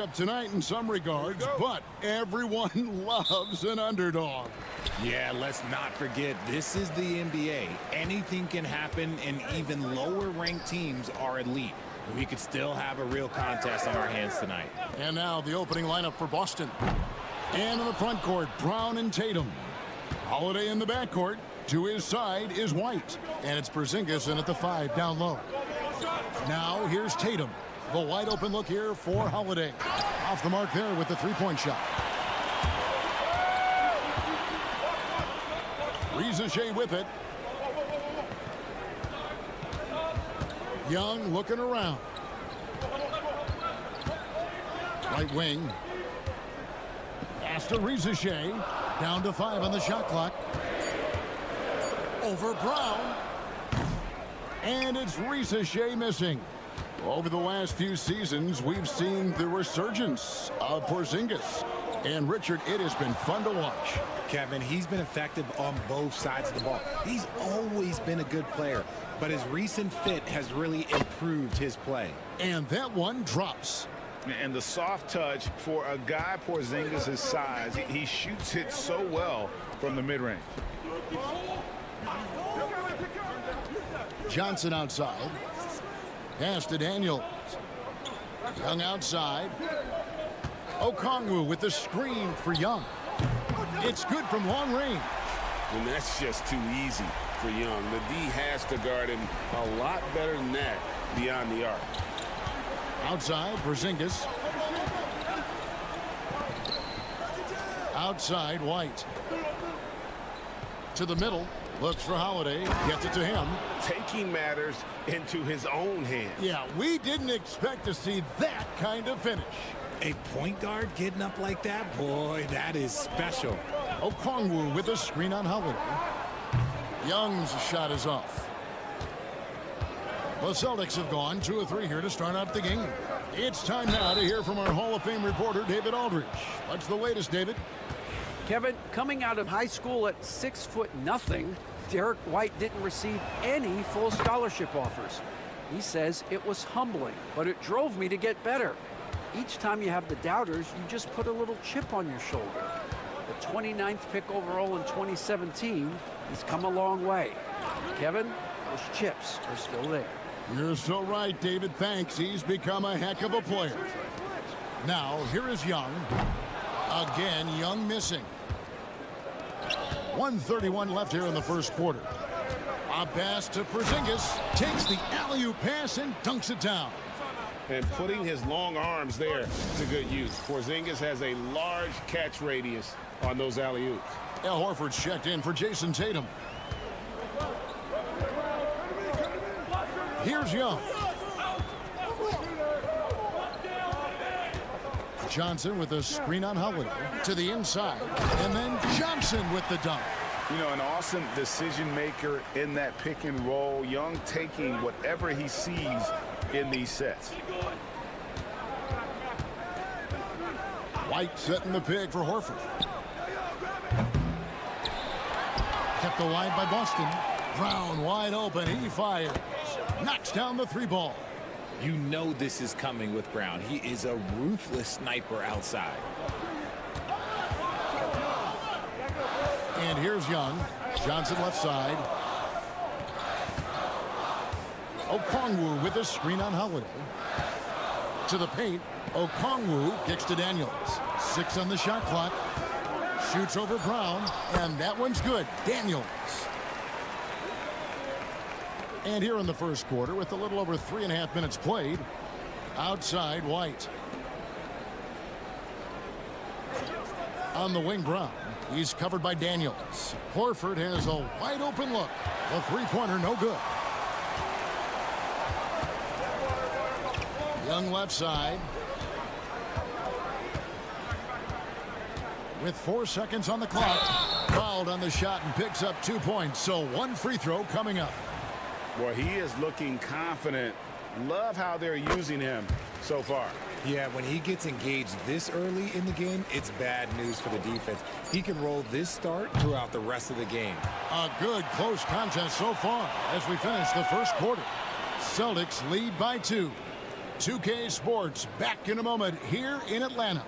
matchup tonight in some regards, but everyone loves an underdog. Yeah, let's not forget, this is the NBA. Anything can happen, and even lower-ranked teams are elite. We could still have a real contest on our hands tonight. And now the opening lineup for Boston. And in the front court, Brown and Tatum. Holiday in the backcourt. To his side is White. And it's Porzingis in at the 5 down low. Now here's Tatum. The wide open look here for Holiday. Off the mark there with the three-point shot. Rizachet with it. Young looking around. Right wing. Pass to Rizachet. Down to 5 on the shot clock. Over Brown. And it's Rizachet missing. Over the last few seasons, we've seen the resurgence of Porzingis. And, Richard, it has been fun to watch. Kevin, he's been effective on both sides of the ball. He's always been a good player, but his recent fit has really improved his play. And that one drops. And the soft touch for a guy Porzingis' size, he shoots it so well from the mid-range. Johnson outside. Pass to Daniels. Young outside. Okongwu with the screen for Young. It's good from long range. And that's just too easy for Young. The D has to guard him a lot better than that beyond the arc. Outside, Porzingis. Outside, White. To the middle. Looks for Holiday. Gets it to him. Taking matters into his own hands. Yeah, we didn't expect to see that kind of finish. A point guard getting up like that? Boy, that is special. Okongwu with a screen on Holiday. Young's shot is off. The Celtics have gone 2 of 3 here to start out the game. It's time now to hear from our Hall of Fame reporter, David Aldridge. What's the latest, David? Kevin, coming out of high school at 6'0", Derek White didn't receive any full scholarship offers. He says it was humbling, but it drove me to get better. Each time you have the doubters, you just put a little chip on your shoulder. The 29th pick overall in 2017, he's come a long way. Kevin, those chips are still there. You're so right, David. Thanks. He's become a heck of a player. Now, here is Young. Again, Young missing. 1:31 left here in the first quarter. A pass to Porzingis. Takes the alley-oop pass and dunks it down. And putting his long arms there to good use. Porzingis has a large catch radius on those alley-oops. Al Horford's checked in for Jason Tatum. Here's Young. Johnson with a screen on Holiday to the inside. And then Johnson with the dunk. You know, an awesome decision maker in that pick and roll. Young taking whatever he sees in these sets. White setting the pick for Horford. Kept wide by Boston. Brown wide open. He fires. Knocks down the 3 ball. You know this is coming with Brown. He is a ruthless sniper outside. And here's Young. Johnson left side. Okongwu with a screen on Holiday. To the paint. Okongwu kicks to Daniels. 6 on the shot clock. Shoots over Brown. And that one's good. Daniels. And here in the first quarter, with a little over 3.5 minutes played, outside White. On the wing, Brown. He's covered by Daniels. Horford has a wide open look. The three-pointer no good. Young left side. With 4 seconds on the clock. Fouled on the shot and picks up 2 points. So 1 free throw coming up. Well, he is looking confident. Love how they're using him so far. Yeah, when he gets engaged this early in the game, it's bad news for the defense. He can roll this start throughout the rest of the game. A good close contest so far as we finish the first quarter. Celtics lead by 2. 2K Sports back in a moment here in Atlanta.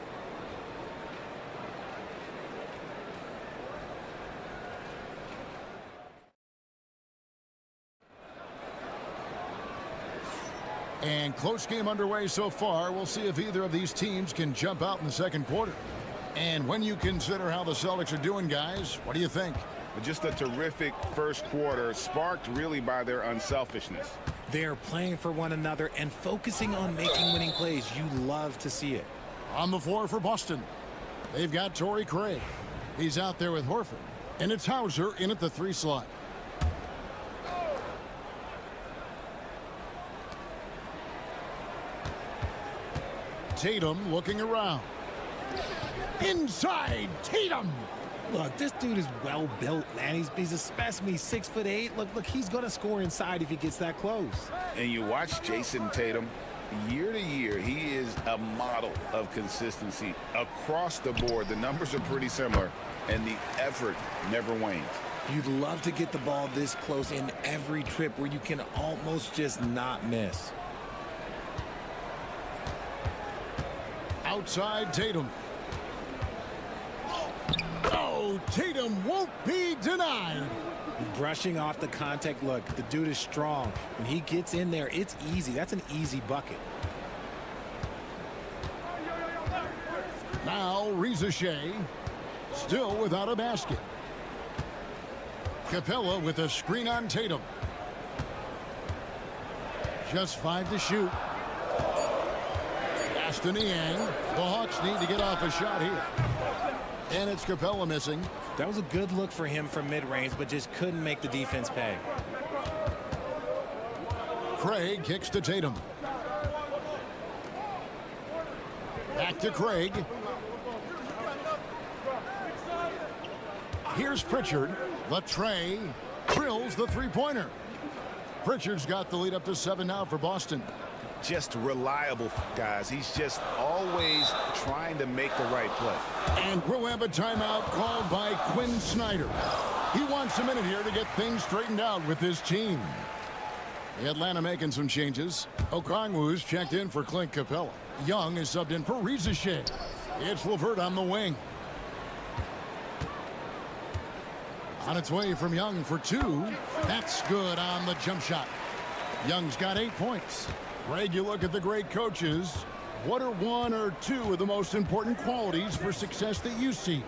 And close game underway so far. We'll see if either of these teams can jump out in the second quarter. And when you consider how the Celtics are doing, guys, what do you think? Just a terrific first quarter, sparked really by their unselfishness. They're playing for one another and focusing on making winning plays. You love to see it. On the floor for Boston, they've got Torrey Craig. He's out there with Horford. And it's Hauser in at the 3 slot. Tatum looking around. Inside, Tatum! Look, this dude is well built, man. He's a specimen. He's 6'8". Look, he's going to score inside if he gets that close. And you watch Jason Tatum, year to year, he is a model of consistency across the board. The numbers are pretty similar, and the effort never wanes. You'd love to get the ball this close in every trip where you can almost just not miss. Outside Tatum. Oh, Tatum won't be denied. Brushing off the contact. Look, the dude is strong. When he gets in there, it's easy. That's an easy bucket. Now Reza Shea, still without a basket. Capella with a screen on Tatum. Just 5 to shoot. Aston Yang. The Hawks need to get off a shot here. And it's Capella missing. That was a good look for him from mid-range, but just couldn't make the defense pay. Craig kicks to Tatum. Back to Craig. Here's Pritchard. Latrey drills the three-pointer. Pritchard's got the lead up to 7 now for Boston. Just reliable, guys. He's just always trying to make the right play. And we'll have a timeout called by Quinn Snyder. He wants a minute here to get things straightened out with his team. The Atlanta making some changes. Okongwu's checked in for Clint Capella. Young is subbed in for Reza Shea. It's LeVert on the wing. On its way from Young for 2. That's good on the jump shot. Young's got 8 points. Greg, you look at the great coaches. What are 1 or 2 of the most important qualities for success that you see?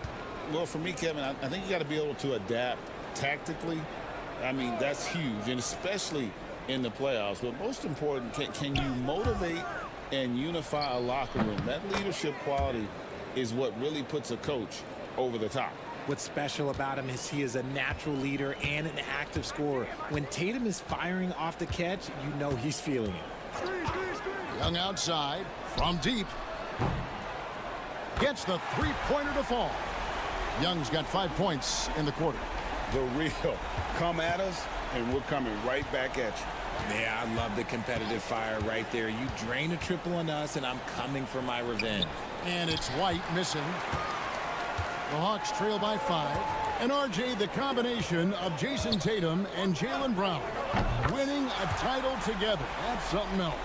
Well, for me, Kevin, I think you got to be able to adapt tactically. I mean, that's huge, and especially in the playoffs. But most important, can you motivate and unify a locker room? That leadership quality is what really puts a coach over the top. What's special about him is he is a natural leader and an active scorer. When Tatum is firing off the catch, you know he's feeling it. Young outside from deep. Gets the three-pointer to fall. Young's got 5 points in the quarter. The real come at us, and we're coming right back at you. Yeah, I love the competitive fire right there. You drain a triple on us, and I'm coming for my revenge. And it's White missing. The Hawks trail by 5. And RJ, the combination of Jason Tatum and Jaylen Brown winning a title together. That's something else.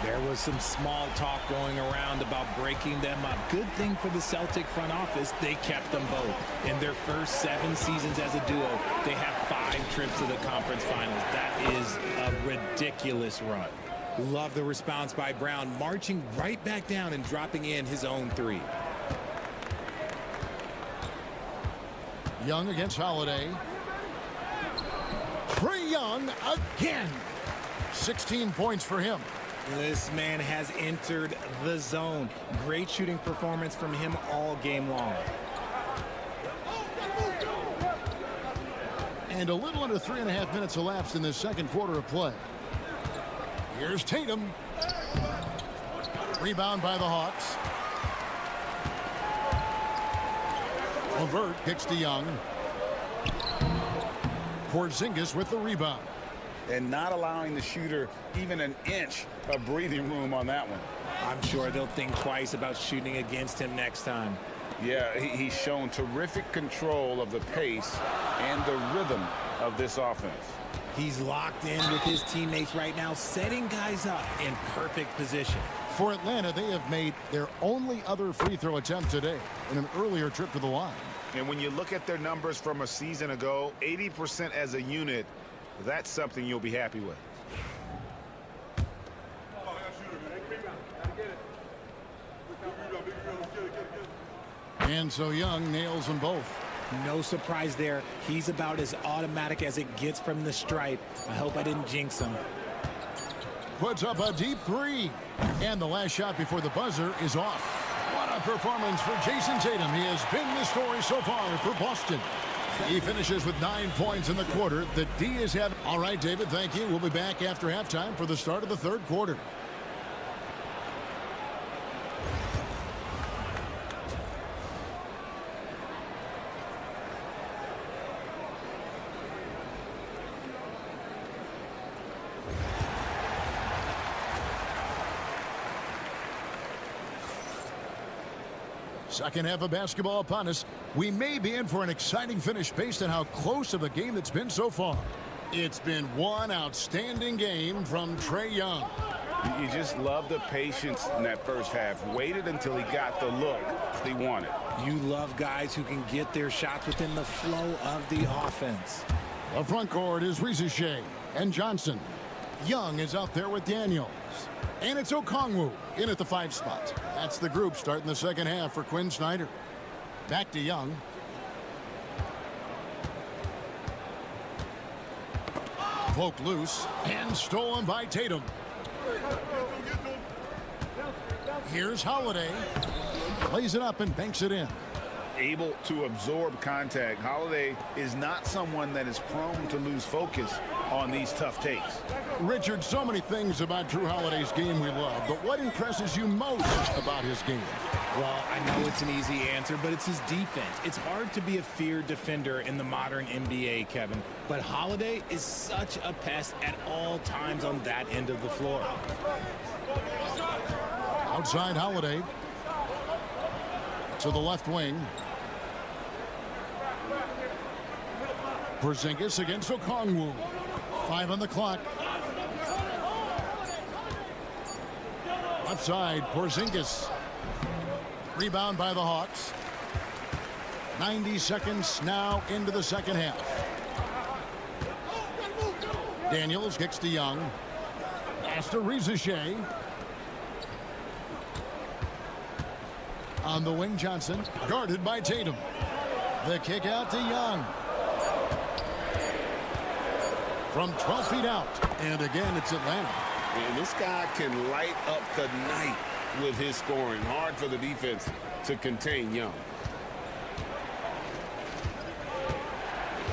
There was some small talk going around about breaking them up. Good thing for the Celtic front office, they kept them both. In their first 7 seasons as a duo, they have 5 trips to the conference finals. That is a ridiculous run. Love the response by Brown, marching right back down and dropping in his own 3. Young against Holiday. Trae Young again. 16 points for him. This man has entered the zone. Great shooting performance from him all game long. And a little under 3.5 minutes elapsed in this second quarter of play. Here's Tatum. Rebound by the Hawks. LeVert kicks to Young. Porzingis with the rebound. And not allowing the shooter even an inch of breathing room on that one. I'm sure they'll think twice about shooting against him next time. Yeah, he's shown terrific control of the pace and the rhythm of this offense. He's locked in with his teammates right now, setting guys up in perfect position. For Atlanta, they have made their only other free throw attempt today in an earlier trip to the line. And when you look at their numbers from a season ago, 80% as a unit, that's something you'll be happy with. And so Young nails them both. No surprise there. He's about as automatic as it gets from the stripe. I hope I didn't jinx him. Puts up a deep three. And the last shot before the buzzer is off. What a performance for Jason Tatum. He has been the story so far for Boston. He finishes with 9 points in the quarter. The D is having... All right, David, thank you. We'll be back after halftime for the start of the third quarter. Second half of basketball upon us. We may be in for an exciting finish based on how close of a game it's been so far. It's been one outstanding game from Trae Young. You just love the patience in that first half. Waited until he got the look he wanted. You love guys who can get their shots within the flow of the offense. The front court is Shea and Johnson. Young is out there with Daniels. And it's Okongwu in at the 5 spot. That's the group starting the second half for Quinn Snyder. Back to Young. Poked loose and stolen by Tatum. Here's Holiday. Lays it up and banks it in. Able to absorb contact. Holiday is not someone that is prone to lose focus on these tough takes. Richard, so many things about Drew Holiday's game we love, but what impresses you most about his game? Well, I know it's an easy answer, but it's his defense. It's hard to be a feared defender in the modern NBA, Kevin. But Holiday is such a pest at all times on that end of the floor. Outside Holiday. To the left wing. Porzingis against Okongwu. 5 on the clock. Left side, Porzingis. Rebound by the Hawks. 90 seconds now into the second half. Daniels kicks to Young. Pass to Shea. On the wing, Johnson. Guarded by Tatum. The kick out to Young. From 12 feet out. And again, it's Atlanta. And this guy can light up the night with his scoring. Hard for the defense to contain Young.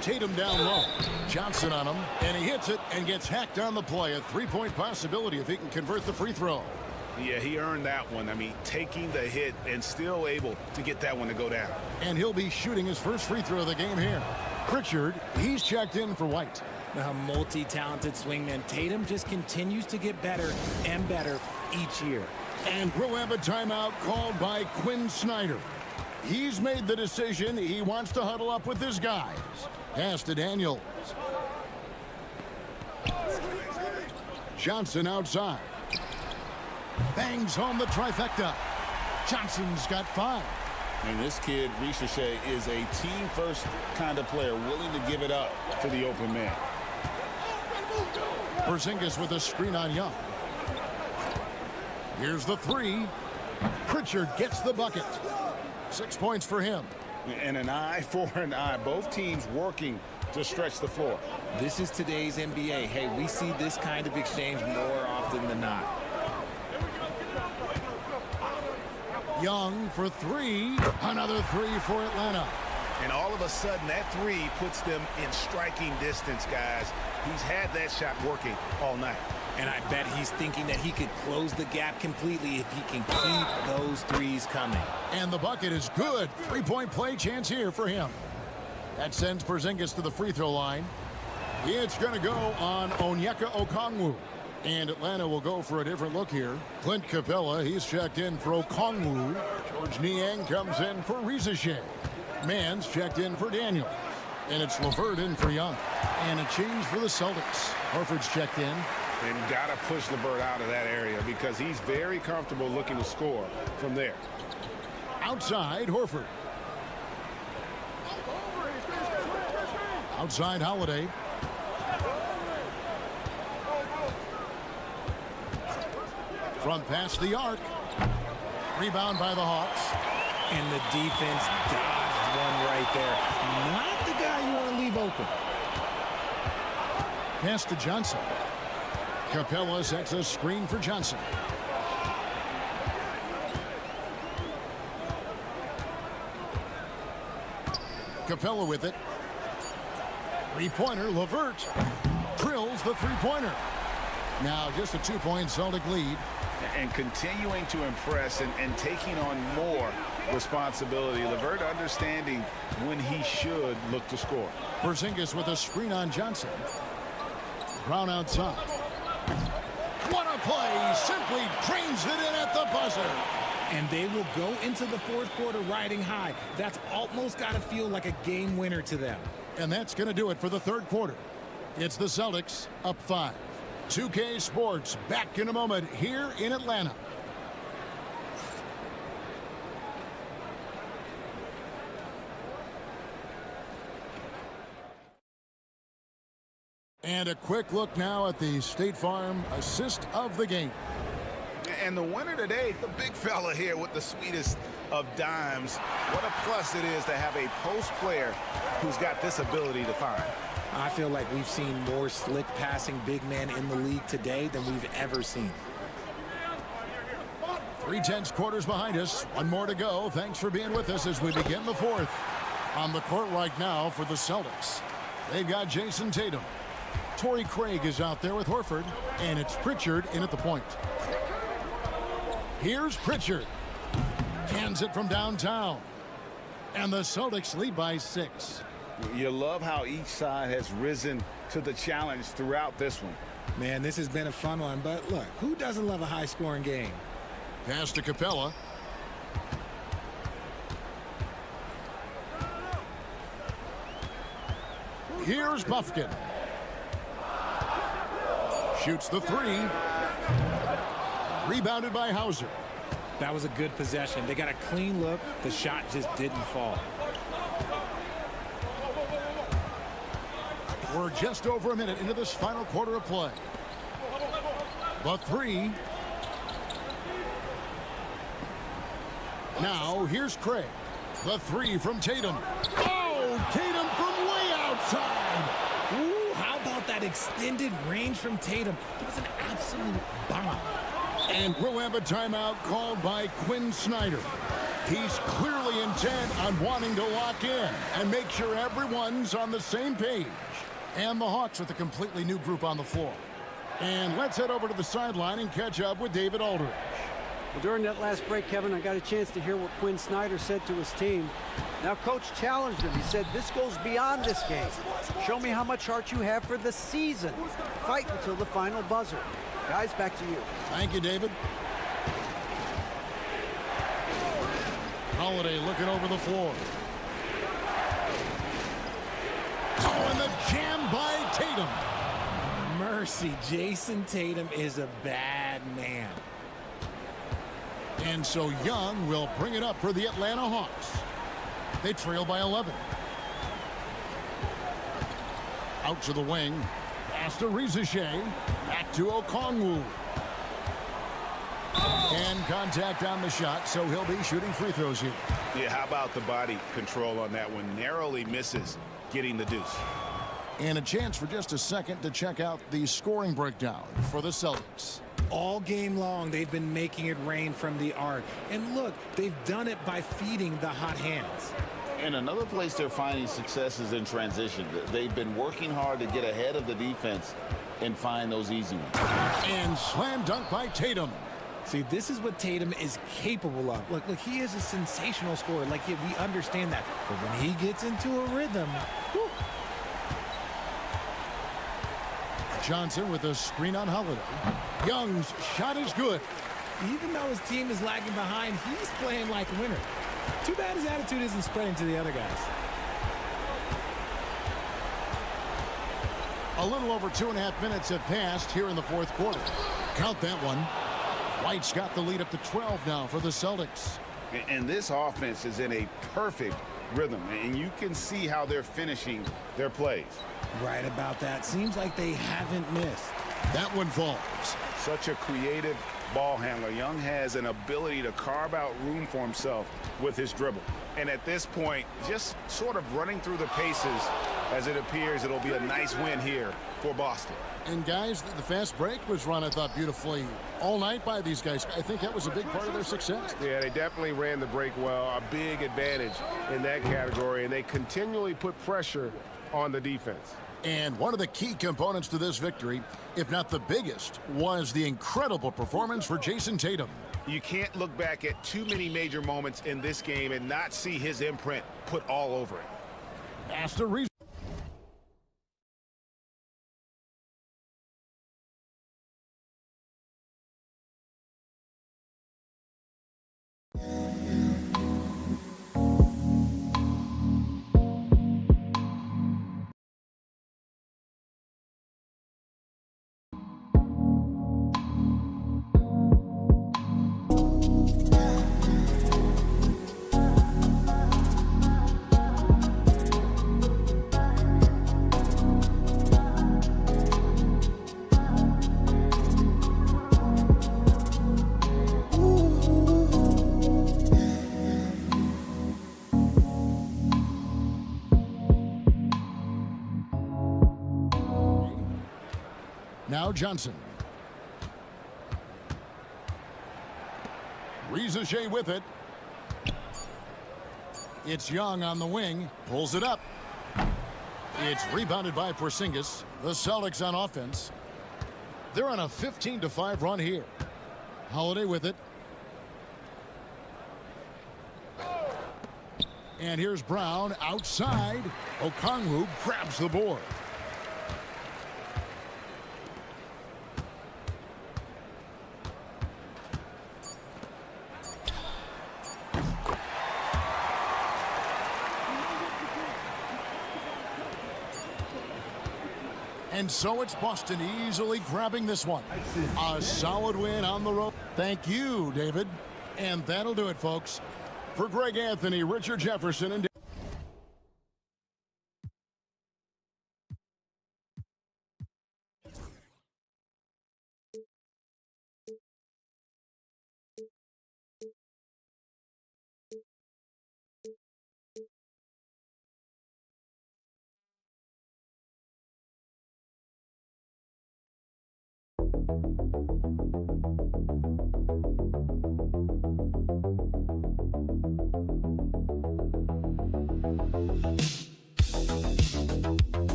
Tatum down low. Johnson on him. And he hits it and gets hacked on the play. A three-point possibility if he can convert the free throw. Yeah, he earned that one. I mean, taking the hit and still able to get that one to go down. And he'll be shooting his first free throw of the game here. Pritchard, he's checked in for White. A multi-talented swingman. Tatum just continues to get better and better each year. And we'll have a timeout called by Quinn Snyder. He's made the decision. He wants to huddle up with his guys. Pass to Daniels. Johnson outside. Bangs home the trifecta. Johnson's got 5. And this kid, Shea, is a team-first kind of player, willing to give it up to the open man. Porzingis with a screen on Young. Here's the 3. Pritchard gets the bucket. 6 points for him. And an eye for an eye. Both teams working to stretch the floor. This is today's NBA. Hey, we see this kind of exchange more often than not. Young for 3. Another 3 for Atlanta. And all of a sudden, that 3 puts them in striking distance, guys. He's had that shot working all night. And I bet he's thinking that he could close the gap completely if he can keep those 3s coming. And the bucket is good. 3-point play chance here for him. That sends Porzingis to the free throw line. It's going to go on Onyeka Okongwu. And Atlanta will go for a different look here. Clint Capella, he's checked in for Okongwu. George Niang comes in for Shea. Mann's checked in for Daniels. And it's LeVert in for Young. And a change for the Celtics. Horford's checked in. And got to push LeVert out of that area because he's very comfortable looking to score from there. Outside, Horford. Outside, Holiday. Front past the arc. Rebound by the Hawks. And the defense dodged one right there. Not the guy you want to leave open. Pass to Johnson. Capella sets a screen for Johnson. Capella with it. Three-pointer, LeVert drills the three-pointer. Now just a 2-point Celtic lead. And continuing to impress and taking on more responsibility. LeVert understanding when he should look to score. Porzingis with a screen on Johnson. Brown outside. What a play! Simply drains it in at the buzzer. And they will go into the fourth quarter riding high. That's almost got to feel like a game winner to them. And that's going to do it for the third quarter. It's the Celtics up 5. 2K Sports back in a moment here in Atlanta. And a quick look now at the State Farm assist of the game. And the winner today, the big fella here with the sweetest of dimes. What a plus it is to have a post player who's got this ability to find. I feel like we've seen more slick passing big men in the league today than we've ever seen. 3/10 quarters behind us. One more to go. Thanks for being with us as we begin the fourth. On the court right now for the Celtics, they've got Jason Tatum. Torrey Craig is out there with Horford, and it's Pritchard in at the point. Here's Pritchard. Cans it from downtown. And the Celtics lead by 6. You love how each side has risen to the challenge throughout this one. Man, this has been a fun one, but look, who doesn't love a high-scoring game? Pass to Capella. Here's Buffkin. Shoots the 3. Rebounded by Hauser. That was a good possession. They got a clean look. The shot just didn't fall. We're just over a minute into this final quarter of play. The 3. Now here's Craig. The 3 from Tatum. Oh, Tatum from way outside. Ooh, how about that extended range from Tatum? It was an absolute bomb. And we'll have a timeout called by Quinn Snyder. He's clearly intent on wanting to lock in and make sure everyone's on the same page. And the Hawks with a completely new group on the floor. And let's head over to the sideline and catch up with David Aldridge. Well, during that last break, Kevin, I got a chance to hear what Quinn Snyder said to his team. Now, Coach challenged him. He said, this goes beyond this game. Show me how much heart you have for the season. Fight until the final buzzer. Guys, back to you. Thank you, David. Holiday looking over the floor. Oh, and the jam by Tatum. Mercy, Jason Tatum is a bad man. And so Young will bring it up for the Atlanta Hawks. They trail by 11. Out to the wing. Pass to Rizichet. Back to Okongwu. And contact on the shot, so he'll be shooting free throws here. Yeah, how about the body control on that one? Narrowly misses getting the deuce. And a chance for just a second to check out the scoring breakdown for the Celtics. All game long, they've been making it rain from the arc. And look, they've done it by feeding the hot hands. And another place they're finding success is in transition. They've been working hard to get ahead of the defense and find those easy ones. And slam dunk by Tatum. See, this is what Tatum is capable of. Look, he is a sensational scorer. Like, yeah, we understand that. But when he gets into a rhythm, whew. Johnson with a screen on Holiday. Young's shot is good. Even though his team is lagging behind, he's playing like a winner. Too bad his attitude isn't spreading to the other guys. A little over 2.5 minutes have passed here in the fourth quarter. Count that one. White's got the lead up to 12 now for the Celtics. And this offense is in a perfect rhythm, and you can see how they're finishing their plays. Right about that. Seems like they haven't missed. That one falls. Such a creative ball handler. Young has an ability to carve out room for himself with his dribble. And at this point, just sort of running through the paces, as it appears it'll be a nice win here for Boston. And guys, the fast break was run, I thought, beautifully all night by these guys. I think that was a big part of their success. Yeah, they definitely ran the break well. A big advantage in that category, and they continually put pressure on the defense. And one of the key components to this victory, if not the biggest, was the incredible performance for Jason Tatum. You can't look back at too many major moments in this game and not see his imprint put all over it. That's the reason. Now Johnson. Rizachet with it. It's Young on the wing. Pulls it up. It's rebounded by Porzingis. The Celtics on offense. They're on a 15-5 run here. Holiday with it. And here's Brown outside. Okongwu grabs the board. And so it's Boston easily grabbing this one. A solid win on the road. Thank you, David. And that'll do it, folks. For Greg Anthony, Richard Jefferson, and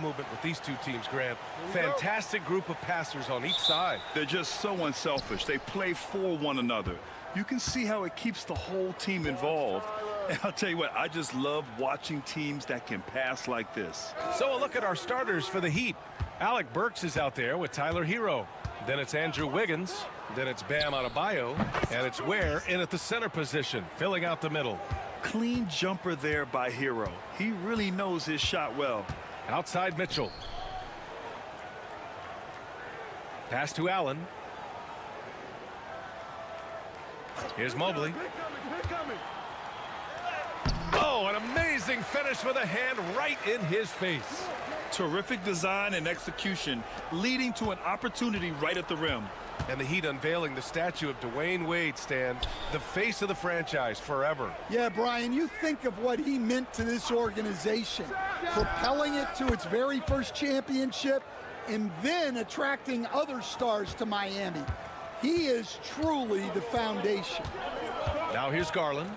movement with these two teams, Grant. Fantastic group of passers on each side. They're just so unselfish. They play for one another. You can see how it keeps the whole team involved. And I'll tell you what, I just love watching teams that can pass like this. So a look at our starters for the Heat. Alec Burks is out there with Tyler Hero. Then it's Andrew Wiggins. Then it's Bam Adebayo. And it's Ware in at the center position, filling out the middle. Clean jumper there by Hero. He really knows his shot well. Outside Mitchell. Pass to Allen. Here's Mobley. Oh, an amazing finish with a hand right in his face. Terrific design and execution, leading to an opportunity right at the rim. And the Heat unveiling the statue of Dwayne Wade, Stan, the face of the franchise forever. Yeah, Brian, you think of what he meant to this organization, propelling it to its very first championship and then attracting other stars to Miami. He is truly the foundation. Now here's Garland.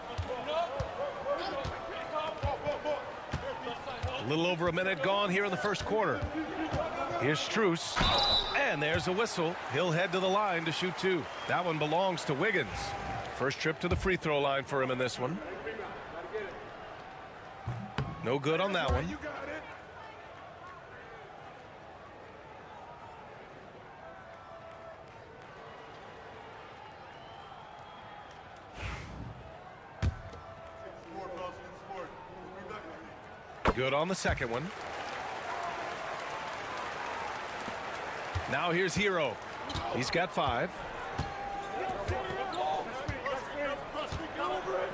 A little over a minute gone here in the first quarter. Here's Strus. And there's a whistle. He'll head to the line to shoot two. That one belongs to Wiggins. First trip to the free throw line for him in this one. No good on that one. Good on the second one. Now here's Hero. He's got 5.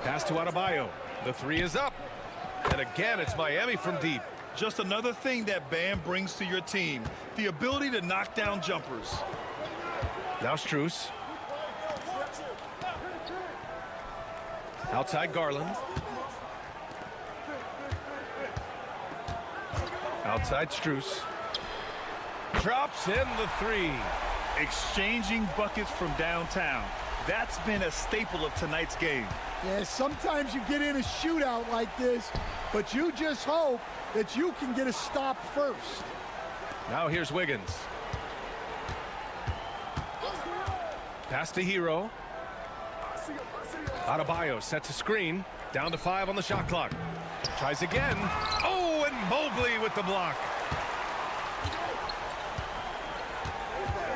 Pass to Adebayo. The 3 is up. And again, it's Miami from deep. Just another thing that Bam brings to your team, the ability to knock down jumpers. Now Strus. Outside Garland. Outside Strus. Drops in the 3. Exchanging buckets from downtown. That's been a staple of tonight's game. Yeah, sometimes you get in a shootout like this, but you just hope that you can get a stop first. Now here's Wiggins. Pass to Hero. Adebayo sets a screen. Down to 5 on the shot clock. Tries again. Oh, and Mobley with the block.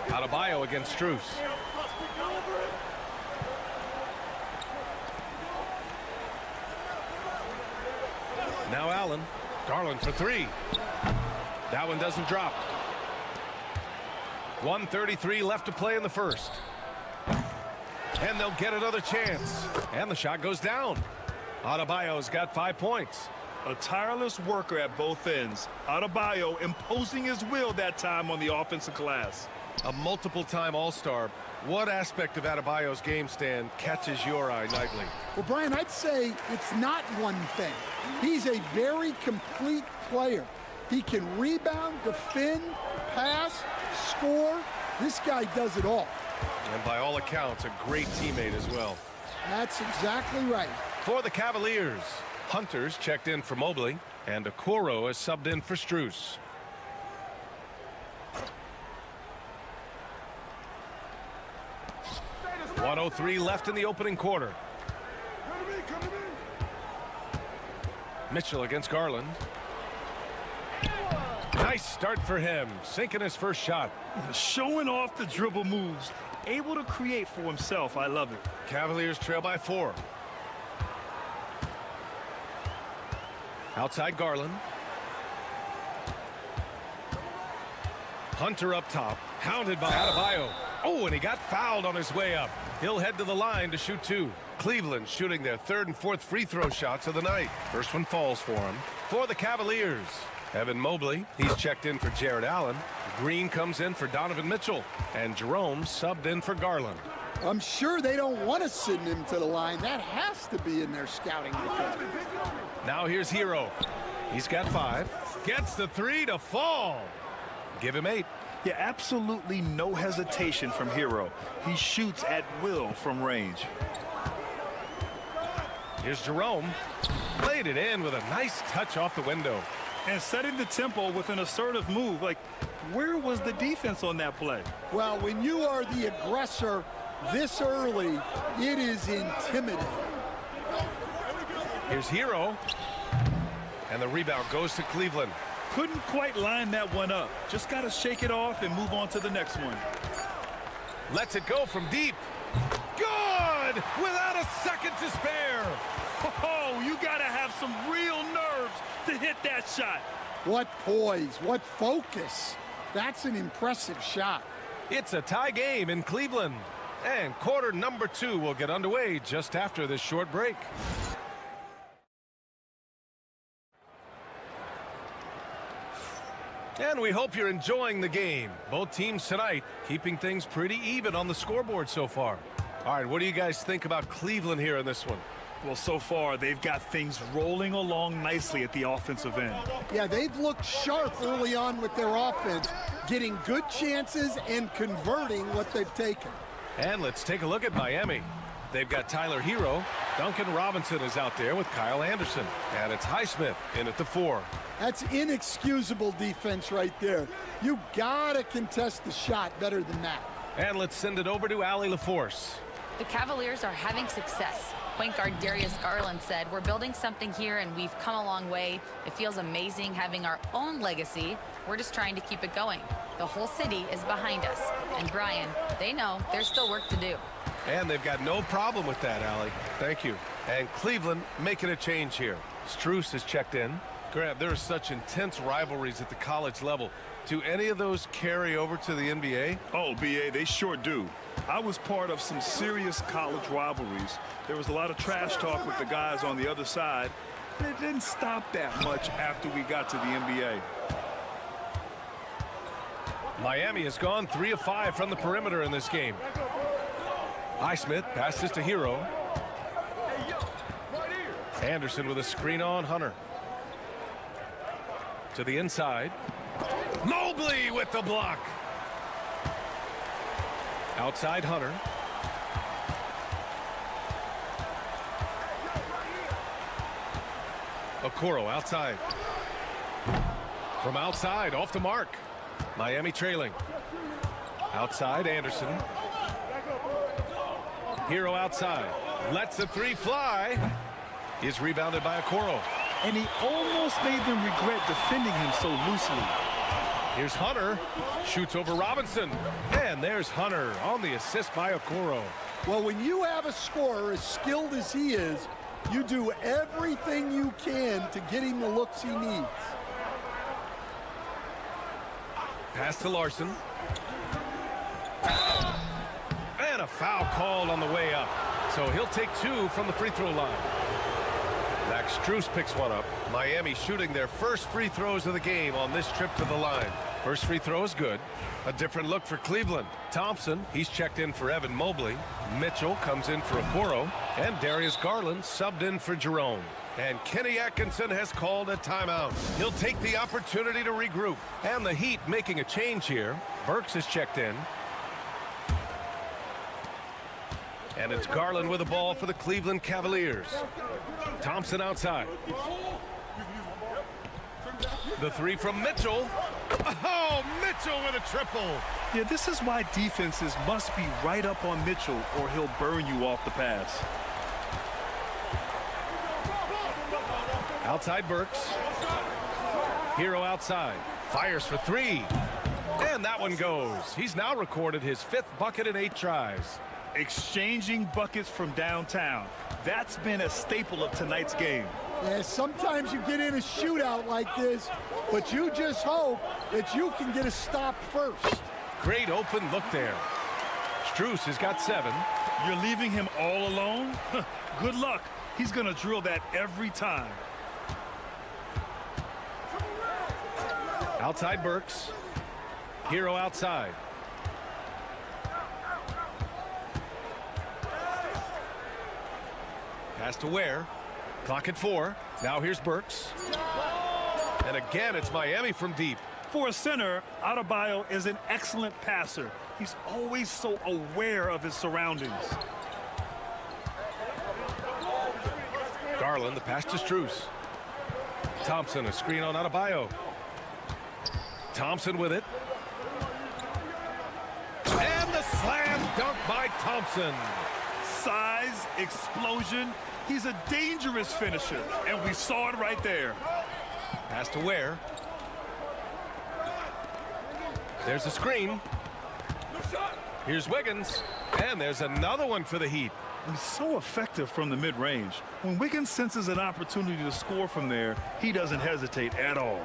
Adebayo against Strus. Now Allen. Garland for 3. That one doesn't drop. 1:33 left to play in the first. And they'll get another chance. And the shot goes down. Adebayo's got 5 points. A tireless worker at both ends. Adebayo imposing his will that time on the offensive glass. A multiple-time All-Star. What aspect of Adebayo's game, Stan, catches your eye nightly? Well, Brian, I'd say it's not one thing. He's a very complete player. He can rebound, defend, pass, score. This guy does it all. And by all accounts, a great teammate as well. That's exactly right. For the Cavaliers, Hunter's checked in for Mobley, and Okoro is subbed in for Strus. .103 left in the opening quarter. Mitchell against Garland. Nice start for him, sinking his first shot. Showing off the dribble moves. Able to create for himself. I love it. Cavaliers trail by 4. Outside Garland. Hunter up top, hounded by Adebayo. Oh, and he got fouled on his way up. He'll head to the line to shoot 2. Cleveland shooting their 3rd and 4th free throw shots of the night. First one falls for him. For the Cavaliers, Evan Mobley, he's checked in for Jared Allen. Green comes in for Donovan Mitchell. And Jerome subbed in for Garland. I'm sure they don't want to send him to the line. That has to be in their scouting report. Now here's Hero. He's got 5. Gets the 3 to fall. Give him 8. Yeah, absolutely no hesitation from Hero. He shoots at will from range. Here's Jerome. Played it in with a nice touch off the window. And setting the tempo with an assertive move. Like, where was the defense on that play? Well, when you are the aggressor this early, it is intimidating. Here's Hero. And the rebound goes to Cleveland. Couldn't quite line that one up. Just got to shake it off and move on to the next one. Lets it go from deep. Good! Without a second to spare. Oh, you got to have some real nerves to hit that shot. What poise, what focus. That's an impressive shot. It's a tie game in Cleveland. And quarter number 2 will get underway just after this short break. And we hope you're enjoying the game. Both teams tonight keeping things pretty even on the scoreboard so far. All right, what do you guys think about Cleveland here in this one? Well, so far, they've got things rolling along nicely at the offensive end. Yeah, they've looked sharp early on with their offense, getting good chances and converting what they've taken. And let's take a look at Miami. They've got Tyler Hero. Duncan Robinson is out there with Kyle Anderson. And it's Highsmith in at the 4. That's inexcusable defense right there. You gotta contest the shot better than that. And let's send it over to Allie LaForce. The Cavaliers are having success. Point guard Darius Garland said, "We're building something here and we've come a long way. It feels amazing having our own legacy. We're just trying to keep it going. The whole city is behind us." And Brian, they know there's still work to do. And they've got no problem with that, Allie. Thank you. And Cleveland making a change here. Strus is checked in. Grant, there are such intense rivalries at the college level. Do any of those carry over to the NBA? Oh, BA, they sure do. I was part of some serious college rivalries. There was a lot of trash talk with the guys on the other side. But it didn't stop that much after we got to the NBA. Miami has gone 3 of 5 from the perimeter in this game. Highsmith passes to Hero. Anderson with a screen on Hunter. To the inside. Mobley with the block. Outside Hunter. Okoro outside. From outside, off the mark. Miami trailing. Outside Anderson. Hero outside. Lets the 3 fly. Is rebounded by Okoro. And he almost made them regret defending him so loosely. Here's Hunter. Shoots over Robinson. And there's Hunter on the assist by Okoro. Well, when you have a scorer as skilled as he is, you do everything you can to get him the looks he needs. Pass to Larson. And a foul called on the way up. So he'll take 2 from the free throw line. Max Strus picks one up. Miami shooting their first free throws of the game on this trip to the line. First free throw is good. A different look for Cleveland. Thompson, he's checked in for Evan Mobley. Mitchell comes in for Okoro. And Darius Garland subbed in for Jerome. And Kenny Atkinson has called a timeout. He'll take the opportunity to regroup. And the Heat making a change here. Burks is checked in. And it's Garland with the ball for the Cleveland Cavaliers. Thompson outside. The 3 from Mitchell. Oh, Mitchell with a triple. Yeah, this is why defenses must be right up on Mitchell or he'll burn you off the pass. Outside Burks. Hero outside. Fires for 3. And that one goes. He's now recorded his 5th bucket in 8 tries. Exchanging buckets from downtown. That's been a staple of tonight's game. Yeah, sometimes you get in a shootout like this, but you just hope that you can get a stop first. Great open look there. Strus has got 7. You're leaving him all alone? Good luck. He's going to drill that every time. Outside Burks. Hero outside. Pass to Ware. Clock at 4. Now here's Burks. And again, it's Miami from deep. For a center, Adebayo is an excellent passer. He's always so aware of his surroundings. Garland, the pass to Strus. Thompson, a screen on Adebayo. Thompson with it. And the slam dunk by Thompson. Size, explosion. He's a dangerous finisher, and we saw it right there. Pass to Ware. There's a screen. Here's Wiggins. And there's another one for the Heat. He's so effective from the mid-range. When Wiggins senses an opportunity to score from there, he doesn't hesitate at all.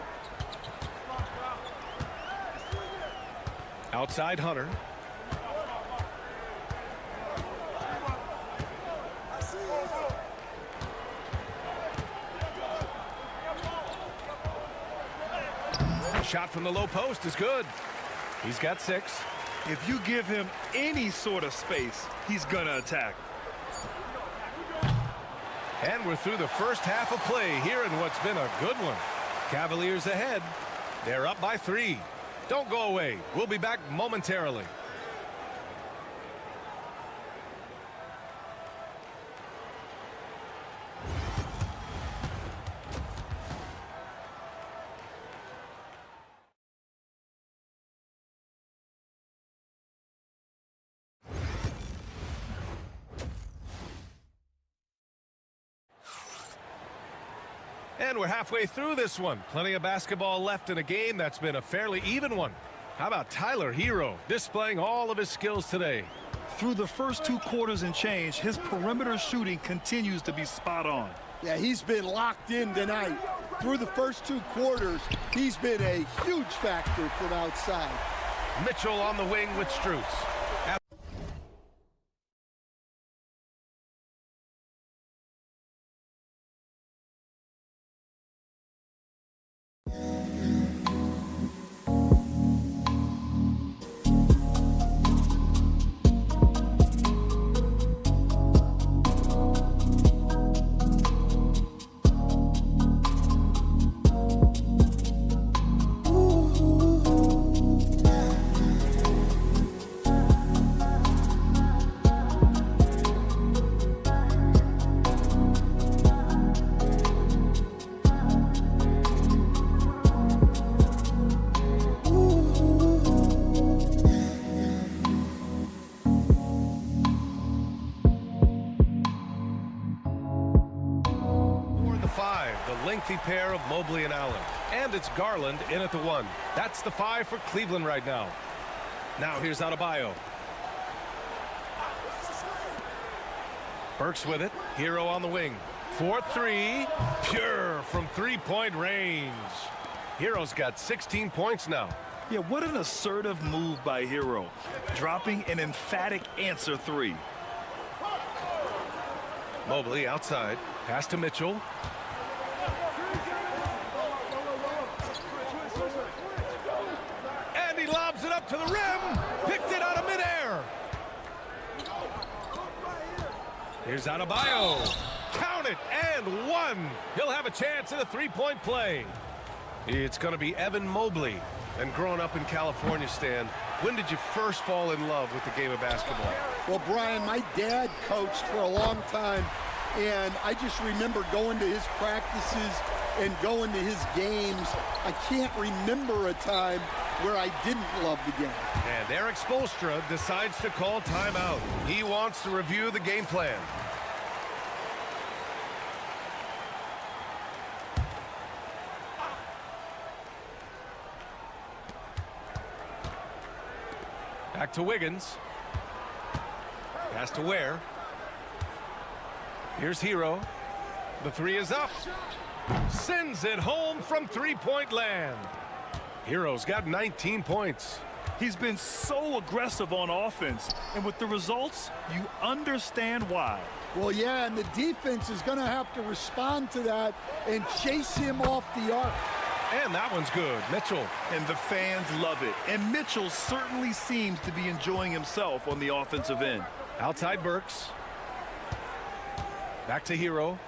Outside Hunter. shot from the low post is good. He's got 6. If you give him any sort of space, he's going to attack. And we're through the first half of play here in what's been a good one. Cavaliers ahead. They're up by 3. Don't go away. We'll be back momentarily. And we're halfway through this one. Plenty of basketball left in a game that's been a fairly even one. How about Tyler Hero displaying all of his skills today? Through the first 2 quarters and change, his perimeter shooting continues to be spot on. Yeah, he's been locked in tonight. Through the first 2 quarters, he's been a huge factor from outside. Mitchell on the wing with Strus. Lengthy pair of Mobley and Allen. And it's Garland in at the 1. That's the 5 for Cleveland right now. Now here's Adebayo. Burks with it. Hero on the wing. 4-3. Pure from 3-point range. Hero's got 16 points now. Yeah, what an assertive move by Hero. Dropping an emphatic answer 3. Mobley outside. Pass to Mitchell. Lobs it up to the rim. Picked it out of midair. Here's Adebayo. Count it and 1. He'll have a chance at a 3-point play. It's going to be Evan Mobley. And growing up in California, Stan, when did you first fall in love with the game of basketball? Well, Brian, my dad coached for a long time, and I just remember going to his practices and going to his games. I can't remember a time where I didn't love the game. And Eric Spoelstra decides to call timeout. He wants to review the game plan. Back to Wiggins. Pass to Ware. Here's Hero. The 3 is up. Sends it home from 3-point land. Hero's got 19 points. He's been so aggressive on offense, and with the results, you understand why. Well, yeah, and the defense is going to have to respond to that and chase him off the arc. And that one's good. Mitchell. And the fans love it. And Mitchell certainly seems to be enjoying himself on the offensive end. Outside Burks. Back to Hero.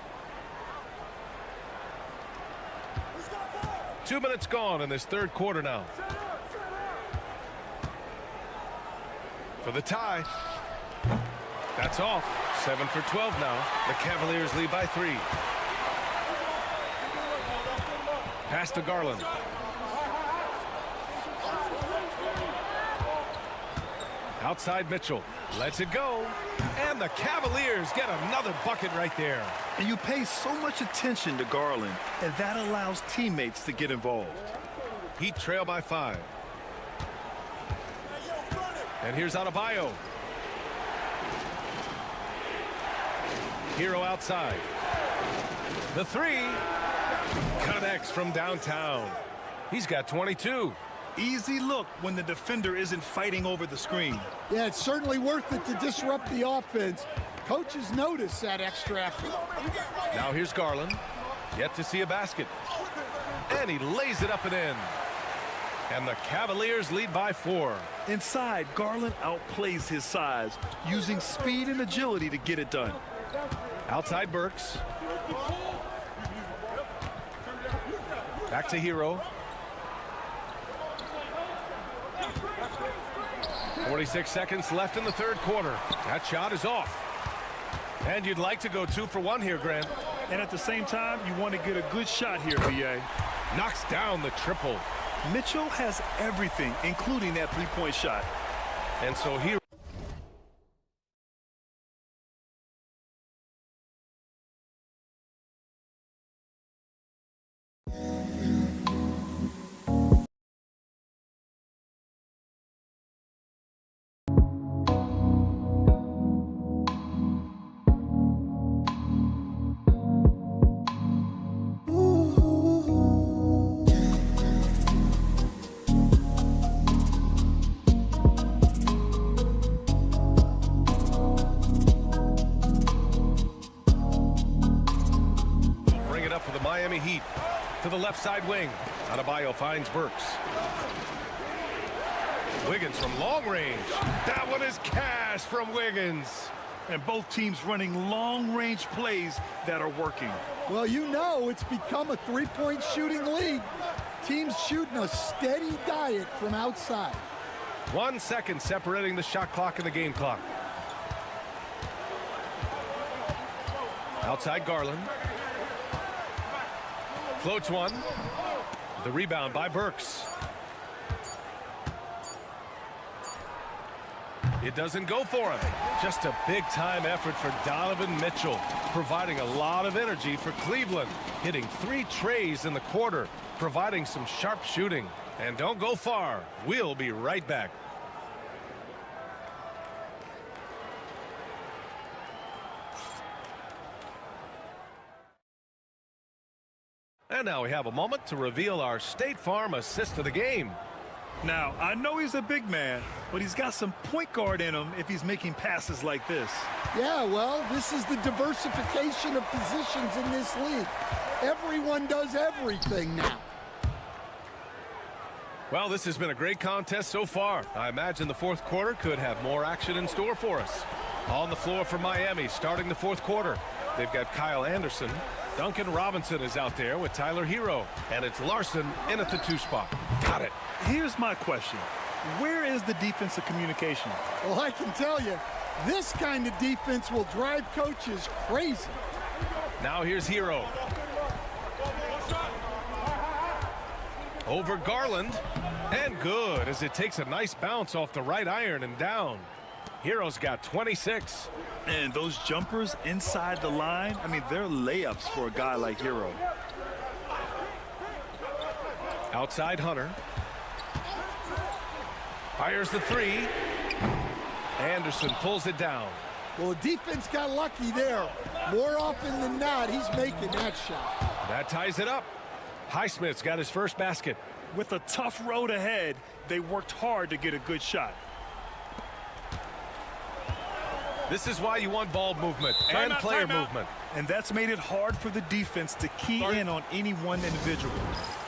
2 minutes gone in this 3rd quarter now. For the tie. That's off. 7 for 12 now. The Cavaliers lead by 3. Pass to Garland. Outside Mitchell. Lets it go. And the Cavaliers get another bucket right there. And you pay so much attention to Garland, and that allows teammates to get involved. Heat trail by 5. And here's Adebayo. Hero outside. The 3 connects from downtown. He's got 22. Easy look when the defender isn't fighting over the screen. Yeah, it's certainly worth it to disrupt the offense. Coaches notice that extra effort. Now here's Garland. Yet to see a basket. And he lays it up and in. And the Cavaliers lead by 4. Inside, Garland outplays his size, using speed and agility to get it done. Outside Burks. Back to Hero. 46 seconds left in the third quarter. That shot is off. And you'd like to go 2 for 1 here, Grant. And at the same time, you want to get a good shot here, VA. Knocks down the triple. Mitchell has everything, including that three-point shot. And so Hero. Miami Heat to the left side wing. Adebayo finds Burks. Wiggins from long range. That one is cash from Wiggins. And both teams running long-range plays that are working. Well, you know it's become a three-point shooting league. Teams shooting a steady diet from outside. 1 second separating the shot clock and the game clock. Outside Garland. Floats one. The rebound by Burks. It doesn't go for him. Just a big-time effort for Donovan Mitchell, providing a lot of energy for Cleveland, hitting 3 trays in the quarter, providing some sharp shooting. And don't go far. We'll be right back. And now we have a moment to reveal our State Farm assist of the game. Now, I know he's a big man, but he's got some point guard in him if he's making passes like this. Yeah, well, this is the diversification of positions in this league. Everyone does everything now. Well, this has been a great contest so far. I imagine the fourth quarter could have more action in store for us. On the floor for Miami, starting the fourth quarter, they've got Kyle Anderson. Duncan Robinson is out there with Tyler Hero, and it's Larson in at the 2 spot. Got it. Here's my question. Where is the defensive communication? Well, I can tell you, this kind of defense will drive coaches crazy. Now here's Hero. Over Garland, and good as it takes a nice bounce off the right iron and down. Hero's got 26. And those jumpers inside the line, I mean, they're layups for a guy like Hero. Outside Hunter. Fires the 3. Anderson pulls it down. Well, the defense got lucky there. More often than not, he's making that shot. That ties it up. Highsmith's got his first basket. With a tough road ahead, they worked hard to get a good shot. This is why you want ball movement and player movement. And that's made it hard for the defense to key in on any one individual.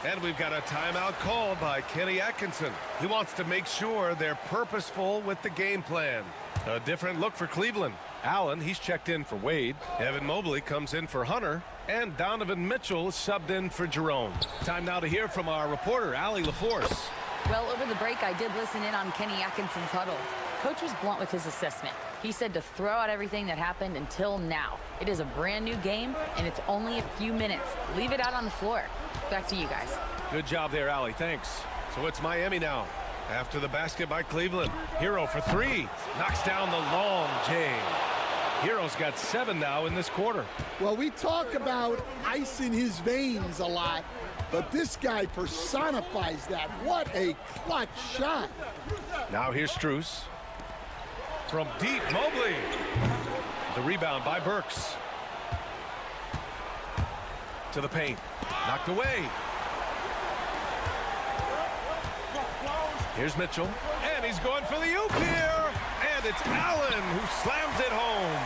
And we've got a timeout called by Kenny Atkinson. He wants to make sure they're purposeful with the game plan. A different look for Cleveland. Allen, he's checked in for Wade. Evan Mobley comes in for Hunter. And Donovan Mitchell is subbed in for Jerome. Time now to hear from our reporter, Allie LaForce. Well, over the break, I did listen in on Kenny Atkinson's huddle. Coach was blunt with his assessment. He said to throw out everything that happened until now. It is a brand new game, and it's only a few minutes. Leave it out on the floor. Back to you guys. Good job there, Allie. Thanks. So it's Miami now. After the basket by Cleveland. Hero for 3. Knocks down the long J. Hero's got 7 now in this quarter. Well, we talk about ice in his veins a lot, but this guy personifies that. What a clutch shot. Now here's Strus. From deep, Mobley. The rebound by Burks. To the paint. Knocked away. Here's Mitchell. And he's going for the oop here. And it's Allen who slams it home.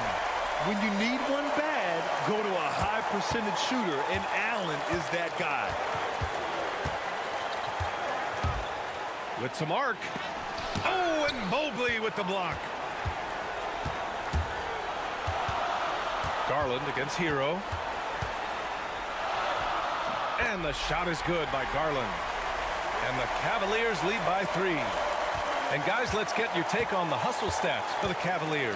When you need one bad, go to a high percentage shooter, and Allen is that guy. with some arc. Oh, and Mobley with the block. Garland against Hero. And the shot is good by Garland. And the Cavaliers lead by 3. And guys, let's get your take on the hustle stats for the Cavaliers.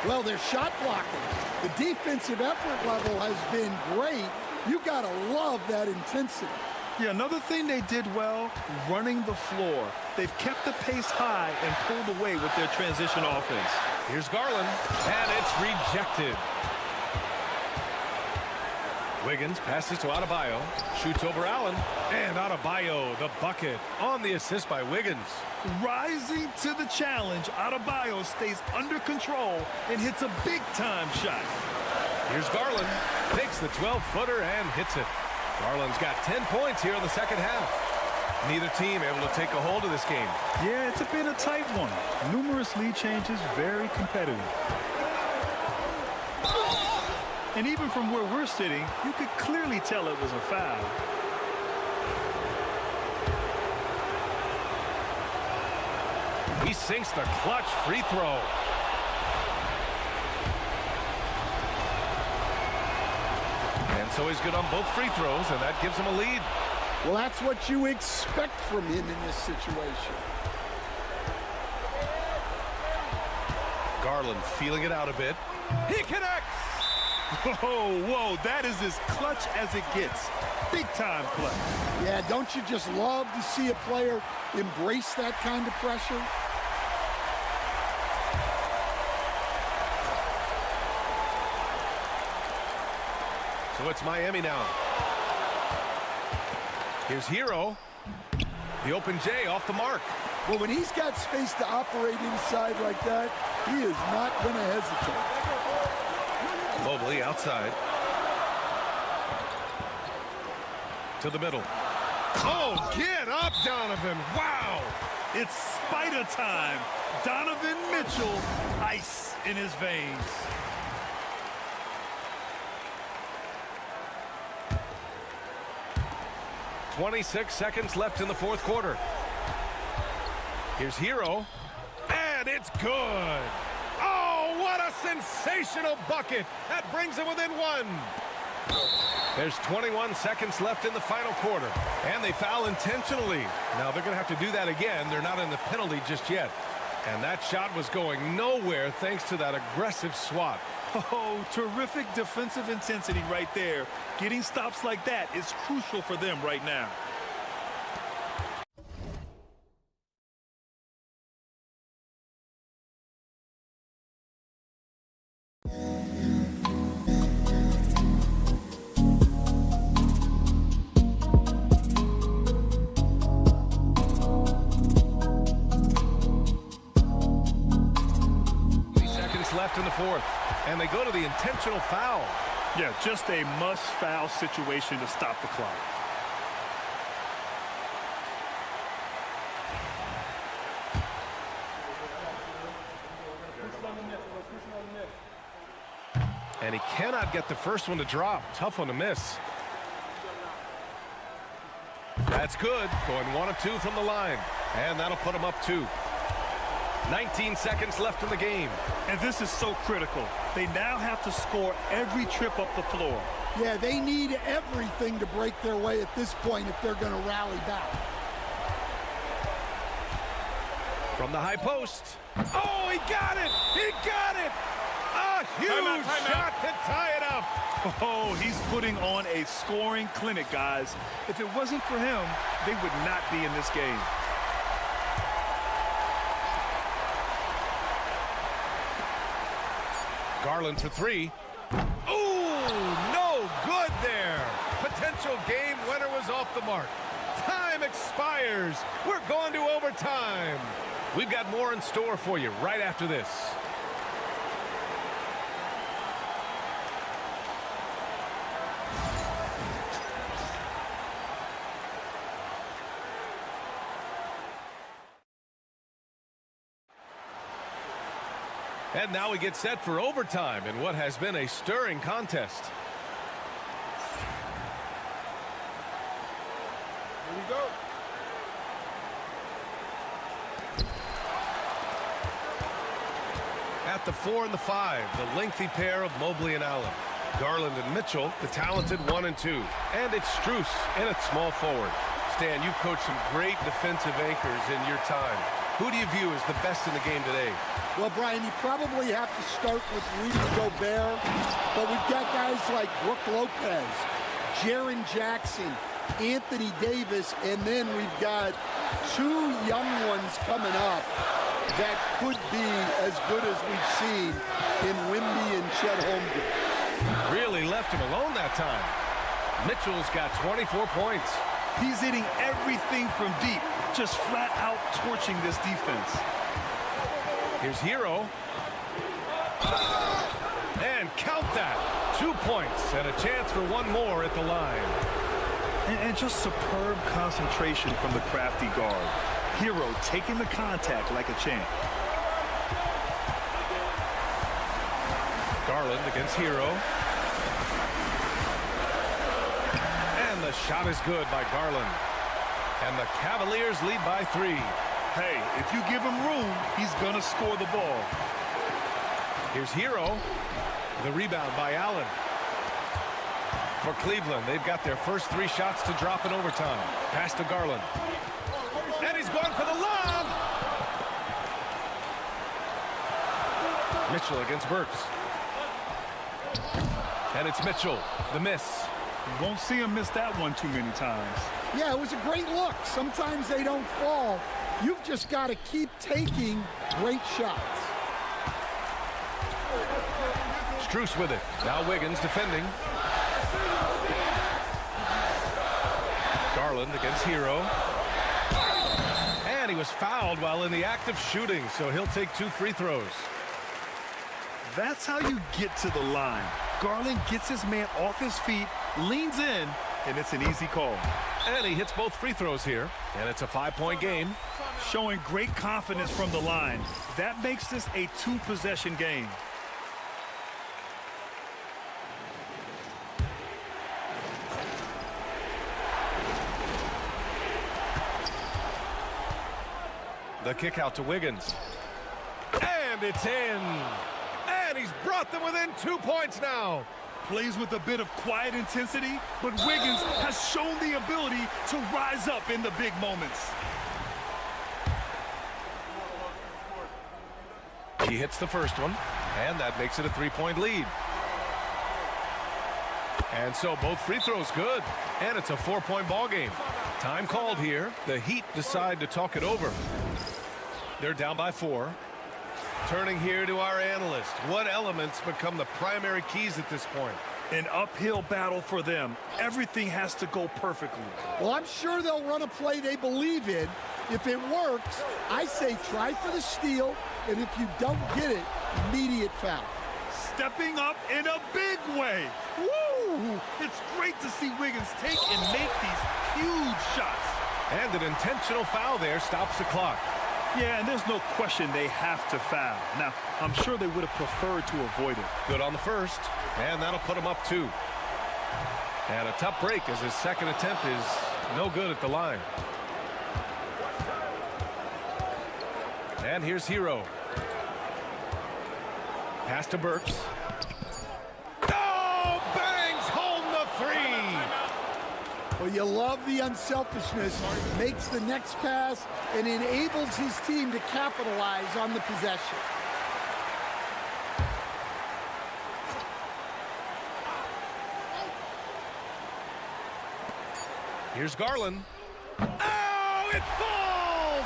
Well, they're shot blocking. The defensive effort level has been great. You got to love that intensity. Yeah, another thing they did well, running the floor. They've kept the pace high and pulled away with their transition offense. Here's Garland, and it's rejected. Wiggins passes to Adebayo, shoots over Allen, and Adebayo, the bucket, on the assist by Wiggins. Rising to the challenge, Adebayo stays under control and hits a big-time shot. Here's Garland, takes the 12-footer and hits it. Garland's got 10 points here in the second half. Neither team able to take a hold of this game. Yeah, it's been a tight one. Numerous lead changes, very competitive. And even from where we're sitting, you could clearly tell it was a foul. He sinks the clutch free throw. And so he's good on both free throws, and that gives him a lead. Well, that's what you expect from him in this situation. Garland feeling it out a bit. He connects! Whoa, that is as clutch as it gets. Big-time clutch. Yeah, don't you just love to see a player embrace that kind of pressure? So it's Miami now. Here's Hero. The open J off the mark. Well, when he's got space to operate inside like that, he is not going to hesitate. Mobley outside. To the middle. Oh, get up, Donovan. Wow. It's spider time. Donovan Mitchell, ice in his veins. .26 seconds left in the fourth quarter. Here's Hero. And it's good. Oh, what a sensational bucket. That brings him within 1. There's 21 seconds left in the final quarter. And they foul intentionally. Now they're going to have to do that again. They're not in the penalty just yet. And that shot was going nowhere thanks to that aggressive swat. Oh, terrific defensive intensity right there. Getting stops like that is crucial for them right now. Left in the fourth, and they go to the intentional foul. Yeah, just a must-foul situation to stop the clock. And he cannot get the first one to drop. Tough one to miss. That's good. Going 1 of 2 from the line, and that'll put him up 2. 19 seconds left in the game. And this is so critical. They now have to score every trip up the floor. Yeah, they need everything to break their way at this point if they're going to rally back. From the high post. Oh, he got it! He got it! A huge shot to tie it up. Oh, he's putting on a scoring clinic, guys. If it wasn't for him, they would not be in this game. Garland for 3. Ooh, no good there. Potential game winner was off the mark. Time expires. We're going to overtime. We've got more in store for you right after this. And now we get set for overtime in what has been a stirring contest. Here we go. At the 4 and the 5, the lengthy pair of Mobley and Allen. Garland and Mitchell, the talented 1 and 2. And it's Strus in at small forward. Stan, you've coached some great defensive anchors in your time. Who do you view as the best in the game today? Well, Brian, you probably have to start with Rudy Gobert, but we've got guys like Brook Lopez, Jaren Jackson, Anthony Davis, and then we've got 2 young ones coming up that could be as good as we've seen in Wimby and Chet Holmgren. Really left him alone that time. Mitchell's got 24 points. He's hitting everything from deep, just flat out torching this defense. Here's Hero. And count that. 2 points and a chance for one more at the line. And just superb concentration from the crafty guard. Hero taking the contact like a champ. Garland against Hero. And the shot is good by Garland. And the Cavaliers lead by 3. Hey, if you give him room, he's going to score the ball. Here's Hero. The rebound by Allen. For Cleveland, they've got their first 3 shots to drop in overtime. Pass to Garland. And he's going for the lob! Mitchell against Burks. And it's Mitchell, the miss. You won't see him miss that one too many times. Yeah, it was a great look. Sometimes they don't fall. You've just got to keep taking great shots. Strus with it. Now Wiggins defending. Garland against Hero. And he was fouled while in the act of shooting, so he'll take 2 free throws. That's how you get to the line. Garland gets his man off his feet, leans in, and it's an easy call. And he hits both free throws here, and it's a 5-point game. Showing great confidence from the line. That makes this a 2-possession game. The kick out to Wiggins. And it's in. And he's brought them within 2 points now. Plays with a bit of quiet intensity, but Wiggins has shown the ability to rise up in the big moments. He hits the first one, and that makes it a 3-point lead. And so both free throws good, and it's a 4-point ball game. Time called here. The Heat decide to talk it over. They're down by 4. Turning here to our analyst. What elements become the primary keys at this point? An uphill battle for them. Everything has to go perfectly. Well, I'm sure they'll run a play they believe in. If it works, I say try for the steal, and if you don't get it, immediate foul. Stepping up in a big way. Woo! It's great to see Wiggins take and make these huge shots. And an intentional foul there stops the clock. Yeah, and there's no question they have to foul. Now, I'm sure they would have preferred to avoid it. Good on the first, and that'll put him up 2. And a tough break as his second attempt is no good at the line. And here's Hero. Pass to Burks. Oh, bangs home the 3. Well, you love the unselfishness, makes the next pass, and enables his team to capitalize on the possession. Here's Garland. Oh, it falls!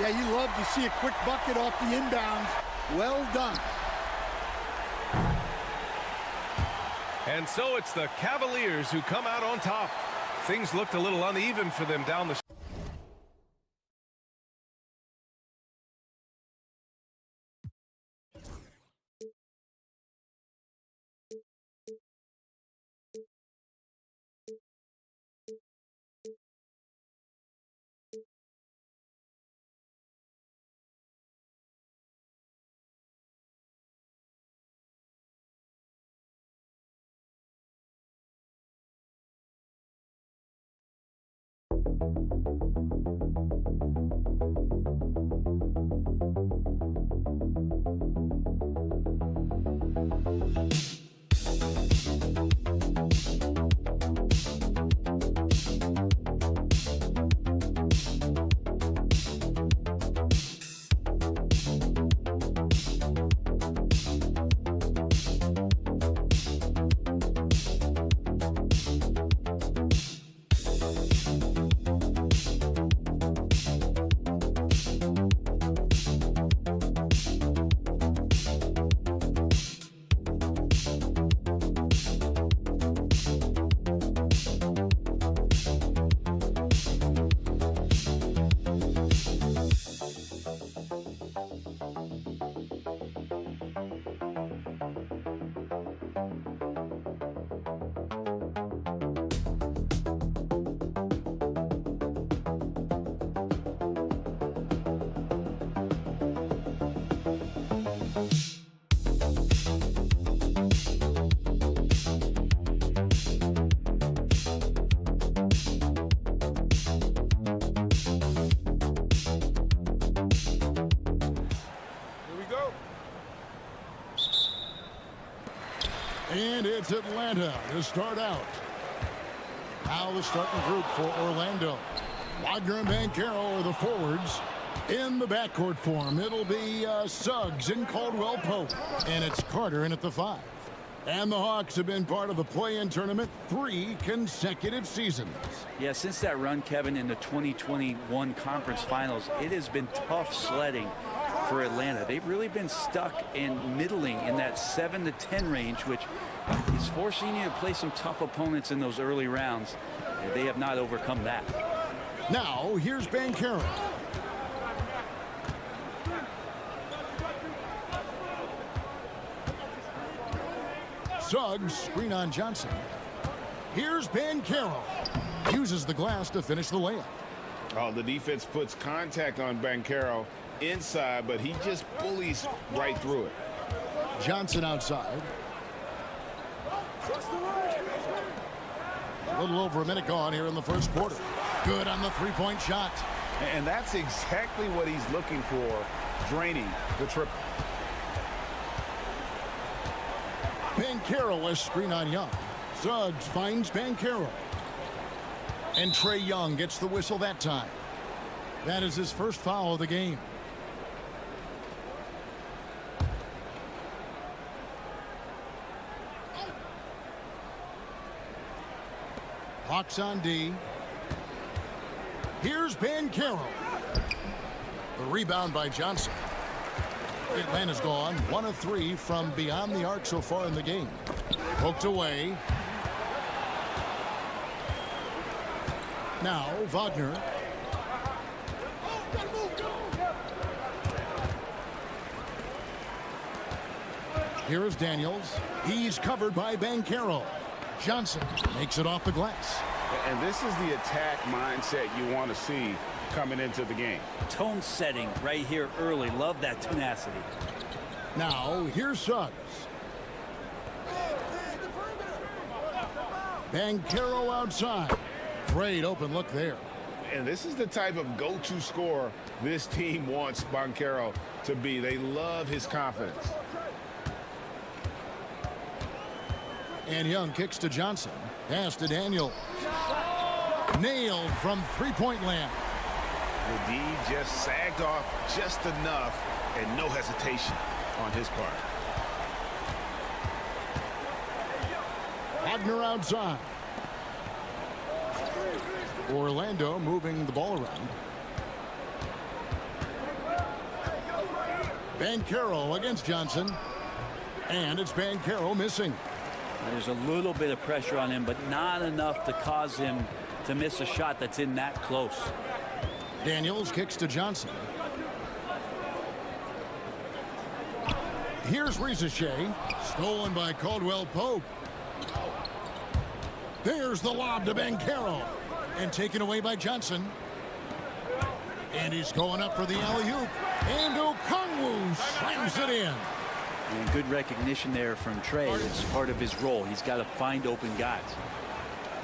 Yeah, you love to see a quick bucket off the inbounds. Well done. And so it's the Cavaliers who come out on top. Things looked a little uneven for them down the it's Atlanta to start out. Now the starting group for Orlando. Wagner and Banchero are the forwards. In the backcourt form, it'll be Suggs and Caldwell Pope. And it's Carter in at the 5. And the Hawks have been part of the play-in tournament 3 consecutive seasons. Yeah, since that run, Kevin, in the 2021 conference finals, it has been tough sledding for Atlanta. They've really been stuck and middling in that 7 to 10 range, which is forcing you to play some tough opponents in those early rounds. They have not overcome that. Now, here's Banchero. Suggs, screen on Johnson. Here's Banchero. Uses the glass to finish the layup. Oh, the defense puts contact on Banchero inside, but he just bullies right through it. Johnson outside. A little over a minute gone here in the first quarter. Good on the three-point shot. And that's exactly what he's looking for, draining the triple. Banchero, a screen on Young. Suggs finds Banchero. And Trae Young gets the whistle that time. That is his first foul of the game. Hawks on D. Here's Banchero. The rebound by Johnson. Atlanta's gone 1 of 3 from beyond the arc so far in the game. Poked away. Now Wagner. Here is Daniels. He's covered by Banchero. Johnson makes it off the glass. And this is the attack mindset you want to see coming into the game. Tone setting right here early. Love that tenacity. Now, here's Suggs. Banchero outside. Great open look there. And this is the type of go-to scorer this team wants Banchero to be. They love his confidence. And Young kicks to Johnson. Pass to Daniel. Nailed from three-point land. The D just sagged off just enough and no hesitation on his part. Wagner outside. Orlando moving the ball around. Banchero against Johnson. And it's Banchero missing. There's a little bit of pressure on him, but not enough to cause him to miss a shot that's in that close. Daniels kicks to Johnson. Here's Ricochet. Stolen by Caldwell Pope. There's the lob to Banchero. And taken away by Johnson. And he's going up for the alley-oop. And Okongwu slams it in. And good recognition there from Trae. It's part of his role. He's got to find open guys.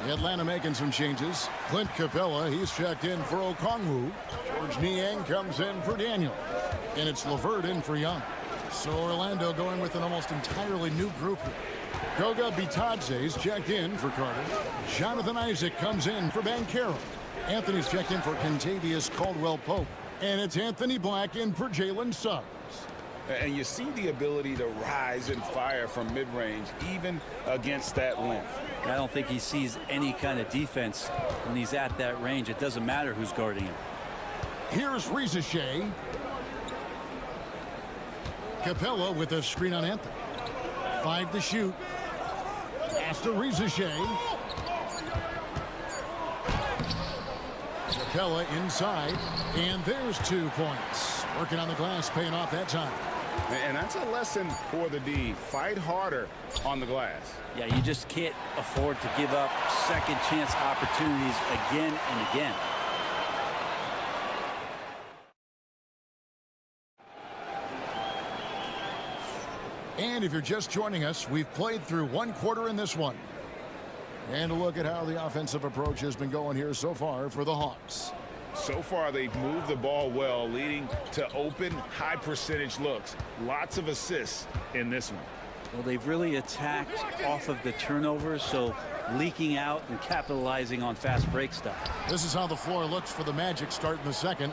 Atlanta making some changes. Clint Capella, he's checked in for Okongwu. George Niang comes in for Daniel. And it's LeVert in for Young. So Orlando going with an almost entirely new group here. Goga Bitadze's checked in for Carter. Jonathan Isaac comes in for Banchero. Anthony's checked in for Kentavious Caldwell-Pope. And it's Anthony Black in for Jalen Suggs. And you see the ability to rise and fire from mid-range, even against that length. I don't think he sees any kind of defense when he's at that range. It doesn't matter who's guarding him. Here's Ricochet. Capella with a screen on Anthony. 5 to shoot. Pass to Ricochet. Capella inside. And there's 2 points. Working on the glass, paying off that time. And that's a lesson for the D. Fight harder on the glass. Yeah, you just can't afford to give up second chance opportunities again and again. And if you're just joining us, we've played through 1 quarter in this one. And a look at how the offensive approach has been going here so far for the Hawks. So far, they've moved the ball well, leading to open, high-percentage looks. Lots of assists in this one. Well, they've really attacked off of the turnovers, so leaking out and capitalizing on fast break stuff. This is how the floor looks for the Magic starting the second.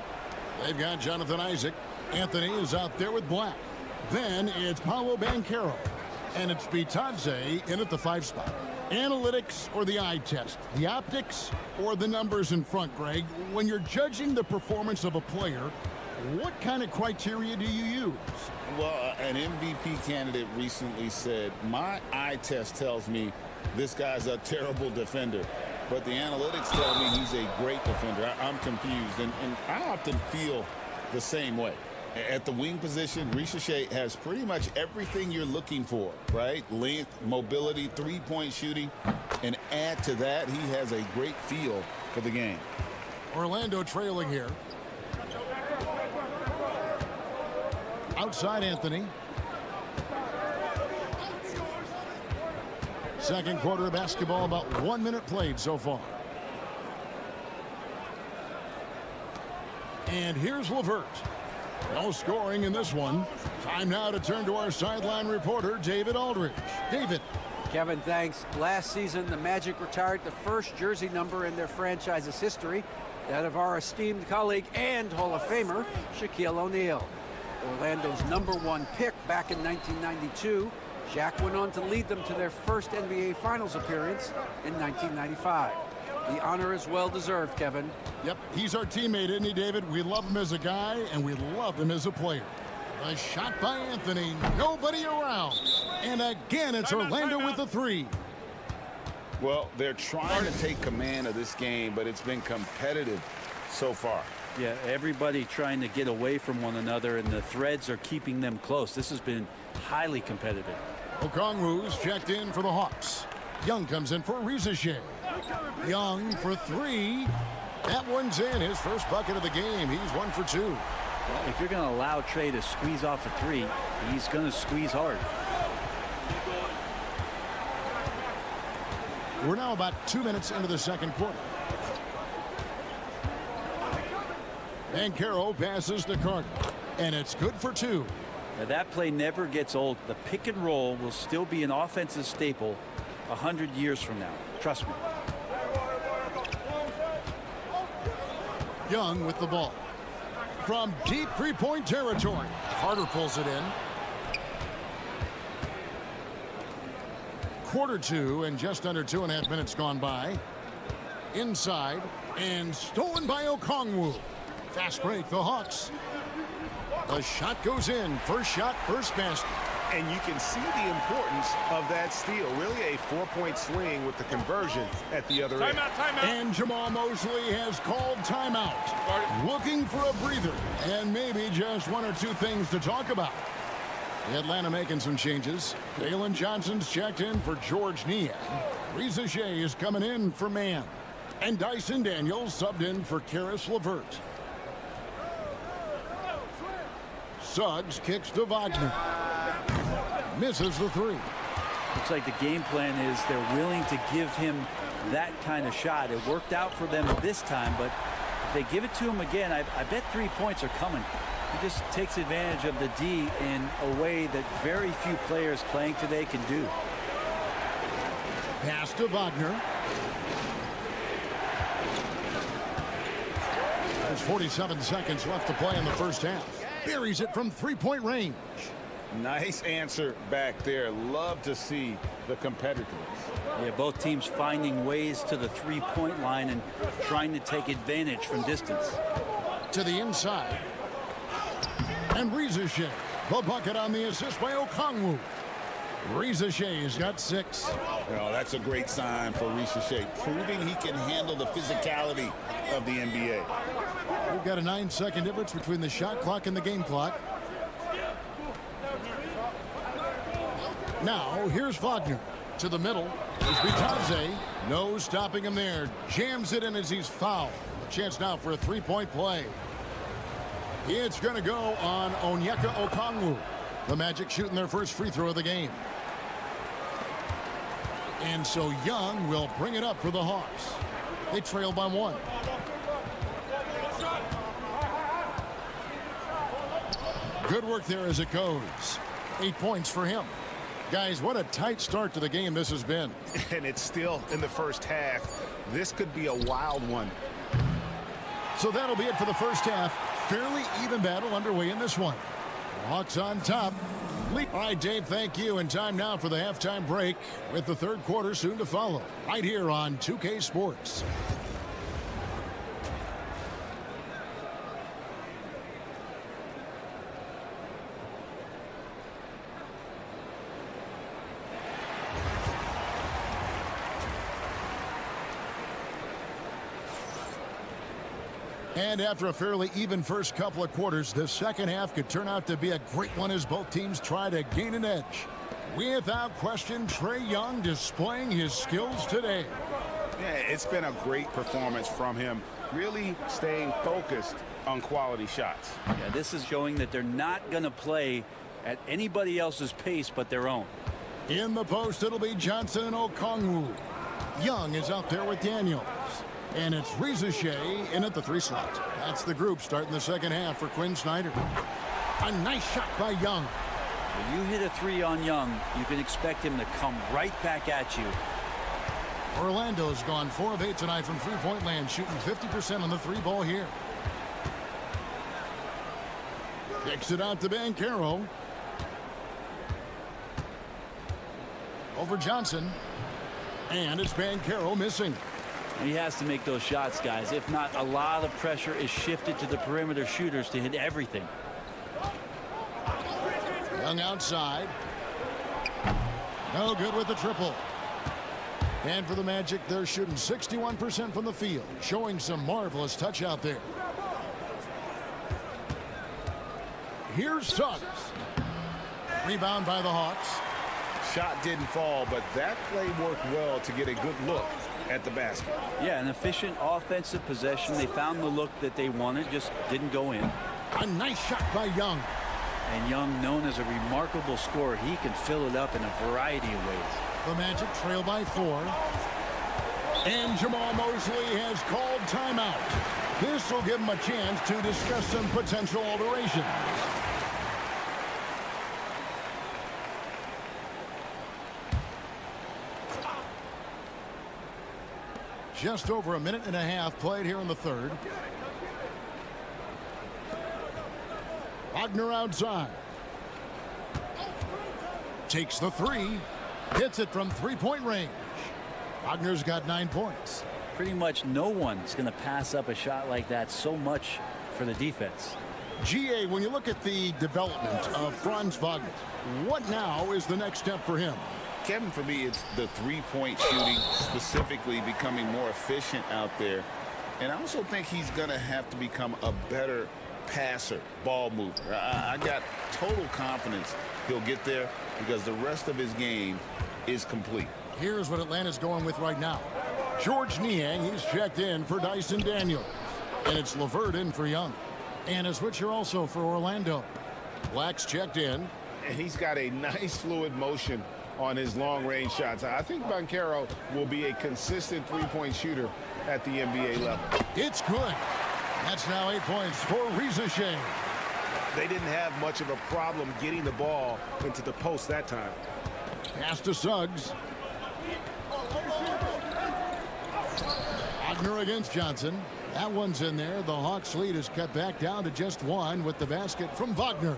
They've got Jonathan Isaac. Anthony is out there with Black. Then it's Paolo Banchero. And it's Bitadze in at the 5 spot. Analytics or the eye test? The optics or the numbers in front, Greg? When you're judging the performance of a player, what kind of criteria do you use? Well, an MVP candidate recently said, my eye test tells me this guy's a terrible defender, but the analytics tell me he's a great defender. I'm confused, and I often feel the same way. At the wing position, Risacher has pretty much everything you're looking for, right? Length, mobility, three-point shooting, and add to that, he has a great feel for the game. Orlando trailing here. Outside Anthony. Second quarter of basketball, about 1 minute played so far. And here's LeVert. No scoring in this one. Time now to turn to our sideline reporter, David Aldridge. David. Kevin, thanks. Last season, the Magic retired the first jersey number in their franchise's history, that of our esteemed colleague and Hall of Famer, Shaquille O'Neal. Orlando's #1 pick back in 1992, Shaq went on to lead them to their first NBA Finals appearance in 1995. The honor is well-deserved, Kevin. Yep, he's our teammate, isn't he, David? We love him as a guy, and we love him as a player. A shot by Anthony. Nobody around. And again, it's Orlando with the 3. Well, they're trying to take command of this game, but it's been competitive so far. Yeah, everybody trying to get away from one another, and the threads are keeping them close. This has been highly competitive. Okongwu's checked in for the Hawks. Young comes in for Risacher. Young for 3. That one's in. His first bucket of the game. He's 1 for 2. Well, if you're going to allow Trey to squeeze off a 3, he's going to squeeze hard. We're now about 2 minutes into the second quarter. Banchero passes to Carter. And it's good for 2. Now, that play never gets old. The pick and roll will still be an offensive staple 100 years from now. Trust me. Young with the ball. From deep three-point territory. Carter pulls it in. Quarter 2 and just under 2.5 minutes gone by. Inside and stolen by Okongwu. Fast break, the Hawks. The shot goes in. First shot, first basket. And you can see the importance of that steal. Really a 4-point swing with the conversion at the other end. And Jamal Mosley has called timeout. Looking for a breather and maybe just 1 or 2 things to talk about. Atlanta making some changes. Dalen Johnson's checked in for George Niang. Risacher is coming in for Mann. And Dyson Daniels subbed in for Karis LeVert. Suggs kicks to Wagner. Misses the 3. Looks like the game plan is they're willing to give him that kind of shot. It worked out for them this time, but if they give it to him again, I bet 3 points are coming. He just takes advantage of the D in a way that very few players playing today can do. Pass to Wagner. There's 47 seconds left to play in the first half. Buries it from 3-point range. Nice answer back there. Love to see the competitiveness. Yeah, both teams finding ways to the 3-point line and trying to take advantage from distance. To the inside. And Risacher. The bucket on the assist by Okongwu. Risacher has got 6. Well, that's a great sign for Risacher, proving he can handle the physicality of the NBA. We've got a 9-second difference between the shot clock and the game clock. Now, here's Wagner. To the middle is Bitadze. No stopping him there. Jams it in as he's fouled. A chance now for a 3-point play. It's going to go on Onyeka Okongwu. The Magic shooting their first free throw of the game. And so Young will bring it up for the Hawks. They trail by 1. Good work there as it goes. 8 points for him. Guys, what a tight start to the game this has been. And it's still in the first half. This could be a wild one. So that'll be it for the first half. Fairly even battle underway in this one. Hawks on top. All right, Dave, thank you. And time now for the halftime break with the third quarter soon to follow. Right here on 2K Sports. And after a fairly even first couple of quarters, the second half could turn out to be a great one as both teams try to gain an edge. Without question, Trae Young displaying his skills today. Yeah, it's been a great performance from him, really staying focused on quality shots. Yeah, this is showing that they're not going to play at anybody else's pace but their own. In the post, it'll be Johnson and Okongwu. Young is out there with Daniels. And it's Reza Shea in at the 3 slot. That's the group starting the second half for Quinn Snyder. A nice shot by Young. When you hit a 3 on Young, you can expect him to come right back at you. Orlando's gone 4 of 8 tonight from three-point land, shooting 50% on the 3-ball here. Kicks it out to Banchero. Over Johnson. And it's Banchero missing. He has to make those shots, guys. If not, a lot of pressure is shifted to the perimeter shooters to hit everything. Young outside. No good with the triple. And for the Magic, they're shooting 61% from the field, showing some marvelous touch out there. Here's Suggs. Rebound by the Hawks. Shot didn't fall, but that play worked well to get a good look at the basket. Yeah, an efficient offensive possession. They found the look that they wanted, just didn't go in. A nice shot by Young. And Young, known as a remarkable scorer, he can fill it up in a variety of ways. The Magic trail by 4. And Jamal Mosley has called timeout. This will give him a chance to discuss some potential alterations. Just over a minute and a half played here in the third. Wagner outside. Takes the 3. Hits it from 3-point range. Wagner's got 9 points. Pretty much no one's going to pass up a shot like that so much for the defense. GA, when you look at the development of Franz Wagner, what now is the next step for him? Kevin, for me, it's the 3-point shooting, specifically becoming more efficient out there. And I also think he's going to have to become a better passer, ball mover. I got total confidence he'll get there because the rest of his game is complete. Here's what Atlanta's going with right now. George Niang, he's checked in for Dyson Daniels. And it's LeVert in for Young. And a switcher also for Orlando. Black's checked in. And he's got a nice fluid motion on his long-range shots. I think Banchero will be a consistent 3-point shooter at the NBA level. It's good. That's now 8 points for Reza Shea. They didn't have much of a problem getting the ball into the post that time. Pass to Suggs. Wagner against Johnson. That one's in there. The Hawks lead is cut back down to just 1 with the basket from Wagner.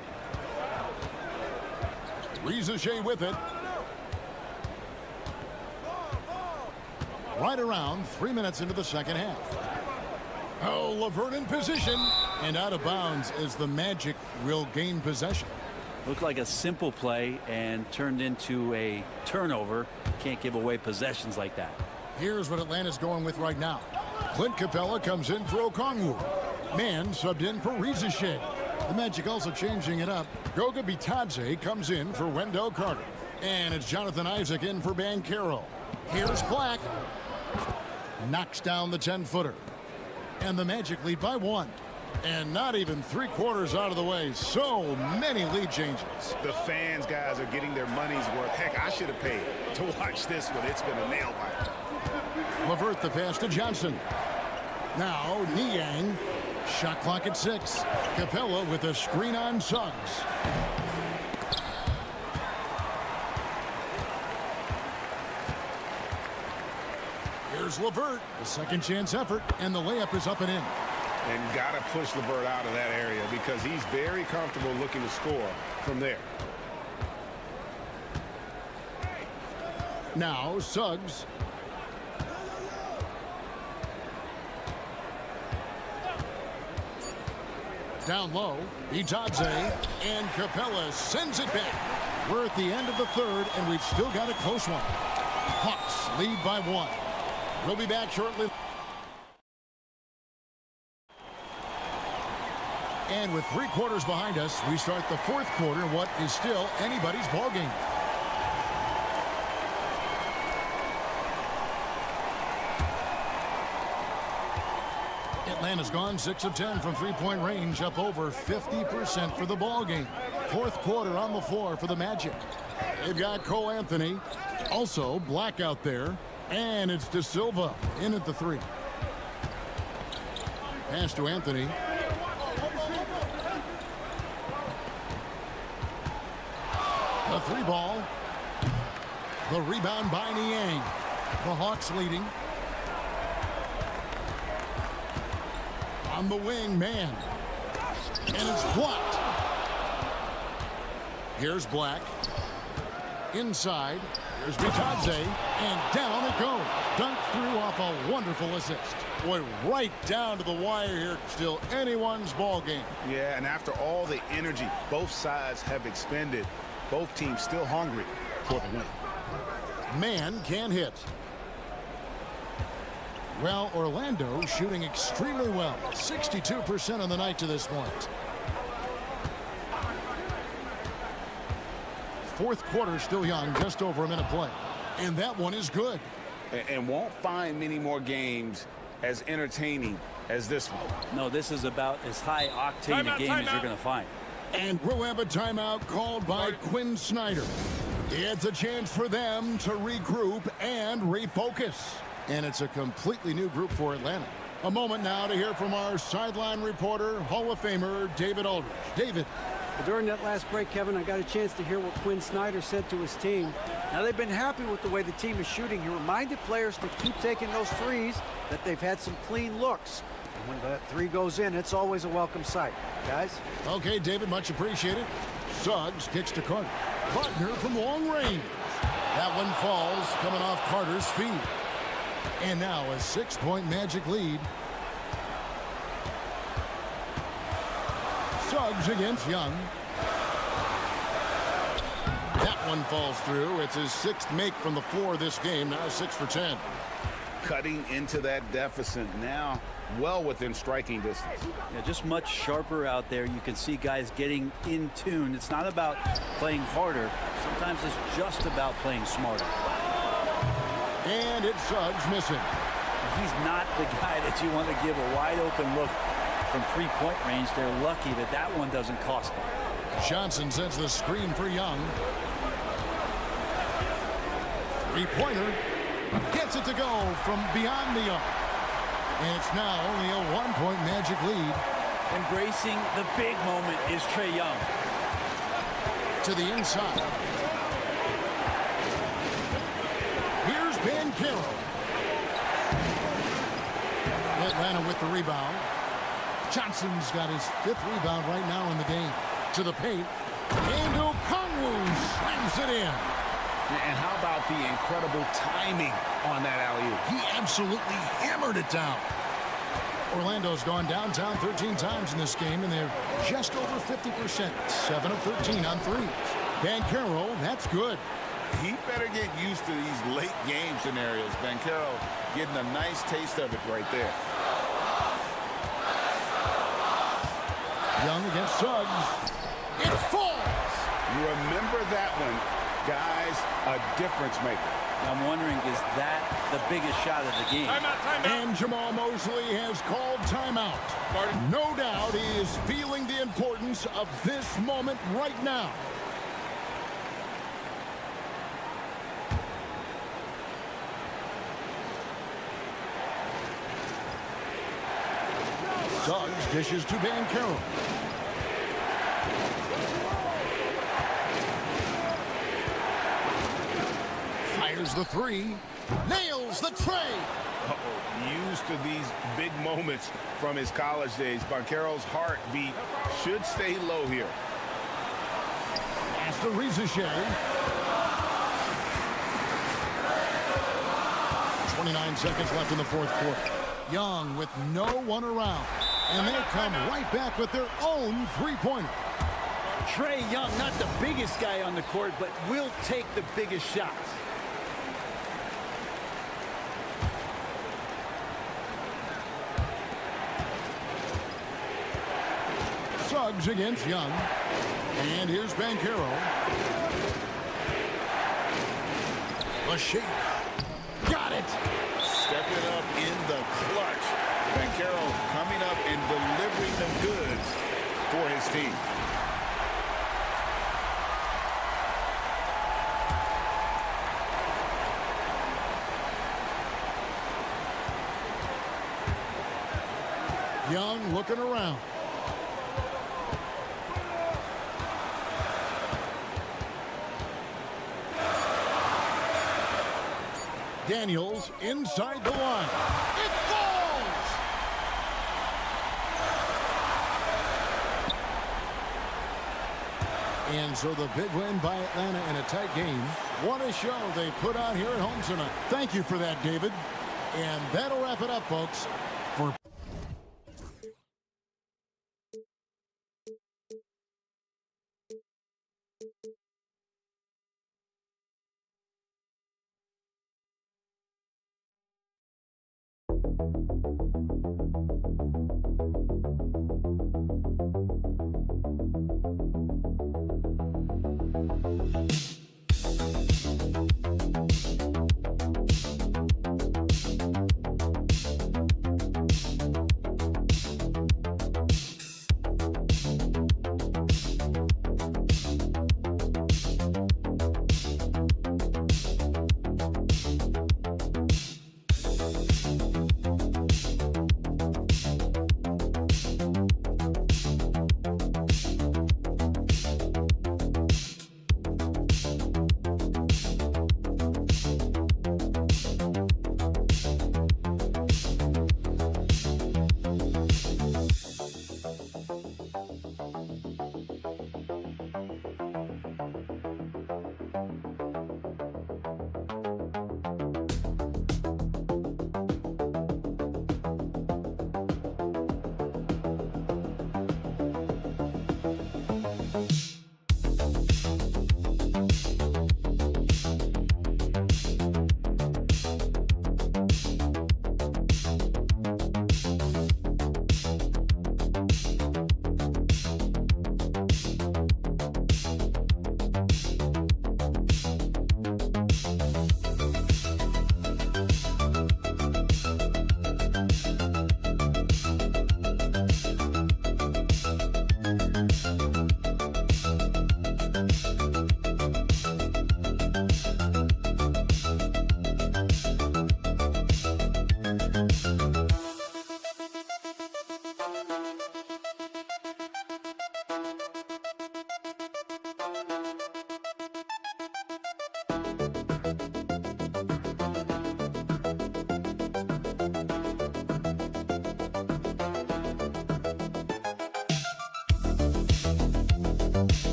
Reza Shea with it. Right around 3 minutes into the second half. Oh, LeVert in position and out of bounds as the Magic will gain possession. Looked like a simple play and turned into a turnover. Can't give away possessions like that. Here's what Atlanta's going with right now. Clint Capella comes in for Okongwu. Mann subbed in for Reza Shea. The Magic also changing it up. Goga Bitadze comes in for Wendell Carter. And it's Jonathan Isaac in for Banchero. Here's Black. Knocks down the 10-footer. And the Magic lead by 1. And not even 3/4 out of the way. So many lead changes. The fans, guys, are getting their money's worth. Heck, I should have paid to watch this one. It's been a nail biter. LeVert the pass to Johnson. Now Niang. Shot clock at 6. Capella with a screen on Suggs. Here's LeVert, the second chance effort, and the layup is up and in. And got to push LeVert out of that area because he's very comfortable looking to score from there. Now Suggs. Down low, Itadze, and Capella sends it back. We're at the end of the third, and we've still got a close one. Hawks lead by 1. We'll be back shortly. And with 3 quarters behind us, we start the fourth quarter in what is still anybody's ballgame. Atlanta's gone 6 of 10 from three-point range, up over 50% for the ball game. Fourth quarter on the floor for the Magic. They've got Cole Anthony, also Black out there, and it's De Silva in at the 3. Pass to Anthony. The 3 ball. The rebound by Niang. The Hawks leading. On the wing, man. And it's blocked. Here's Black. Inside. Here's Bitadze. And down it goes. Dunked through off a wonderful assist. Went right down to the wire here. Still anyone's ball game. Yeah, and after all the energy both sides have expended, both teams still hungry for the win. Man can hit. Well, Orlando shooting extremely well. 62% on the night to this point. Fourth quarter still young, just over a minute play. And that one is good. And won't find many more games as entertaining as this one. No, this is about as high octane a game as you're going to find. And we'll have a timeout called by Quinn Snyder. It's a chance for them to regroup and refocus. And it's a completely new group for Atlanta. A moment now to hear from our sideline reporter, Hall of Famer David Aldridge. David. Well, during that last break, Kevin, I got a chance to hear what Quinn Snyder said to his team. Now, they've been happy with the way the team is shooting. He reminded players to keep taking those threes, that they've had some clean looks. And when that 3 goes in, it's always a welcome sight. Guys? Okay, David, much appreciated. Suggs kicks to Carter. Butner from long range. That one falls, coming off Carter's feet. And now a 6-point Magic lead. Suggs against Young. That one falls through. It's his 6th make from the floor this game. Now 6 for 10. Cutting into that deficit now, well within striking distance. Yeah, just much sharper out there. You can see guys getting in tune. It's not about playing harder. Sometimes it's just about playing smarter. And it's Suggs missing. He's not the guy that you want to give a wide open look from three-point range. They're lucky that that one doesn't cost them. Johnson sets the screen for Young. Three-pointer. Gets it to go from beyond the arc. And it's now only a 1-point Magic lead. Embracing the big moment is Trae Young. To the inside. Here's Banchero. Atlanta with the rebound. Johnson's got his 5th rebound right now in the game. To the paint. And Okongwu slams it in. And how about the incredible timing on that alley-oop? He absolutely hammered it down. Orlando's gone downtown 13 times in this game, and they're just over 50%. 7 of 13 on threes. Banchero, that's good. He better get used to these late game scenarios. Banchero getting a nice taste of it right there. Young against Suggs. It falls. You remember that one, guys, a difference maker. I'm wondering, is that the biggest shot of the game? Timeout. And Jamal Mosley has called timeout. No doubt he is feeling the importance of this moment right now. Suggs dishes to Banchero. Fires the 3. Nails drills the tray. Used to these big moments from his college days. Banchero's heartbeat should stay low here. Pass to Rizachet. 29 seconds left in the fourth quarter. Young with no one around. And they come right back with their own three-pointer. Trae Young, not the biggest guy on the court, but will take the biggest shots. Suggs against Young. And here's Banchero. A shake. Got it. Stepping up in the clutch. Banchero coming up and delivering the goods for his team. Young looking around. Daniels inside the line. It falls! And so the big win by Atlanta in a tight game. What a show they put on here at home tonight. Thank you for that, David. And that'll wrap it up, folks, for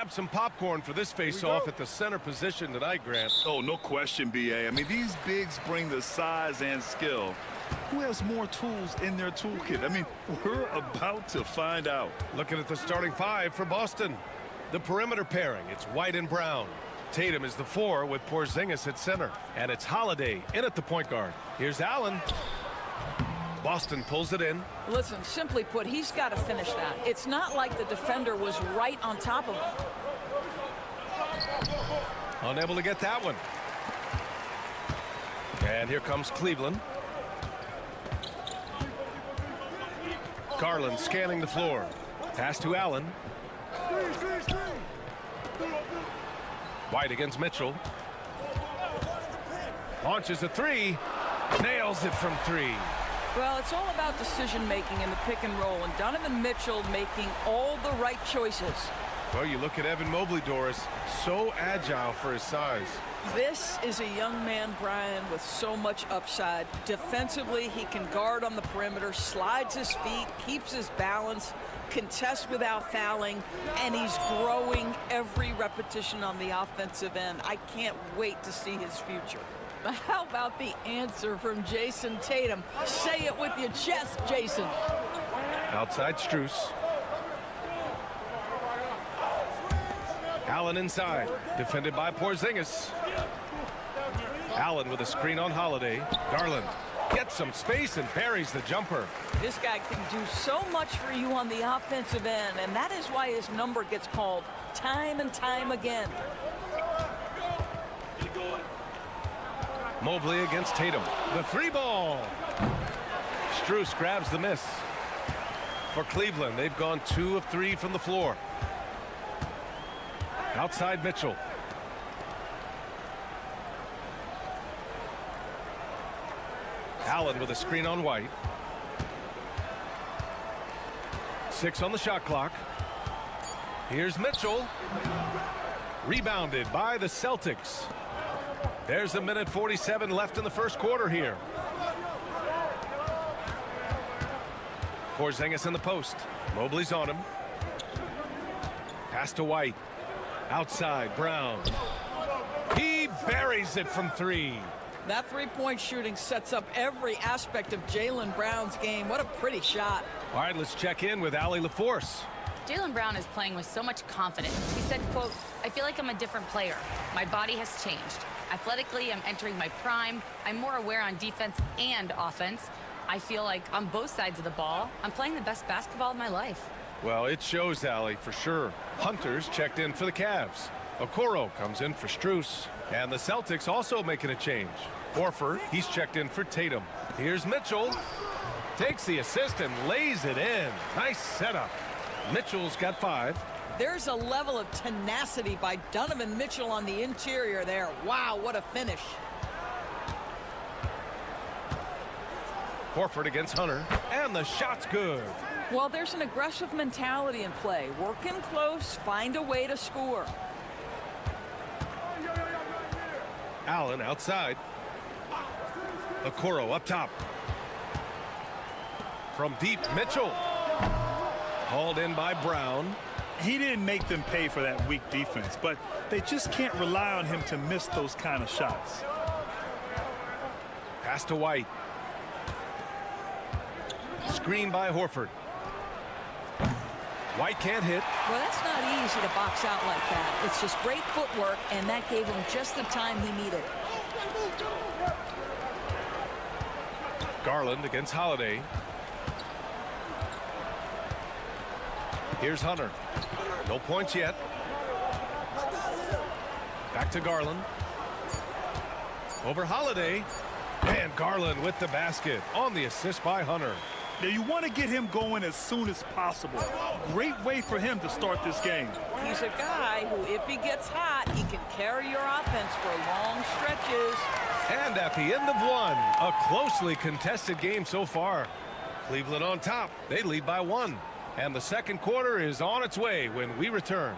grab some popcorn for this face-off at the center position tonight, Grant. Oh, no question, B.A. I mean, these bigs bring the size and skill. Who has more tools in their toolkit? I mean, we're about to find out. Looking at the starting five for Boston. The perimeter pairing, it's White and Brown. Tatum is the 4 with Porzingis at center. And it's Holiday in at the point guard. Here's Allen. Boston pulls it in. Listen, simply put, he's got to finish that. It's not like the defender was right on top of him. Unable to get that one. And here comes Cleveland. Garland scanning the floor. Pass to Allen. White against Mitchell. Launches a 3. Nails it from 3. Well, it's all about decision-making in the pick and roll, and Donovan Mitchell making all the right choices. Well, you look at Evan Mobley, Doris, so agile for his size. This is a young man, Brian, with so much upside. Defensively, he can guard on the perimeter, slides his feet, keeps his balance, contests without fouling, and he's growing every repetition on the offensive end. I can't wait to see his future. How about the answer from Jason Tatum? Say it with your chest, Jason. Outside Strus. Allen inside, defended by Porzingis. Allen with a screen on Holiday. Garland gets some space and buries the jumper. This guy can do so much for you on the offensive end, and that is why his number gets called time and time again. Mobley against Tatum. The 3-ball. Strus grabs the miss. For Cleveland, they've gone 2 of 3 from the floor. Outside Mitchell. Allen with a screen on White. 6 on the shot clock. Here's Mitchell. Rebounded by the Celtics. There's a minute 47 left in the first quarter here. Porzingis in the post. Mobley's on him. Pass to White. Outside, Brown. He buries it from 3. That three-point shooting sets up every aspect of Jaylen Brown's game. What a pretty shot. All right, let's check in with Allie LaForce. Jaylen Brown is playing with so much confidence. He said, quote, "I feel like I'm a different player. My body has changed. Athletically, I'm entering my prime. I'm more aware on defense and offense. I feel like on both sides of the ball, I'm playing the best basketball of my life." Well, it shows, Allie, for sure. Hunter's checked in for the Cavs. Okoro comes in for Strus. And the Celtics also making a change. Horford, he's checked in for Tatum. Here's Mitchell. Takes the assist and lays it in. Nice setup. Mitchell's got 5. There's a level of tenacity by Donovan Mitchell on the interior there. Wow, what a finish. Horford against Hunter. And the shot's good. Well, there's an aggressive mentality in play. Work in close, find a way to score. Allen outside. Okoro up top. From deep, Mitchell. Hauled in by Brown. He didn't make them pay for that weak defense, but they just can't rely on him to miss those kind of shots. Pass to White. Screen by Horford. White can't hit. Well, that's not easy to box out like that. It's just great footwork, and that gave him just the time he needed. Garland against Holiday. Here's Hunter. No points yet. Back to Garland. Over Holiday. And Garland with the basket on the assist by Hunter. Now, you want to get him going as soon as possible. Great way for him to start this game. He's a guy who, if he gets hot, he can carry your offense for long stretches. And at the end of 1, a closely contested game so far. Cleveland on top. They lead by 1. And the second quarter is on its way when we return.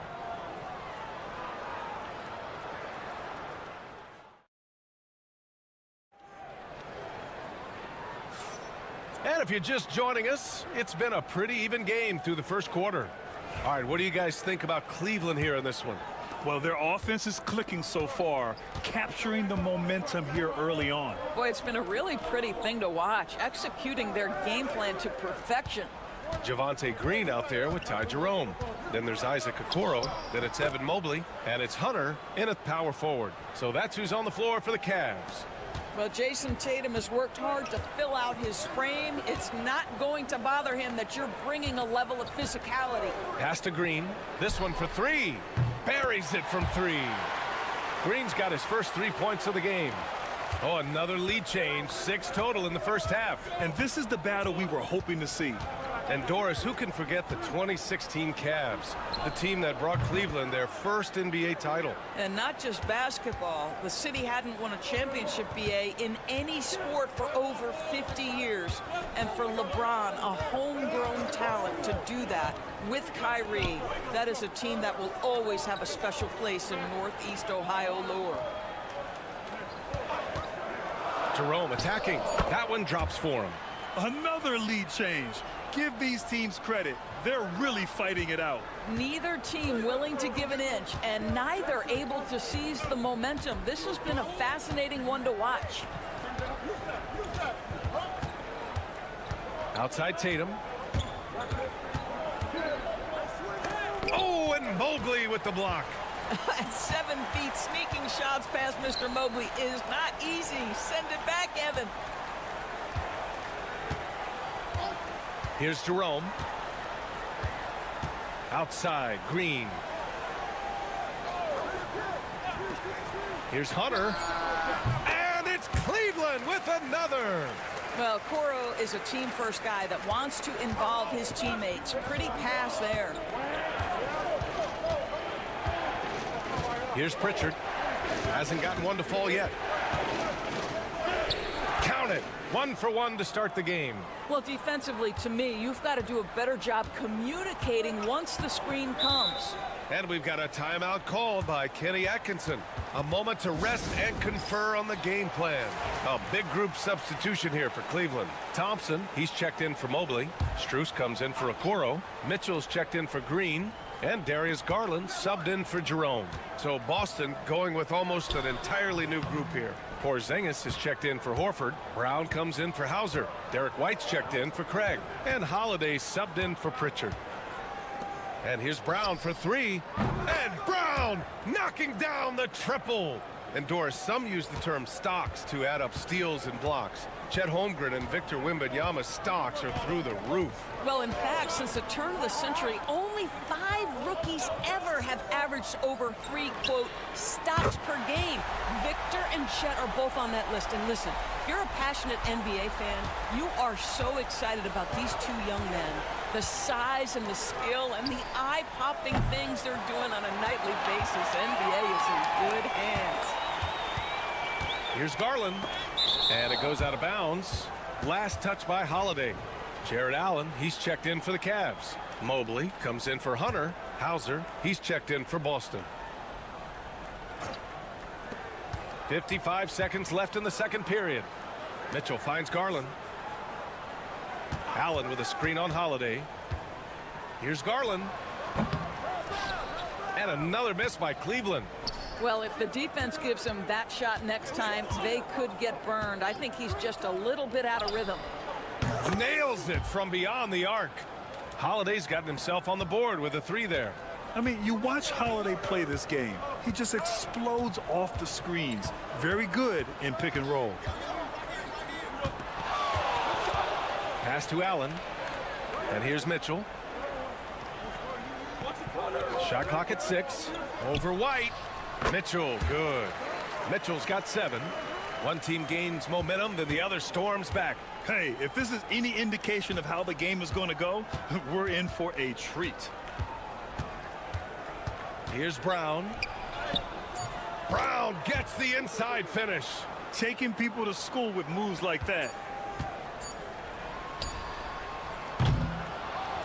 And if you're just joining us, it's been a pretty even game through the first quarter. All right, what do you guys think about Cleveland here in this one? Well, their offense is clicking so far, capturing the momentum here early on. Boy, it's been a really pretty thing to watch, executing their game plan to perfection. Javonte Green out there with Ty Jerome. Then there's Isaac Okoro. Then it's Evan Mobley. And it's Hunter in at power forward. So that's who's on the floor for the Cavs. Well, Jason Tatum has worked hard to fill out his frame. It's not going to bother him that you're bringing a level of physicality. Pass to Green. This one for three. Buries it from three. Green's got his first 3 points of the game. Oh, another lead change. 6 total in the first half. And this is the battle we were hoping to see. And Doris, who can forget the 2016 Cavs, the team that brought Cleveland their first NBA title? And not just basketball. The city hadn't won a championship, BA, in any sport for over 50 years. And for LeBron, a homegrown talent, to do that with Kyrie, that is a team that will always have a special place in Northeast Ohio lore. Jerome attacking. That one drops for him. Another lead change. Give these teams credit. They're really fighting it out. Neither team willing to give an inch, and neither able to seize the momentum. This has been a fascinating one to watch. Outside Tatum. Oh, and Mobley with the block. At 7 feet, sneaking shots past Mr. Mobley is not easy. Send it back, Evan. Here's Jerome. Outside, Green. Here's Hunter. And it's Cleveland with another. Well, Coro is a team-first guy that wants to involve his teammates. Pretty pass there. Here's Pritchard. Hasn't gotten one to fall yet. Count it. 1 for 1 to start the game. Well, defensively, to me, you've got to do a better job communicating once the screen comes. And we've got a timeout called by Kenny Atkinson. A moment to rest and confer on the game plan. A big group substitution here for Cleveland. Thompson, he's checked in for Mobley. Strus comes in for Okoro. Mitchell's checked in for Green. And Darius Garland subbed in for Jerome. So Boston going with almost an entirely new group here. Porzingis is checked in for Horford. Brown comes in for Hauser. Derek White's checked in for Craig. And Holiday subbed in for Pritchard. And here's Brown for 3. And Brown knocking down the triple. And Doris, some use the term stocks to add up steals and blocks. Chet Holmgren and Victor Wembanyama's stocks are through the roof. Well, in fact, since the turn of the century, only 5 rookies ever have averaged over 3, quote, stocks per game. Victor and Chet are both on that list. And listen, if you're a passionate NBA fan, you are so excited about these 2 young men. The size and the skill and the eye-popping things they're doing on a nightly basis. NBA is in good hands. Here's Garland. And it goes out of bounds. Last touch by Holiday. Jared Allen, he's checked in for the Cavs. Mobley comes in for Hunter. Hauser, he's checked in for Boston. 55 seconds left in the second period. Mitchell finds Garland. Allen with a screen on Holiday. Here's Garland. And another miss by Cleveland. Well, if the defense gives him that shot next time, they could get burned. I think he's just a little bit out of rhythm. Nails it from beyond the arc. Holiday's gotten himself on the board with a 3 there. I mean, you watch Holiday play this game. He just explodes off the screens. Very good in pick and roll. Pass to Allen. And here's Mitchell. Shot clock at 6. Over White. Mitchell, good. Mitchell's got 7. One team gains momentum, then the other storms back. Hey, if this is any indication of how the game is going to go, we're in for a treat. Here's Brown. Brown gets the inside finish. Taking people to school with moves like that.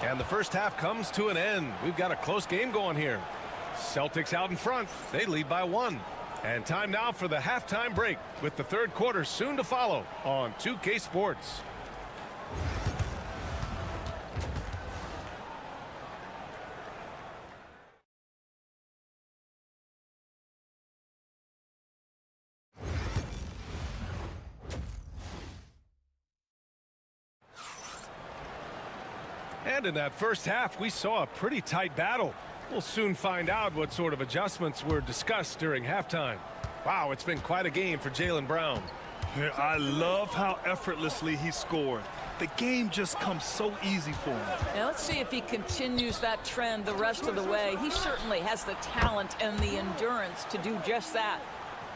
And the first half comes to an end. We've got a close game going here. Celtics out in front. They lead by 1. And time now for the halftime break, with the third quarter soon to follow on 2K Sports. And in that first half, we saw a pretty tight battle. We'll soon find out what sort of adjustments were discussed during halftime. Wow, it's been quite a game for Jaylen Brown. I love how effortlessly he scored. The game just comes so easy for him. Now let's see if he continues that trend the rest of the way. He certainly has the talent and the endurance to do just that.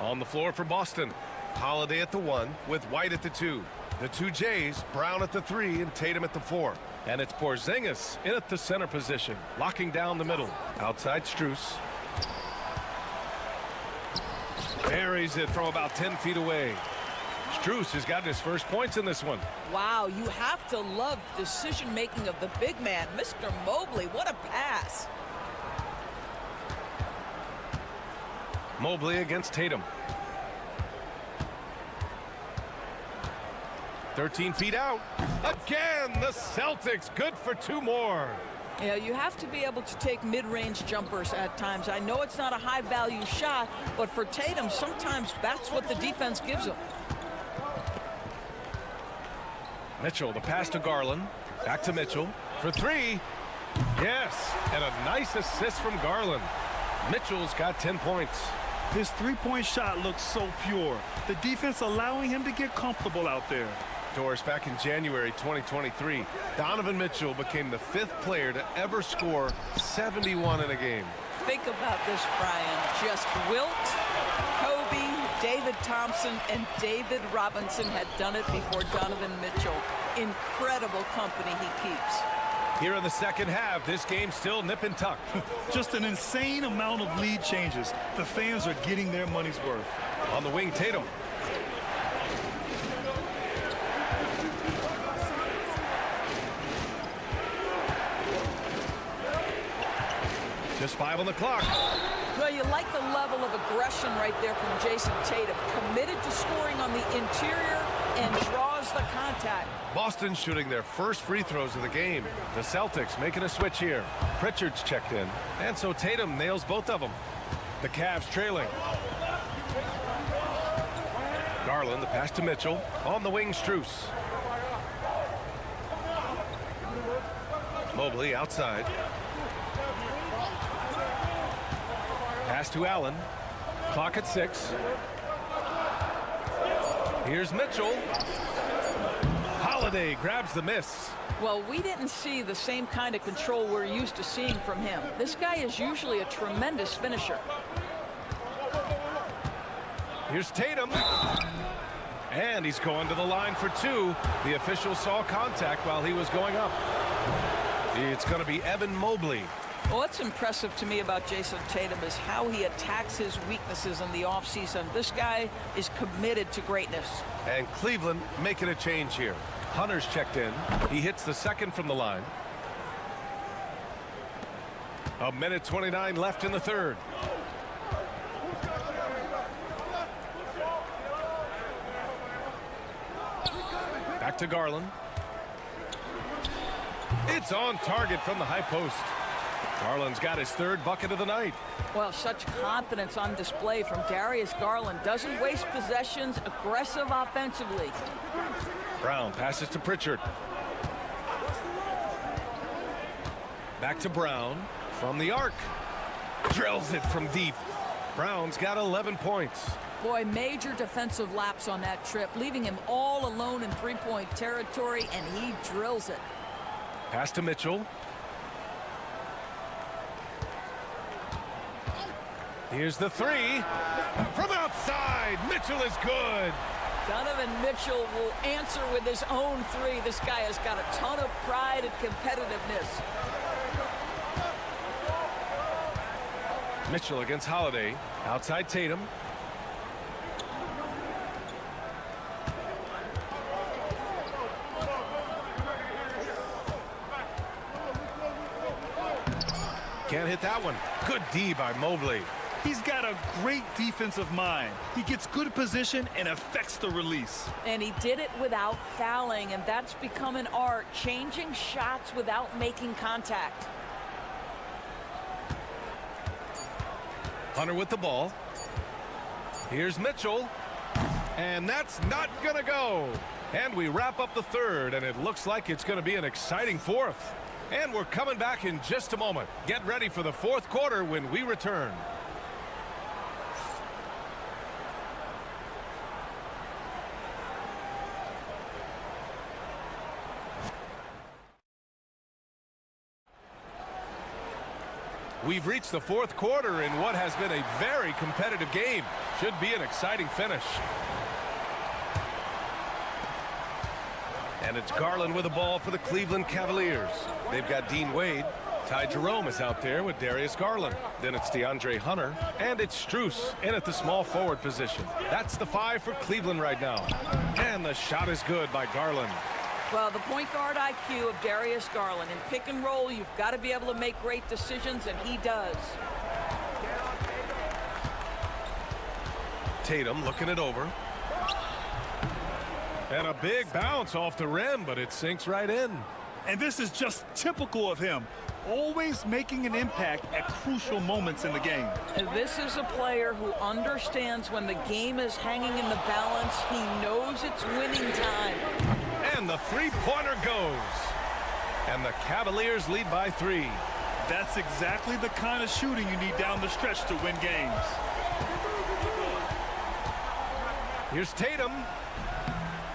On the floor for Boston, Holiday at the 1 with White at the 2. The two Jays, Brown at the 3 and Tatum at the 4. And it's Porzingis in at the center position, locking down the middle. Outside Strus. Buries it from about 10 feet away. Strus has gotten his first points in this one. Wow, you have to love decision-making of the big man. Mr. Mobley, what a pass. Mobley against Tatum. 13 feet out. Again, the Celtics good for 2 more. Yeah, you have to be able to take mid-range jumpers at times. I know it's not a high-value shot, but for Tatum, sometimes that's what the defense gives him. Mitchell, the pass to Garland. Back to Mitchell for 3. Yes, and a nice assist from Garland. Mitchell's got 10 points. His three-point shot looks so pure. The defense allowing him to get comfortable out there. Doris, back in January 2023, Donovan Mitchell became the 5th player to ever score 71 in a game. Think about this, Brian. Just Wilt, Kobe, David Thompson, and David Robinson had done it before Donovan Mitchell. Incredible company he keeps. Here in the second half, this game's still nip and tuck. Just an insane amount of lead changes. The fans are getting their money's worth. On the wing, Tatum. Just 5 on the clock. Well, you like the level of aggression right there from Jason Tatum. Committed to scoring on the interior and draws the contact. Boston shooting their first free throws of the game. The Celtics making a switch here. Pritchard's checked in, and so Tatum nails both of them. The Cavs trailing. Garland, the pass to Mitchell. On the wing, Strus. Mobley outside. Pass to Allen. Clock at 6. Here's Mitchell. Holiday grabs the miss. Well, we didn't see the same kind of control we're used to seeing from him. This guy is usually a tremendous finisher. Here's Tatum. And he's going to the line for 2. The official saw contact while he was going up. It's going to be Evan Mobley. What's impressive to me about Jason Tatum is how he attacks his weaknesses in the offseason. This guy is committed to greatness. And Cleveland making a change here. Hunter's checked in. He hits the second from the line. 1:29 left in the third. Back to Garland. It's on target from the high post. Garland's got his 3rd bucket of the night. Well, such confidence on display from Darius Garland. Doesn't waste possessions, aggressive offensively. Brown passes to Pritchard. Back to Brown from the arc. Drills it from deep. Brown's got 11 points. Boy, major defensive lapse on that trip, leaving him all alone in three-point territory, and he drills it. Pass to Mitchell. Here's the 3. From outside, Mitchell is good. Donovan Mitchell will answer with his own 3. This guy has got a ton of pride and competitiveness. Mitchell against Holiday. Outside Tatum. Can't hit that one. Good D by Mobley. He's got a great defensive mind. He gets good position and affects the release. And he did it without fouling, and that's become an art, changing shots without making contact. Hunter with the ball. Here's Mitchell. And that's not going to go. And we wrap up the third, and it looks like it's going to be an exciting fourth. And we're coming back in just a moment. Get ready for the fourth quarter when we return. We've reached the fourth quarter in what has been a very competitive game. Should be an exciting finish. And it's Garland with the ball for the Cleveland Cavaliers. They've got Dean Wade. Ty Jerome is out there with Darius Garland. Then it's DeAndre Hunter. And it's Strus in at the small forward position. That's the 5 for Cleveland right now. And the shot is good by Garland. Well, the point guard IQ of Darius Garland. In pick and roll, you've got to be able to make great decisions, and he does. Tatum looking it over. And a big bounce off the rim, but it sinks right in. And this is just typical of him. Always making an impact at crucial moments in the game. And this is a player who understands when the game is hanging in the balance. He knows it's winning time. And the three-pointer goes. And the Cavaliers lead by 3. That's exactly the kind of shooting you need down the stretch to win games. Here's Tatum.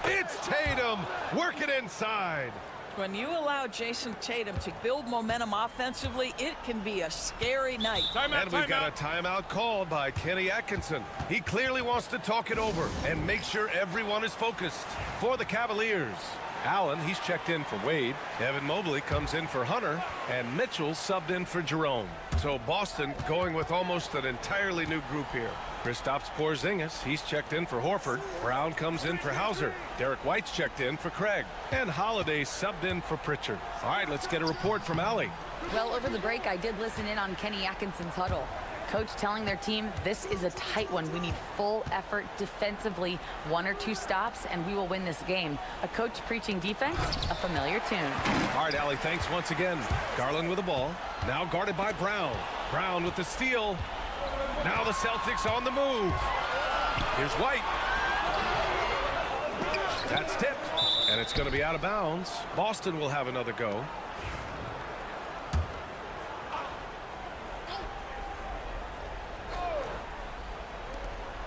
It's Tatum working inside. When you allow Jason Tatum to build momentum offensively, it can be a scary night. And we've got a timeout called by Kenny Atkinson. He clearly wants to talk it over and make sure everyone is focused. For the Cavaliers, Allen, he's checked in for Wade. Evan Mobley comes in for Hunter. And Mitchell subbed in for Jerome. So Boston going with almost an entirely new group here. Kristaps Porzingis, he's checked in for Horford. Brown comes in for Hauser. Derek White's checked in for Craig. And Holiday subbed in for Pritchard. All right, let's get a report from Allie. Well, over the break, I did listen in on Kenny Atkinson's huddle. Coach telling their team, this is a tight one. We need full effort defensively, 1 or 2 stops, and we will win this game. A coach preaching defense, a familiar tune. All right, Allie, thanks once again. Garland with the ball. Now guarded by Brown. Brown with the steal. Now the Celtics on the move. Here's White. That's tipped. And it's going to be out of bounds. Boston will have another go.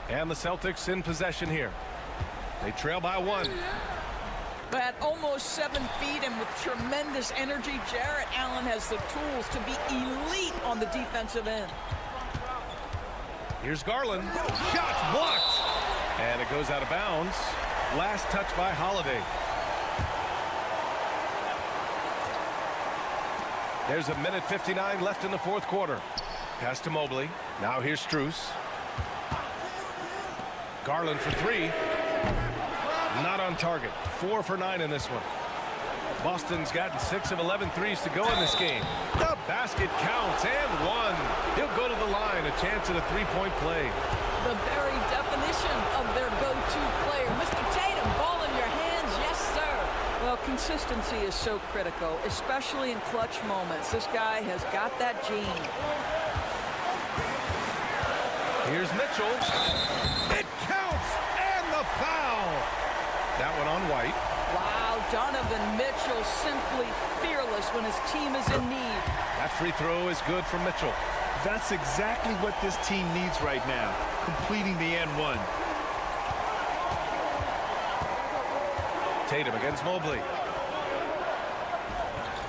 And the Celtics in possession here. They trail by 1. At almost 7 feet and with tremendous energy, Jarrett Allen has the tools to be elite on the defensive end. Here's Garland. Shot blocked. And it goes out of bounds. Last touch by Holiday. There's 1:59 left in the fourth quarter. Pass to Mobley. Now here's Strus. Garland for 3. Not on target. 4 for 9 in this one. Boston's gotten 6 of 11 threes to go in this game. The basket counts and 1. He'll go to the line, a chance at a 3-point play. The very definition of their go-to player. Mr. Tatum, ball in your hands, yes, sir. Well, consistency is so critical, especially in clutch moments. This guy has got that gene. Here's Mitchell. It counts, and the foul. That one on White. Wow, Donovan Mitchell simply fearless when his team is in need. That free throw is good for Mitchell. That's exactly what this team needs right now, completing the N1. Tatum against Mobley.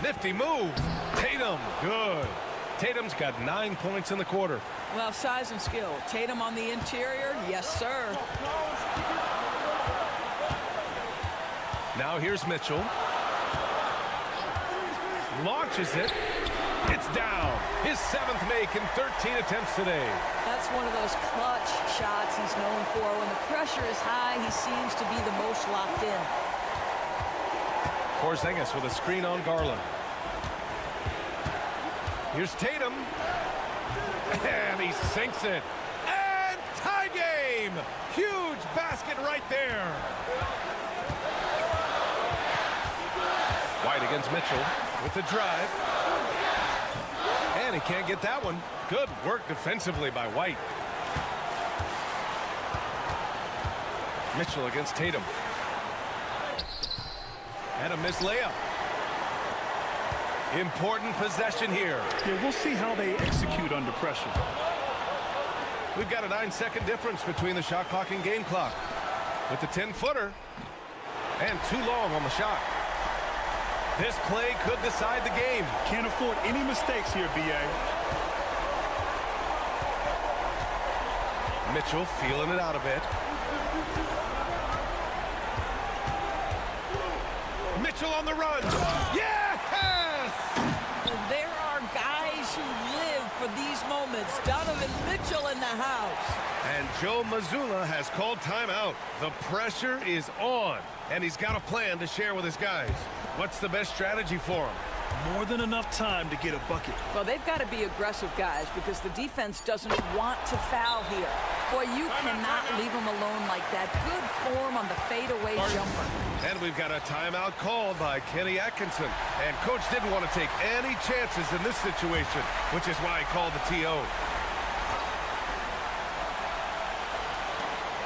Nifty move. Tatum, good. Tatum's got 9 points in the quarter. Well, size and skill. Tatum on the interior, yes, sir. Now here's Mitchell. Launches it. It's down. His 7th make in 13 attempts today. That's one of those clutch shots he's known for. When the pressure is high, he seems to be the most locked in. Porzingis with a screen on Garland. Here's Tatum. And he sinks it. And tie game. Huge basket right there. White against Mitchell with the drive. And he can't get that one. Good work defensively by White. Mitchell against Tatum. And a missed layup. Important possession here. Yeah, we'll see how they execute under pressure. We've got a 9-second difference between the shot clock and game clock. With the 10-footer. And too long on the shot. This play could decide the game. Can't afford any mistakes here, B.A. Mitchell feeling it out a bit. Mitchell on the run. Yes! There are guys who live for these moments. Donovan Mitchell in the house. And Joe Mazzulla has called timeout. The pressure is on, and he's got a plan to share with his guys. What's the best strategy for him? More than enough time to get a bucket. Well, they've got to be aggressive, guys, because the defense doesn't want to foul here. Boy, you cannot leave them alone like that. Good form on the fadeaway jumper. And we've got a timeout called by Kenny Atkinson. And Coach didn't want to take any chances in this situation, which is why he called the TO.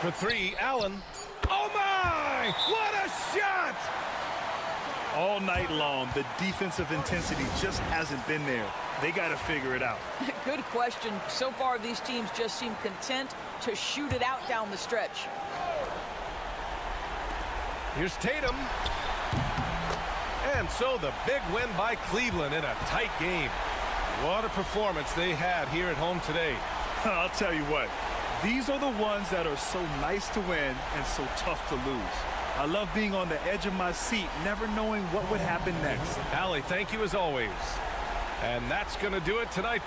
For three, Allen. Oh, my! What a shot! All night long, the defensive intensity just hasn't been there. They got to figure it out. Good question. So far, these teams just seem content to shoot it out down the stretch. Here's Tatum. And so the big win by Cleveland in a tight game. What a performance they had here at home today. I'll tell you what, these are the ones that are so nice to win and so tough to lose. I love being on the edge of my seat, never knowing what would happen next. Allie, thank you as always. And that's going to do it tonight.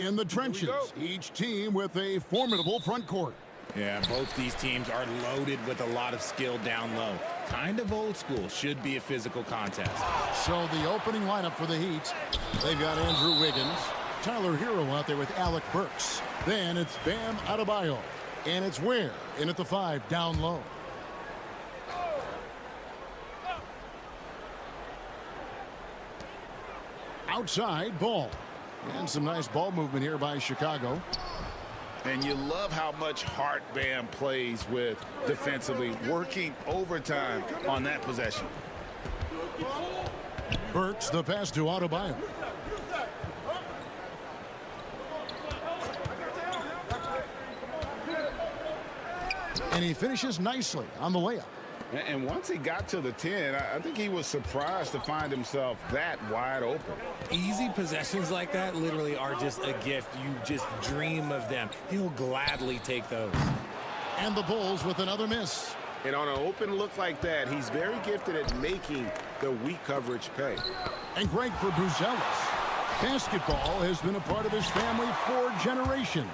In the trenches, each team with a formidable front court. Yeah, both these teams are loaded with a lot of skill down low. Kind of old school. Should be a physical contest. So the opening lineup for the Heat, they've got Andrew Wiggins, Tyler Hero out there with Alec Burks. Then it's Bam Adebayo, and it's Ware in at the 5 down low. Outside Ball. And some nice ball movement here by Chicago. And you love how much heart Bam plays with defensively, working overtime on that possession. Burks the pass to Adebayo. And he finishes nicely on the layup. And once he got to the 10, I think he was surprised to find himself that wide open. Easy possessions like that literally are just a gift. You just dream of them. He'll gladly take those. And the Bulls with another miss. And on an open look like that, he's very gifted at making the weak coverage pay. And great for Buzelis. Basketball has been a part of his family for generations.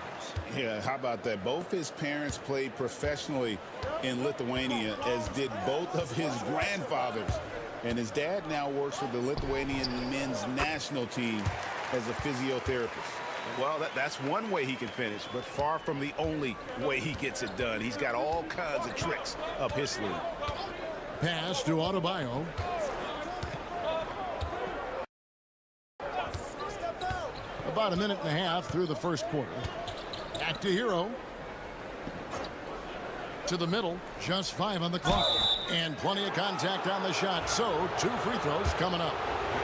Yeah, how about that? Both his parents played professionally in Lithuania, as did both of his grandfathers. And his dad now works with the Lithuanian men's national team as a physiotherapist. Well, that's one way he can finish, but far from the only way he gets it done. He's got all kinds of tricks up his sleeve. Pass to Adebayo. About a minute and a half through the first quarter. Back to Hero. To the middle. Just 5 on the clock. And plenty of contact on the shot. So 2 free throws coming up.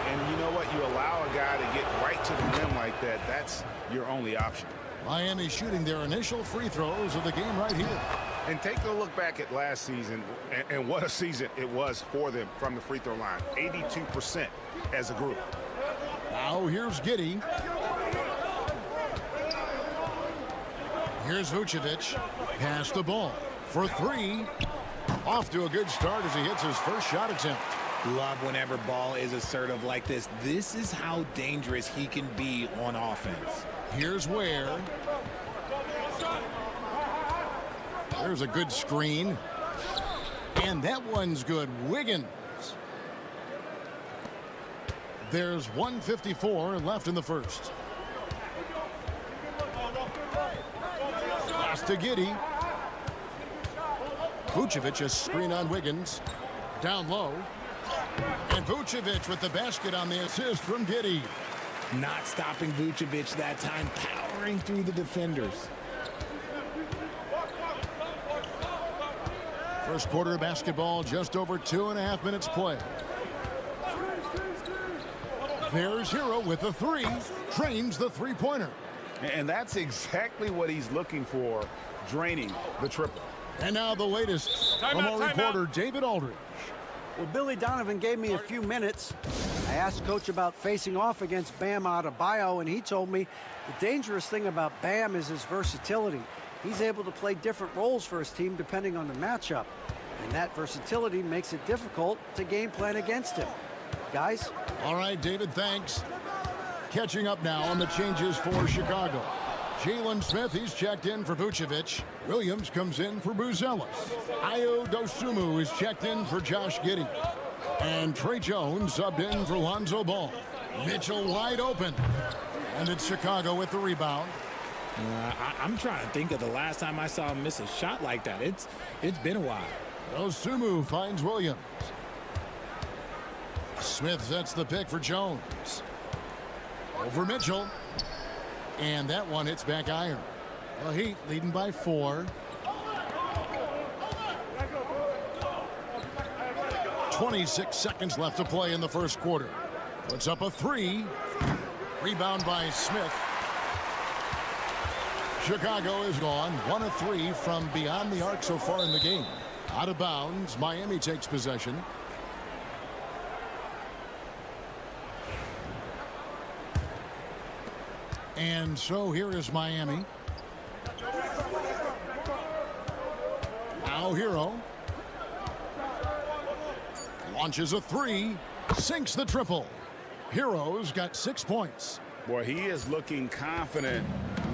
And you know what? You allow a guy to get right to the rim like that. That's your only option. Miami shooting their initial free throws of the game right here. And take a look back at last season, and what a season it was for them from the free throw line. 82% as a group. Now here's Giddey. Here's Vucevic. Pass the ball for 3. Off to a good start as he hits his first shot attempt. Love whenever Ball is assertive like this. This is how dangerous he can be on offense. Here's Ware. There's a good screen. And that one's good. Wiggins. There's 1:54 left in the first. Pass to Giddey. Vucevic, a screen on Wiggins. Down low. And Vucevic with the basket on the assist from Giddey. Not stopping Vucevic that time, powering through the defenders. First quarter of basketball, just over 2.5 minutes play. There's Hero with the 3. Trains the three-pointer. And that's exactly what he's looking for, draining the triple. And now the latest from our reporter, David Aldridge. Well, Billy Donovan gave me a few minutes. I asked Coach about facing off against Bam Adebayo, and he told me the dangerous thing about Bam is his versatility. He's able to play different roles for his team depending on the matchup. And that versatility makes it difficult to game plan against him. Guys? All right, David, thanks. Catching up now on the changes for Chicago. Jalen Smith, he's checked in for Vucevic. Williams comes in for Buzelis. Ayo Dosunmu is checked in for Josh Giddey. And Trey Jones subbed in for Lonzo Ball. Mitchell wide open. And it's Chicago with the rebound. I'm trying to think of the last time I saw him miss a shot like that. It's been a while. Dosunmu finds Williams. Smith sets the pick for Jones. Over Mitchell. And that one hits back iron. The Heat leading by 4. 26 seconds left to play in the first quarter. Puts up a 3. Rebound by Smith. Chicago is gone 1 of 3 from beyond the arc so far in the game. Out of bounds. Miami takes possession. And so here is Miami. Now Hero. Launches a 3. Sinks the triple. Hero's got 6 points. Boy, he is looking confident.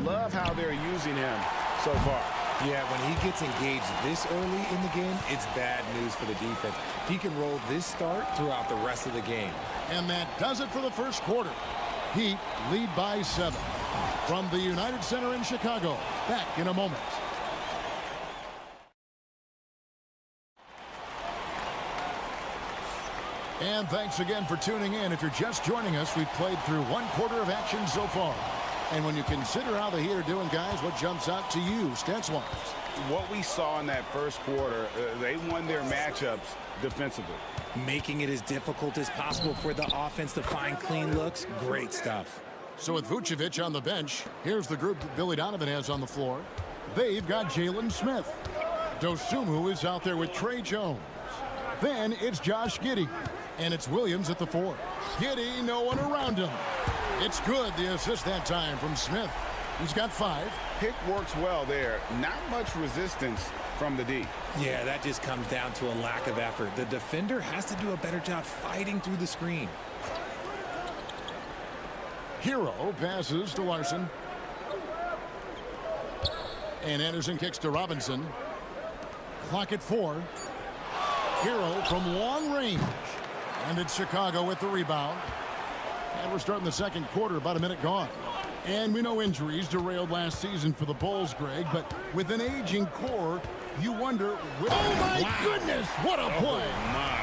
Love how they're using him so far. Yeah, when he gets engaged this early in the game, it's bad news for the defense. He can roll this start throughout the rest of the game. And that does it for the first quarter. Heat lead by 7. From the United Center in Chicago. Back in a moment. And thanks again for tuning in. If you're just joining us, we've played through 1 quarter of action so far. And when you consider how the Heat are doing, guys, what jumps out to you, stats-wise? What we saw in that first quarter, they won their matchups defensively. Making it as difficult as possible for the offense to find clean looks. Great stuff. So with Vucevic on the bench, here's the group that Billy Donovan has on the floor. They've got Jalen Smith. Dosunmu is out there with Trey Jones. Then it's Josh Giddey. And it's Williams at the 4. Giddey, no one around him. It's good, the assist that time from Smith. He's got 5. Pick works well there. Not much resistance from the D. Yeah, that just comes down to a lack of effort. The defender has to do a better job fighting through the screen. Hero passes to Larson. And Anderson kicks to Robinson. Clock at 4. Hero from long range. And it's Chicago with the rebound. And we're starting the second quarter, about a minute gone. And we know injuries derailed last season for the Bulls, Greg, but with an aging core, you wonder... Oh, my goodness! What a play! Oh, my.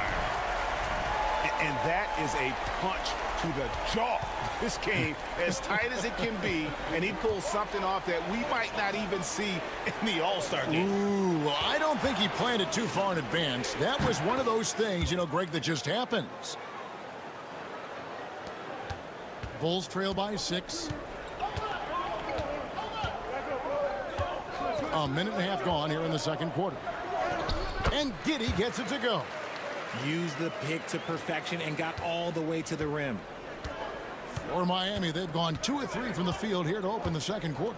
And that is a punch to the jaw. This game, as tight as it can be, and he pulls something off that we might not even see in the All-Star game. Ooh, I don't think he planned it too far in advance. That was one of those things, you know, Greg, that just happens. Bulls trail by 6. A minute and a half gone here in the second quarter. And Giddey gets it to go. Used the pick to perfection and got all the way to the rim. For Miami, they've gone 2 of 3 from the field here to open the second quarter.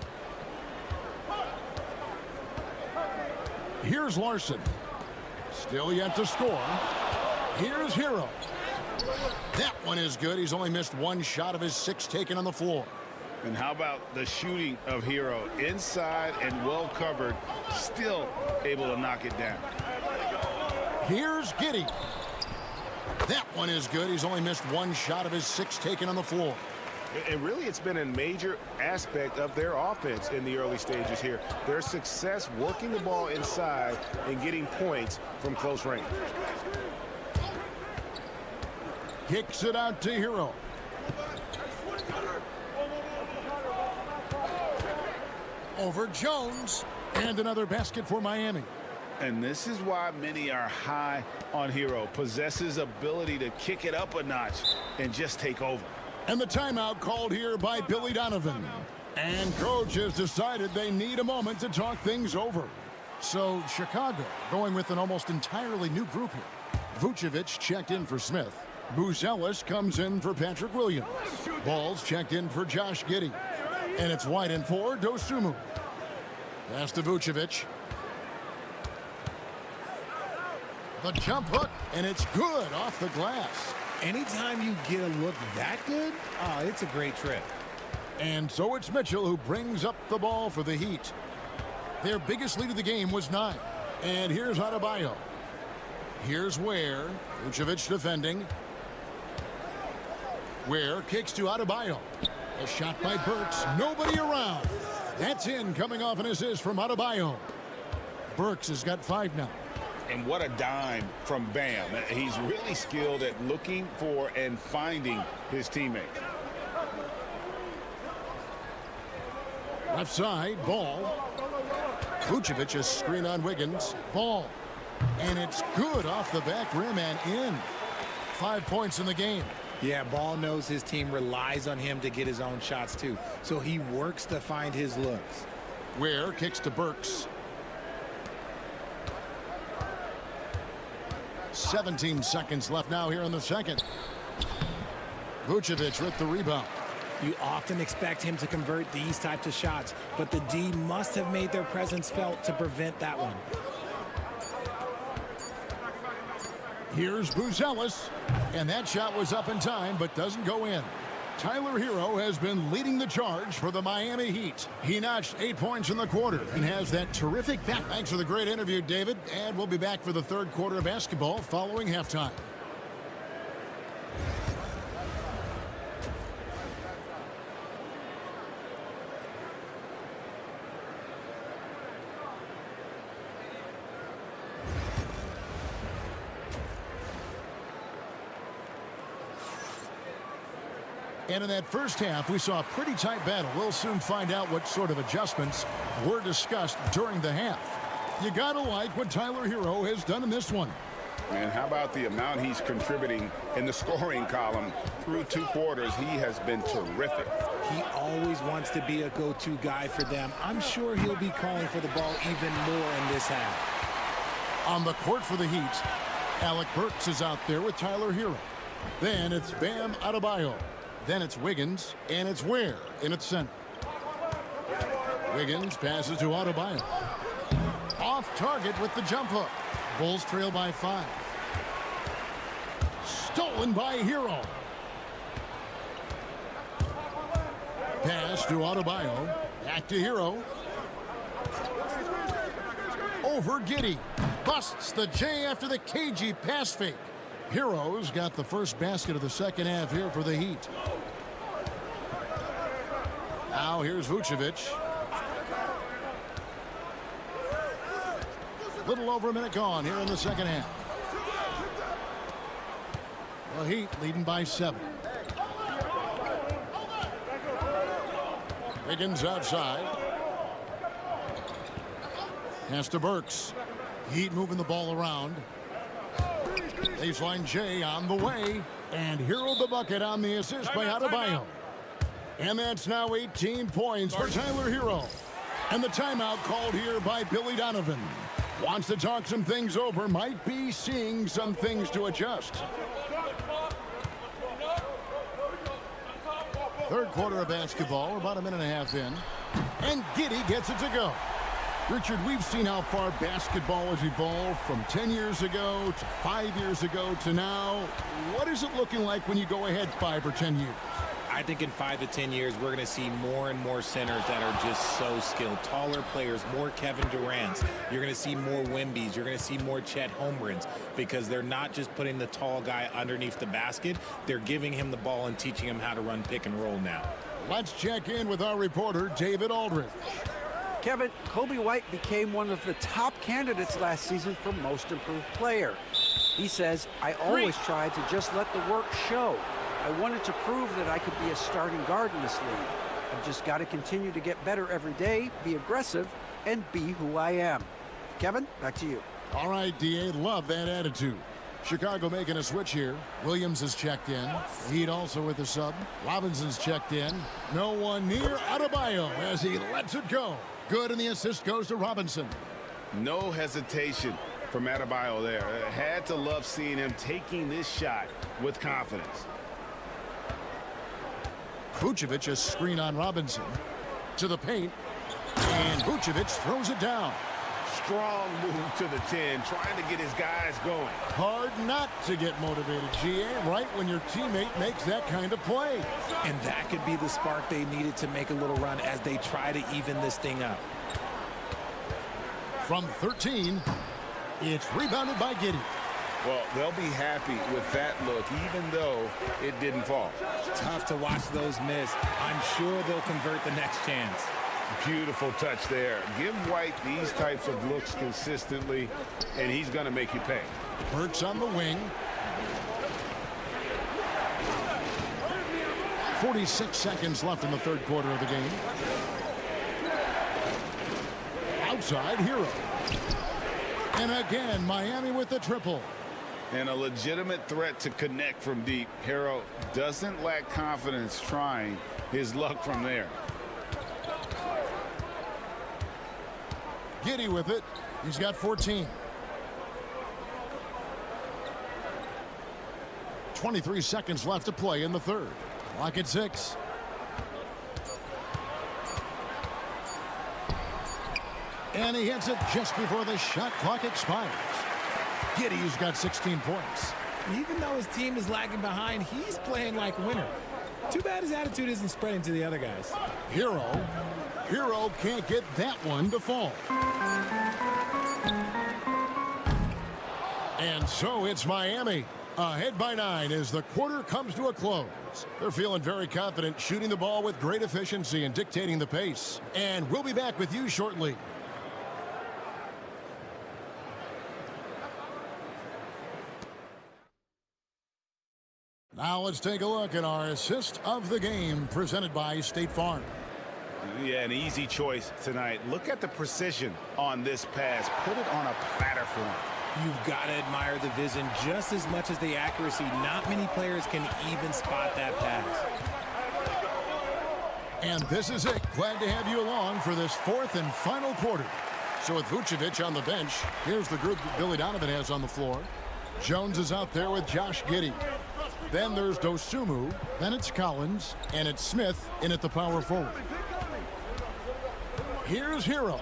Here's Larson. Still yet to score. Here's Hero. That one is good. He's only missed 1 shot of his 6 taken on the floor. And how about the shooting of Hero? Inside and well covered. Still able to knock it down. Here's Giddey. That one is good. He's only missed 1 shot of his 6 taken on the floor. And really, it's been a major aspect of their offense in the early stages here. Their success working the ball inside and getting points from close range. Kicks it out to Hero. Over Jones. And another basket for Miami. And this is why many are high on Hero. Possesses ability to kick it up a notch and just take over. And the timeout called here by Billy Donovan. And coach has decided they need a moment to talk things over. So Chicago going with an almost entirely new group here. Vucevic checked in for Smith. Buzelis comes in for Patrick Williams. Balls checked in for Josh Giddey. And it's White in for Dosunmu. Pass to Vucevic. The jump hook, and it's good off the glass. Anytime you get a look that good, it's a great trip. And so it's Mitchell who brings up the ball for the Heat. Their biggest lead of the game was 9. And here's Adebayo. Here's Ware. Vucevic defending. Ware kicks to Adebayo. A shot by Burks. Nobody around. That's in, coming off an assist from Adebayo. Burks has got 5 now. And what a dime from Bam. He's really skilled at looking for and finding his teammates. Left side, ball. Vucevic is screen on Wiggins. Ball. And it's good off the back rim and in. 5 points in the game. Yeah, Ball knows his team relies on him to get his own shots too. So he works to find his looks. Ware kicks to Burks. 17 seconds left now here in the second. Vucevic with the rebound. You often expect him to convert these types of shots, but the D must have made their presence felt to prevent that one. Here's Buzelis, and that shot was up in time but doesn't go in. Tyler Hero has been leading the charge for the Miami Heat. He notched 8 points in the quarter and has that terrific back. Thanks for the great interview, David, and we'll be back for the third quarter of basketball following halftime. And in that first half, we saw a pretty tight battle. We'll soon find out what sort of adjustments were discussed during the half. You got to like what Tyler Hero has done in this one. And how about the amount he's contributing in the scoring column through 2 quarters? He has been terrific. He always wants to be a go-to guy for them. I'm sure he'll be calling for the ball even more in this half. On the court for the Heat, Alec Burks is out there with Tyler Hero. Then it's Bam Adebayo. Then it's Wiggins, and it's Ware in its center. Wiggins passes to Adebayo. Off target with the jump hook. Bulls trail by 5. Stolen by Hero. Pass to Adebayo. Back to Hero. Over Giddey. Busts the J after the cagey pass fake. Hero's got the first basket of the second half here for the Heat. Now here's Vucevic. Little over a minute gone here in the second half. The Heat leading by 7. Wiggins outside. Pass to Burks. Heat moving the ball around. Baseline J on the way. And Hero the bucket on the assist by Adebayo. And that's now 18 points for Tyler Hero. And the timeout called here by Billy Donovan. Wants to talk some things over. Might be seeing some things to adjust. Third quarter of basketball, about a minute and a half in. And Giddey gets it to go. Richard, we've seen how far basketball has evolved from 10 years ago to 5 years ago to now. What is it looking like when you go ahead 5 or 10 years? I think in 5 to 10 years, we're going to see more and more centers that are just so skilled. Taller players, more Kevin Durant's. You're going to see more Wembys. You're going to see more Chet Holmgrens because they're not just putting the tall guy underneath the basket. They're giving him the ball and teaching him how to run pick and roll now. Let's check in with our reporter, David Aldridge. Kevin, Kobe White became one of the top candidates last season for Most Improved Player. He says, I always tried to just let the work show. I wanted to prove that I could be a starting guard in this league. I've just got to continue to get better every day, be aggressive, and be who I am. Kevin, back to you. All right, D.A., love that attitude. Chicago making a switch here. Williams has checked in. Heat also with the sub. Robinson's checked in. No one near Adebayo as he lets it go. Good, and the assist goes to Robinson. No hesitation from Adebayo there. Had to love seeing him taking this shot with confidence. Vucevic a screen on Robinson. To the paint. And Vucevic throws it down. Strong move to the 10, trying to get his guys going. Hard not to get motivated, G.A., right when your teammate makes that kind of play. And that could be the spark they needed to make a little run as they try to even this thing up. From 13, it's rebounded by Giddey. Well, they'll be happy with that look, even though it didn't fall. Tough to watch those miss. I'm sure they'll convert the next chance. Beautiful touch there. Give White these types of looks consistently, and he's going to make you pay. Burks on the wing. 46 seconds left in the third quarter of the game. Outside, Hero. And again, Miami with the triple. And a legitimate threat to connect from deep. Hero doesn't lack confidence trying his luck from there. Giddey with it. He's got 14. 23 seconds left to play in the third. Clock at 6. And he hits it just before the shot clock expires. Giddey's got 16 points. Even though his team is lagging behind, he's playing like a winner. Too bad his attitude isn't spreading to the other guys. Hero can't get that one to fall. And so it's Miami, ahead by 9 as the quarter comes to a close. They're feeling very confident, shooting the ball with great efficiency and dictating the pace. And we'll be back with you shortly. Now let's take a look at our assist of the game presented by State Farm. Yeah, an easy choice tonight. Look at the precision on this pass. Put it on a platter for him. You've got to admire the vision just as much as the accuracy. Not many players can even spot that pass. And this is it. Glad to have you along for this fourth and final quarter. So with Vucevic on the bench, here's the group that Billy Donovan has on the floor. Jones is out there with Josh Giddey. Then there's Dosunmu, then it's Collins, and it's Smith in at the power forward. Here's Hero.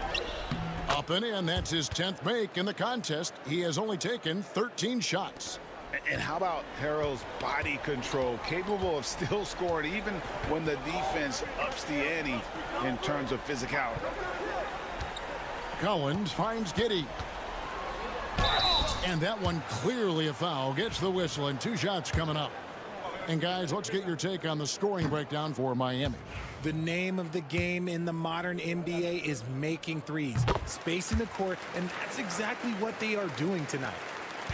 Up and in, that's his 10th make in the contest. He has only taken 13 shots. And how about Hero's body control, capable of still scoring even when the defense ups the ante in terms of physicality. Collins finds Giddey. And that one clearly a foul. Gets the whistle and 2 shots coming up. And guys, let's get your take on the scoring breakdown for Miami. The name of the game in the modern NBA is making threes. Spacing the court, and that's exactly what they are doing tonight.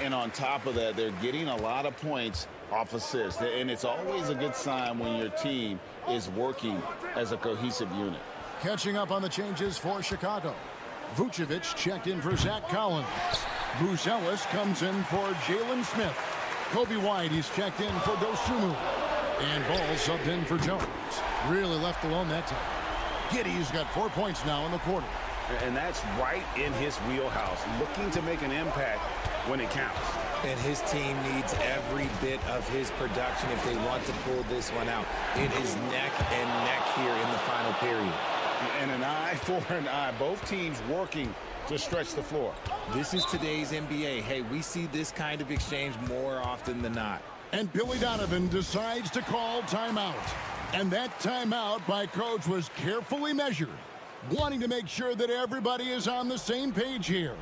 And on top of that, they're getting a lot of points off assists. And it's always a good sign when your team is working as a cohesive unit. Catching up on the changes for Chicago. Vucevic checked in for Zach Collins. Bruce Ellis comes in for Jalen Smith. Kobe White, he's checked in for Dosunmu. And Ball subbed in for Jones. Really left alone that time. Giddey's got 4 points now in the quarter. And that's right in his wheelhouse, looking to make an impact when it counts. And his team needs every bit of his production if they want to pull this one out. It is neck and neck here in the final period. And an eye for an eye. Both teams working to stretch the floor. This is today's NBA. Hey, we see this kind of exchange more often than not. And Billy Donovan decides to call timeout. And that timeout by Coach was carefully measured, wanting to make sure that everybody is on the same page here.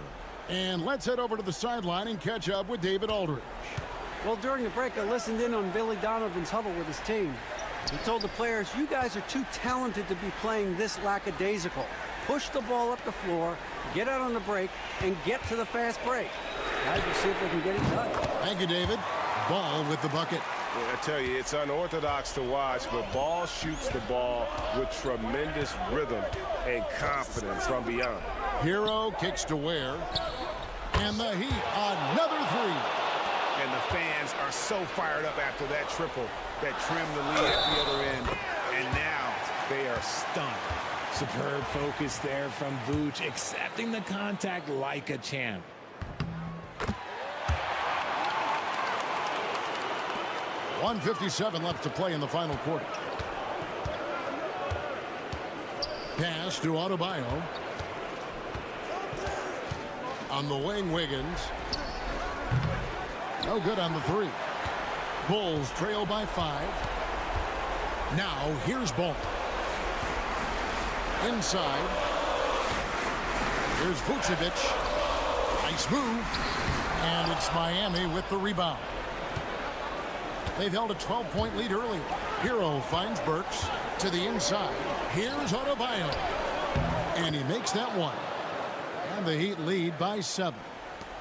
And let's head over to the sideline and catch up with David Aldridge. Well, during the break, I listened in on Billy Donovan's huddle with his team. He told the players, you guys are too talented to be playing this lackadaisical. Push the ball up the floor, get out on the break, and get to the fast break. Guys will see if they can get it done. Thank you, David. Ball with the bucket. I tell you, it's unorthodox to watch, but Ball shoots the ball with tremendous rhythm and confidence from beyond. Hero kicks to Ware. And the Heat, another three. And the fans are so fired up after that triple that trimmed the lead at the other end. And now they are stunned. Superb focus there from Vooch, accepting the contact like a champ. .157 left to play in the final quarter. Pass to Adebayo. On the wing, Wiggins. No good on the three. Bulls trail by 5. Now, here's Ball. Inside. Here's Vucevic. Nice move. And it's Miami with the rebound. They've held a 12-point lead earlier. Hero finds Burks to the inside. Here's Adebayo. And he makes that one. And the Heat lead by 7.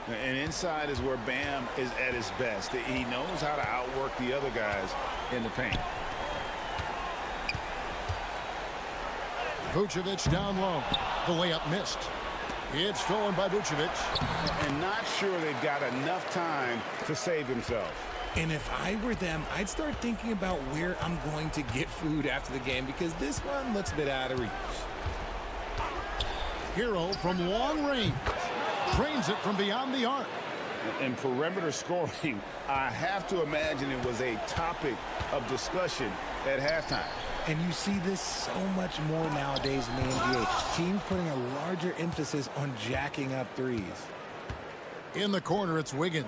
And inside is where Bam is at his best. He knows how to outwork the other guys in the paint. Vucevic down low. The layup missed. It's stolen by Vucevic. And not sure they've got enough time to save themselves. And if I were them, I'd start thinking about where I'm going to get food after the game because this one looks a bit out of reach. Hero from long range. Trains it from beyond the arc. And perimeter scoring, I have to imagine it was a topic of discussion at halftime. And you see this so much more nowadays in the NBA. Teams putting a larger emphasis on jacking up threes. In the corner, it's Wiggins.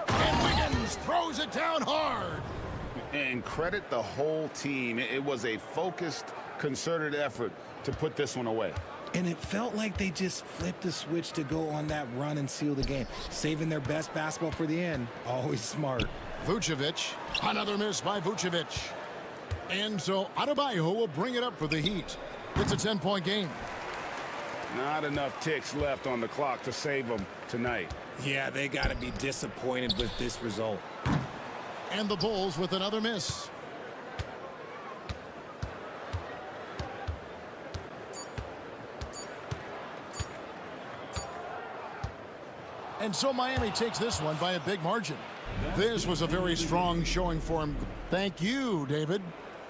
And Wiggins throws it down hard. And credit the whole team. It was a focused, concerted effort to put this one away. And it felt like they just flipped the switch to go on that run and seal the game. Saving their best basketball for the end. Always smart. Vucevic. Another miss by Vucevic. And so Adebayo will bring it up for the Heat. It's a 10-point game. Not enough ticks left on the clock to save them tonight. Yeah, they got to be disappointed with this result. And the Bulls with another miss. And so Miami takes this one by a big margin. This was a very strong showing for him. Thank you, David.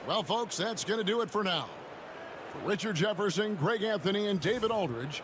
Well, folks, that's going to do it for now. For Richard Jefferson, Greg Anthony, and David Aldridge.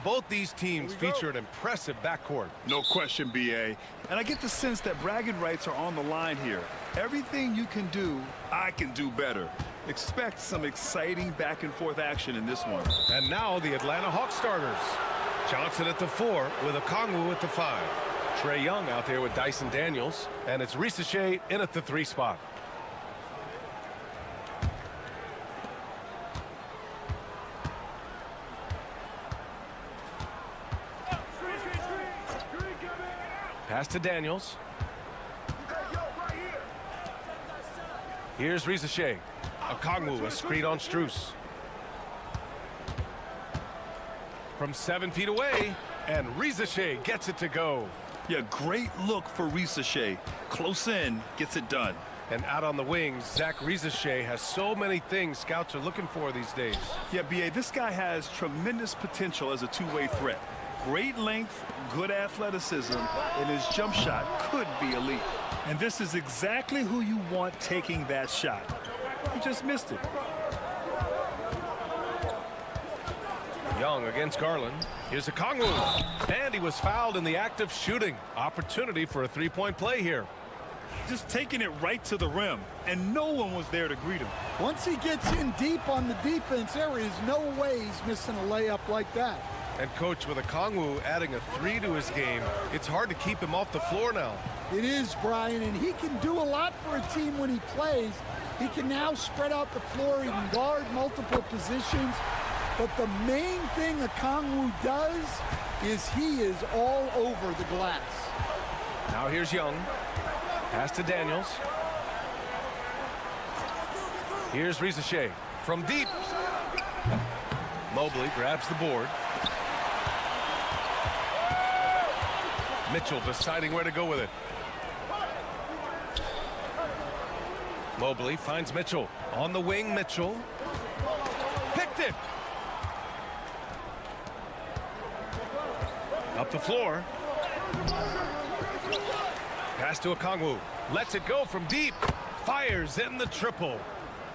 Both these teams feature an impressive backcourt. No question, B.A. And I get the sense that bragging rights are on the line here. Everything you can do, I can do better. Expect some exciting back-and-forth action in this one. And now the Atlanta Hawks starters. Johnson at the 4 with Okongwu at the 5. Trae Young out there with Dyson Daniels. And it's Risacher in at the 3 spot. Pass to Daniels. Here's Risacher. Okongwu, a screen on Strus. From 7 feet away, and Risacher gets it to go. Yeah, great look for Risacher. Close in, gets it done. And out on the wings, Zach Risacher has so many things scouts are looking for these days. Yeah, B.A., this guy has tremendous potential as a two-way threat. Great length, good athleticism, and his jump shot could be elite. And this is exactly who you want taking that shot. He just missed it. Young against Garland. Here's Okongwu. And he was fouled in the act of shooting. Opportunity for a three-point play here. Just taking it right to the rim, and no one was there to greet him. Once he gets in deep on the defense, there is no way he's missing a layup like that. And coach, with Okongwu adding a 3 to his game, it's hard to keep him off the floor now. It is, Brian, and he can do a lot for a team when he plays. He can now spread out the floor. He can guard multiple positions. But the main thing Okongwu does is he is all over the glass. Now here's Young. Pass to Daniels. Here's Risache from deep. Mobley grabs the board. Mitchell deciding where to go with it. Mobley finds Mitchell. On the wing, Mitchell. Picked it. Up the floor. Pass to Okongwu. Lets it go from deep. Fires in the triple.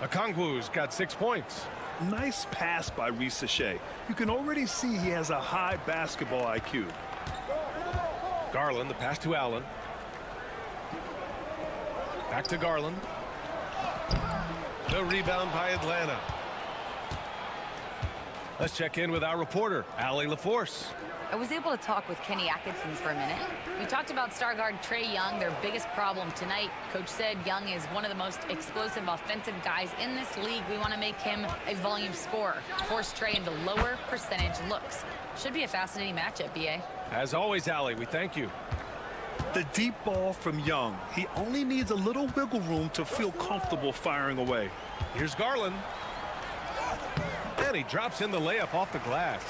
Okongwu's got 6 points. Nice pass by Risache. You can already see he has a high basketball IQ. Garland, the pass to Allen. Back to Garland. The rebound by Atlanta. Let's check in with our reporter, Allie LaForce. I was able to talk with Kenny Atkinson for a minute. We talked about star guard Trae Young, their biggest problem tonight. Coach said Young is one of the most explosive offensive guys in this league. We want to make him a volume scorer, force Trae into lower percentage looks. Should be a fascinating matchup, BA. As always, Allie, we thank you. The deep ball from Young. He only needs a little wiggle room to feel comfortable firing away. Here's Garland. And he drops in the layup off the glass.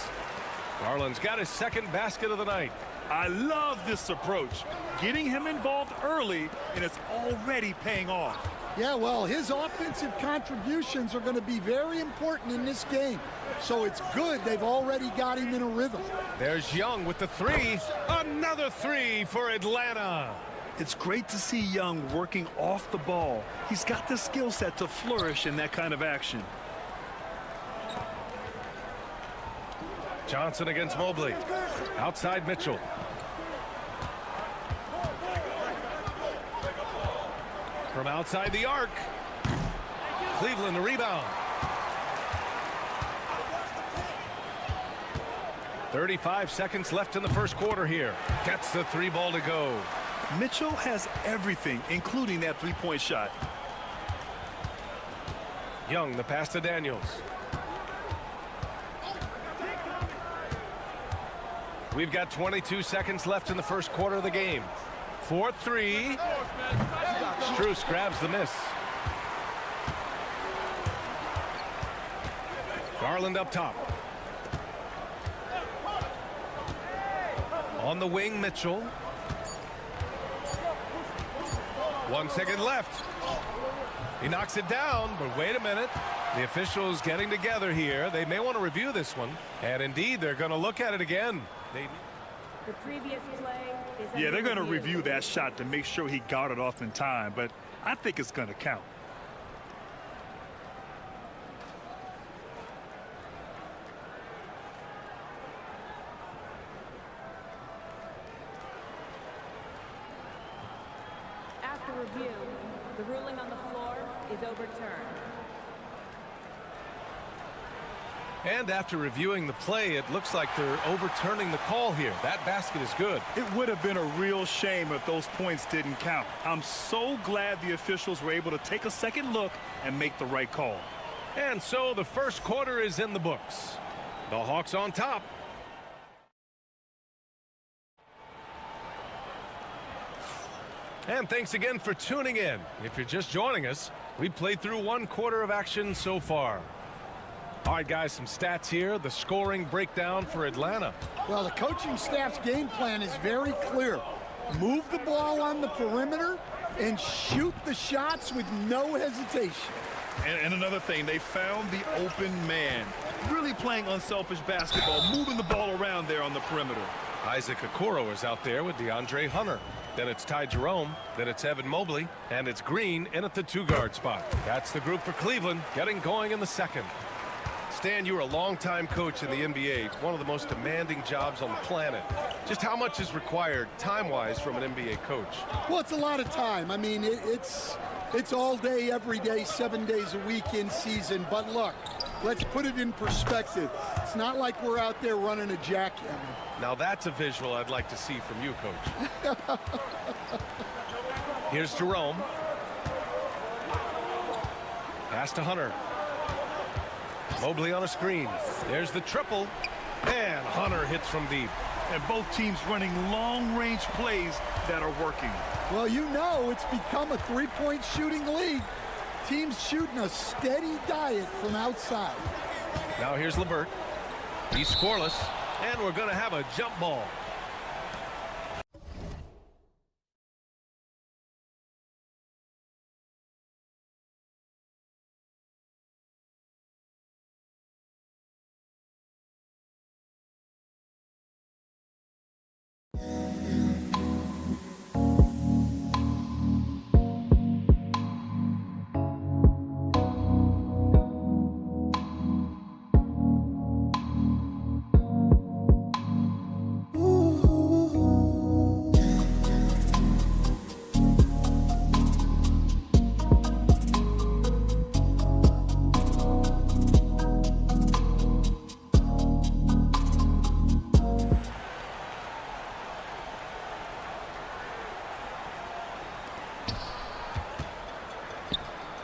Garland's got his second basket of the night. I love this approach. Getting him involved early, and it's already paying off. Yeah, well, his offensive contributions are going to be very important in this game. So it's good they've already got him in a rhythm. There's Young with the three. Another three for Atlanta. It's great to see Young working off the ball. He's got the skill set to flourish in that kind of action. Johnson against Mobley. Outside Mitchell. From outside the arc. Cleveland the rebound. 35 seconds left in the first quarter here. Gets the three ball to go. Mitchell has everything, including that three-point shot. Young, the pass to Daniels. We've got 22 seconds left in the first quarter of the game. 4-3. Strus grabs the miss. Garland up top. On the wing, Mitchell. 1 second left. He knocks it down, but wait a minute. The officials getting together here. They may want to review this one. And indeed, they're going to look at it again. The previous play is Yeah, they're going to review that shot to make sure he got it off in time, but I think it's going to count. After review, the ruling on the floor is overturned. And after reviewing the play, it looks like they're overturning the call here. That basket is good. It would have been a real shame if those points didn't count. I'm so glad the officials were able to take a second look and make the right call. And so the first quarter is in the books. The Hawks on top. And thanks again for tuning in. If you're just joining us, we played through one quarter of action so far. All right, guys, some stats here. The scoring breakdown for Atlanta. Well, the coaching staff's game plan is very clear. Move the ball on the perimeter and shoot the shots with no hesitation. And another thing, they found the open man. Really playing unselfish basketball, moving the ball around there on the perimeter. Isaac Okoro is out there with DeAndre Hunter. Then it's Ty Jerome. Then it's Evan Mobley. And it's Green in at the two-guard spot. That's the group for Cleveland getting going in the second. Stan, you were a longtime coach in the NBA, one of the most demanding jobs on the planet. Just how much is required time-wise from an NBA coach? Well, it's a lot of time. I mean, it's all day, every day, 7 days a week in season. But look, let's put it in perspective. It's not like we're out there running a jackhammer. Now that's a visual I'd like to see from you, Coach. Here's Jerome. Pass to Hunter. Mobley on a screen. There's the triple. And Hunter hits from deep. And both teams running long-range plays that are working. Well, you know it's become a three-point shooting league. Teams shooting a steady diet from outside. Now here's LeVert. He's scoreless. And we're going to have a jump ball.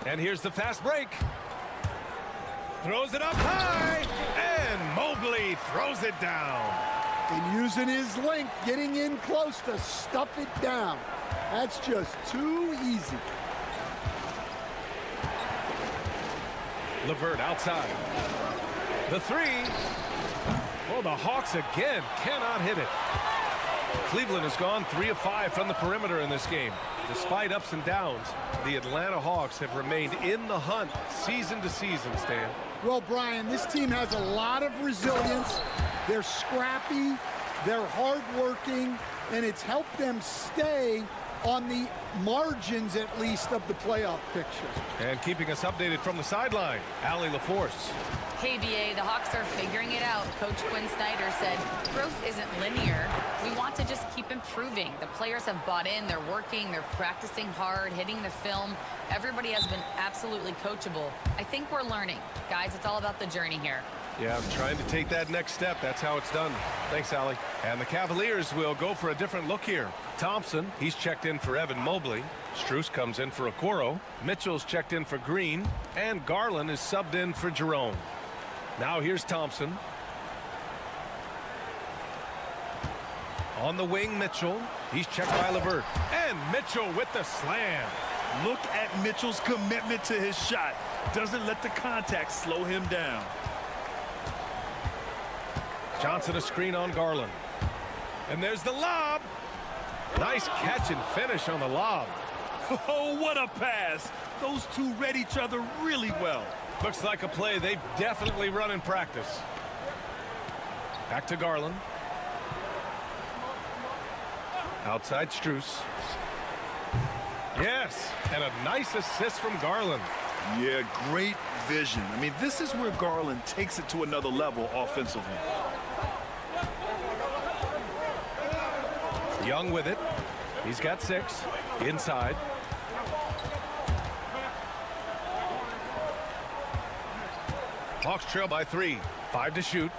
And here's the fast break. Throws it up high. And Mobley throws it down. And using his length, getting in close to stuff it down. That's just too easy. LeVert outside. The three. Oh, the Hawks again cannot hit it. Cleveland has gone 3 of 5 from the perimeter in this game. Despite ups and downs, the Atlanta Hawks have remained in the hunt season to season, Stan. Well, Brian, this team has a lot of resilience. They're scrappy, they're hardworking, and it's helped them stay on the margins, at least, of the playoff picture. And keeping us updated from the sideline, Allie LaForce. Hey, BA, the Hawks are figuring it out. Coach Quinn Snyder said, growth isn't linear. We want to just keep improving. The players have bought in. They're working. They're practicing hard, hitting the film. Everybody has been absolutely coachable. I think we're learning. Guys, it's all about the journey here. Yeah, I'm trying to take that next step. That's how it's done. Thanks, Allie. And the Cavaliers will go for a different look here. Thompson, he's checked in for Evan Mobley. Strus comes in for Okoro. Mitchell's checked in for Green. And Garland is subbed in for Jerome. Now here's Thompson. On the wing, Mitchell. He's checked by LeVert. And Mitchell with the slam. Look at Mitchell's commitment to his shot. Doesn't let the contact slow him down. Johnson a screen on Garland. And there's the lob. Nice catch and finish on the lob. Oh, what a pass. Those two read each other really well. Looks like a play they've definitely run in practice. Back to Garland. Outside Strus. Yes, and a nice assist from Garland. Yeah, great vision. I mean, this is where Garland takes it to another level offensively. Young with it. He's got 6. Inside. Hawks trail by 3. 5 to shoot.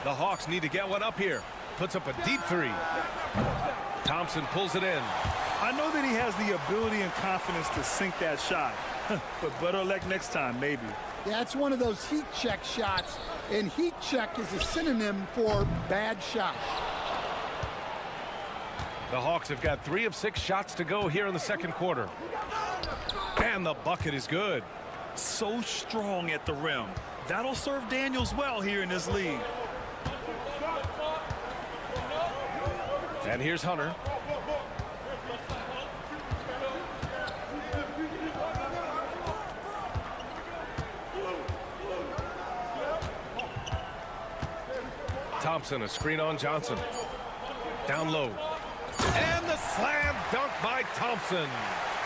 The Hawks need to get one up here. Puts up a deep 3. Thompson pulls it in. I know that he has the ability and confidence to sink that shot. But better luck next time, maybe. Yeah, it's one of those heat check shots. And heat check is a synonym for bad shot. The Hawks have got 3 of 6 shots to go here in the second quarter. And the bucket is good. So strong at the rim. That'll serve Daniels well here in this league. And here's Hunter. Thompson, a screen on Johnson. Down low. And the slam dunk by Thompson.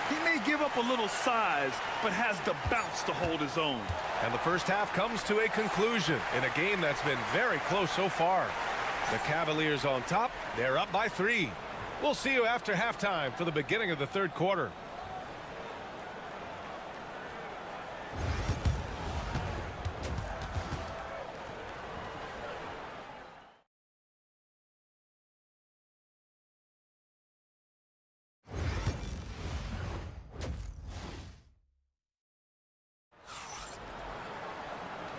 He may give up a little size, but has the bounce to hold his own. And the first half comes to a conclusion in a game that's been very close so far. The Cavaliers on top. They're up by 3. We'll see you after halftime for the beginning of the third quarter.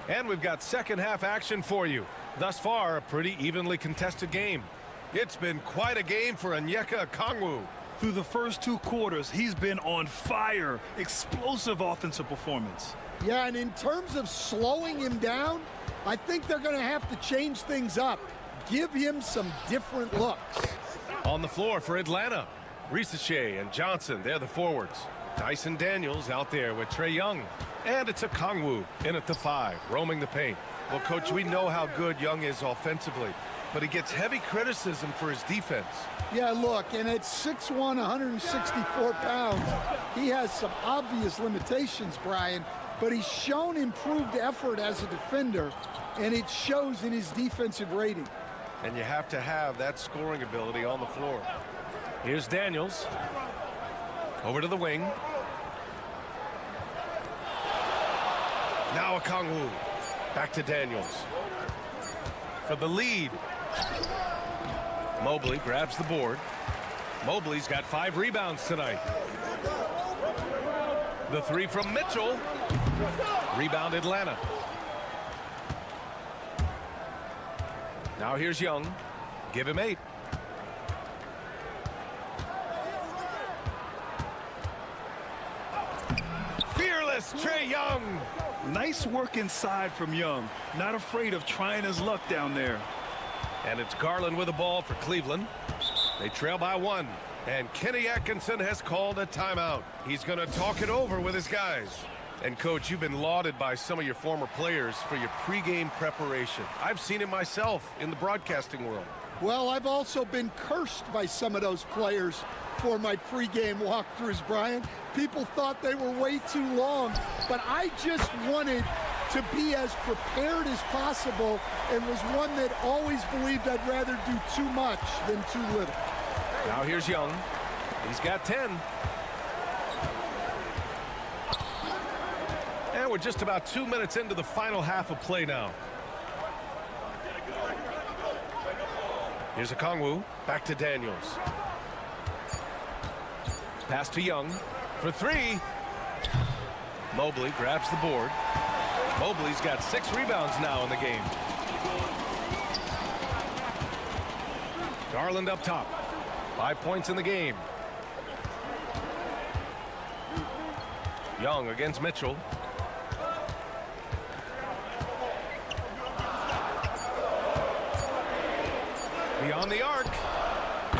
And we've got second half action for you. Thus far, a pretty evenly contested game. It's been quite a game for Onyeka Okongwu. Through the first 2 quarters, he's been on fire. Explosive offensive performance. Yeah, and in terms of slowing him down, I think they're going to have to change things up. Give him some different looks. On the floor for Atlanta, Risache and Johnson, they're the forwards. Dyson Daniels out there with Trae Young. And it's Okongwu in at the 5, roaming the paint. Well, Coach, we know how good Young is offensively, but he gets heavy criticism for his defense. Yeah, look, and at 6'1", 164 pounds, he has some obvious limitations, Brian, but he's shown improved effort as a defender, and it shows in his defensive rating. And you have to have that scoring ability on the floor. Here's Daniels. Over to the wing. Now Okongwu. Back to Daniels. For the lead. Mobley grabs the board. Mobley's got 5 rebounds tonight. The 3 from Mitchell. Rebound Atlanta. Now here's Young. Give him 8. Fearless Trae Young. Nice work inside from Young. Not afraid of trying his luck down there. And it's Garland with the ball for Cleveland. They trail by 1. And Kenny Atkinson has called a timeout. He's going to talk it over with his guys. And, Coach, you've been lauded by some of your former players for your pregame preparation. I've seen it myself in the broadcasting world. Well, I've also been cursed by some of those players for my pregame walkthroughs, Brian. People thought they were way too long, but I just wanted to be as prepared as possible and was one that always believed I'd rather do too much than too little. Now here's Young. He's got 10. And we're just about 2 minutes into the final half of play now. Here's Okongwu. Back to Daniels. Pass to Young for 3. Mobley grabs the board. Mobley's got 6 rebounds now in the game. Garland up top. 5 points in the game. Young against Mitchell. Beyond the arc.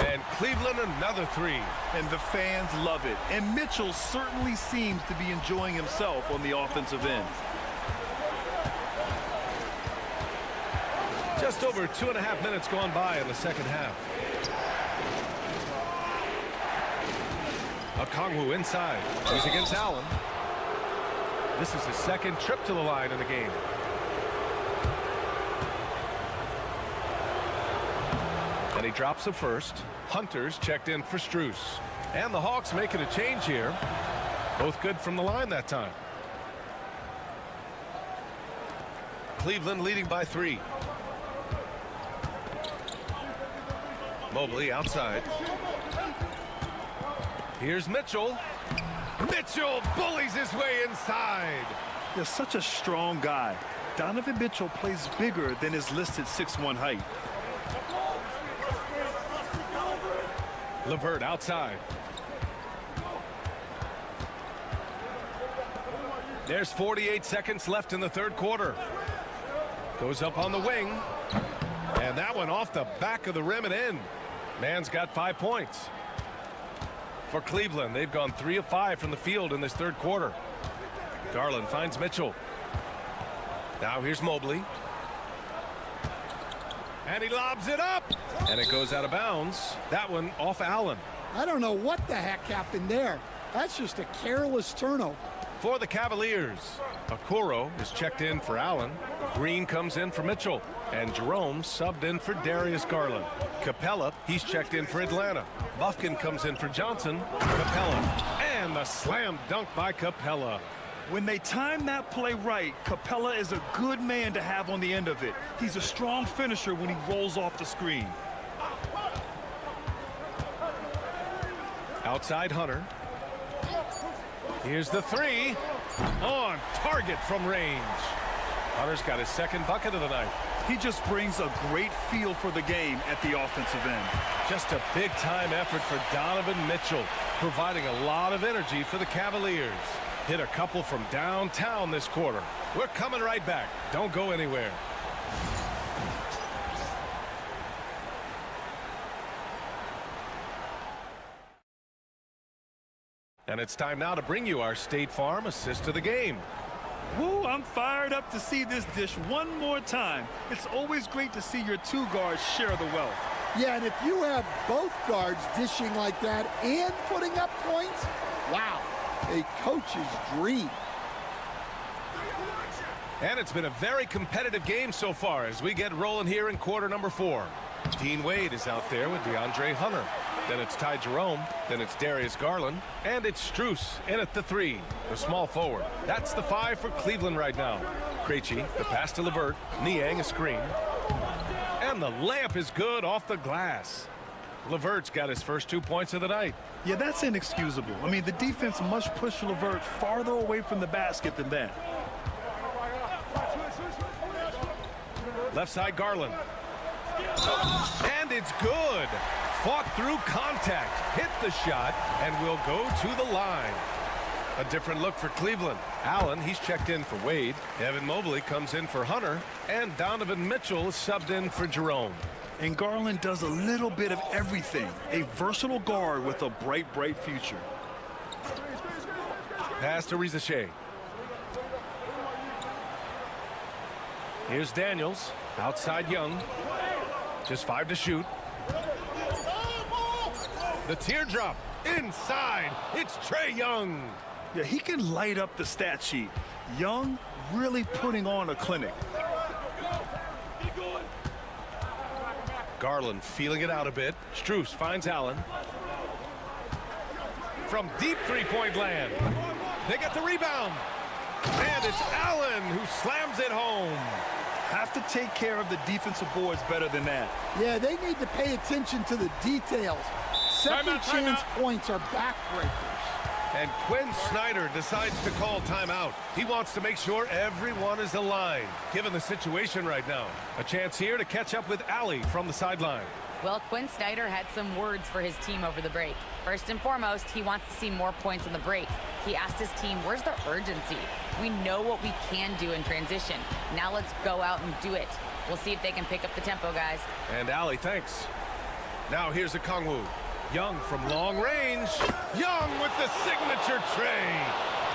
And Cleveland another 3. And the fans love it. And Mitchell certainly seems to be enjoying himself on the offensive end. Just over 2.5 minutes gone by in the second half. Okongwu inside. He's against Allen. This is his second trip to the line in the game. And he drops the first. Hunter's checked in for Strus. And the Hawks making a change here. Both good from the line that time. Cleveland leading by 3. Mobley outside. Here's Mitchell. Mitchell bullies his way inside. They're such a strong guy. Donovan Mitchell plays bigger than his listed 6'1" height. LeVert outside. There's 48 seconds left in the third quarter. Goes up on the wing. And that one off the back of the rim and in. Man's got 5 points. For Cleveland, they've gone 3 of 5 from the field in this third quarter. Garland finds Mitchell. Now here's Mobley. And he lobs it up. And it goes out of bounds. That one off Allen. I don't know what the heck happened there. That's just a careless turnover. For the Cavaliers, Okoro is checked in for Allen. Green comes in for Mitchell. And Jerome subbed in for Darius Garland. Capella, he's checked in for Atlanta. Bufkin comes in for Johnson. Capella. And the slam dunk by Capella. When they time that play right, Capella is a good man to have on the end of it. He's a strong finisher when he rolls off the screen. Outside Hunter. Here's the 3. On target from range. Hunter's got his second bucket of the night. He just brings a great feel for the game at the offensive end. Just a big-time effort for Donovan Mitchell, providing a lot of energy for the Cavaliers. Hit a couple from downtown this quarter. We're coming right back. Don't go anywhere. And it's time now to bring you our State Farm assist of the game. Woo, I'm fired up to see this dish one more time. It's always great to see your two guards share the wealth. Yeah, and if you have both guards dishing like that and putting up points, wow, a coach's dream. And it's been a very competitive game so far as we get rolling here in quarter number 4. Dean Wade is out there with DeAndre Hunter. Then it's Ty Jerome. Then it's Darius Garland. And it's Strus in at the 3, the small forward. That's the 5 for Cleveland right now. Krejci, the pass to LeVert. Niang a screen. And the layup is good off the glass. LeVert's got his first 2 points of the night. Yeah, that's inexcusable. I mean, the defense must push LeVert farther away from the basket than that. Left side Garland. And it's good. Fought through contact, hit the shot, and will go to the line. A different look for Cleveland. Allen, he's checked in for Wade. Evan Mobley comes in for Hunter. And Donovan Mitchell is subbed in for Jerome. And Garland does a little bit of everything. A versatile guard with a bright, bright future. Pass to Rizachet. Here's Daniels. Outside Young. Just 5 to shoot. The teardrop. Inside. It's Trae Young. Yeah, he can light up the stat sheet. Young really putting on a clinic. Garland feeling it out a bit. Strus finds Allen. From deep three-point land. They get the rebound. And it's Allen who slams it home. Have to take care of the defensive boards better than that. Yeah, they need to pay attention to the details. Second chance points are backbreakers. And Quinn Snyder decides to call timeout. He wants to make sure everyone is aligned, given the situation right now. A chance here to catch up with Allie from the sideline. Well, Quinn Snyder had some words for his team over the break. First and foremost, he wants to see more points in the break. He asked his team, where's the urgency? We know what we can do in transition. Now let's go out and do it. We'll see if they can pick up the tempo, guys. And Allie, thanks. Now here's Okongwu. Young from long range. Young with the signature tray.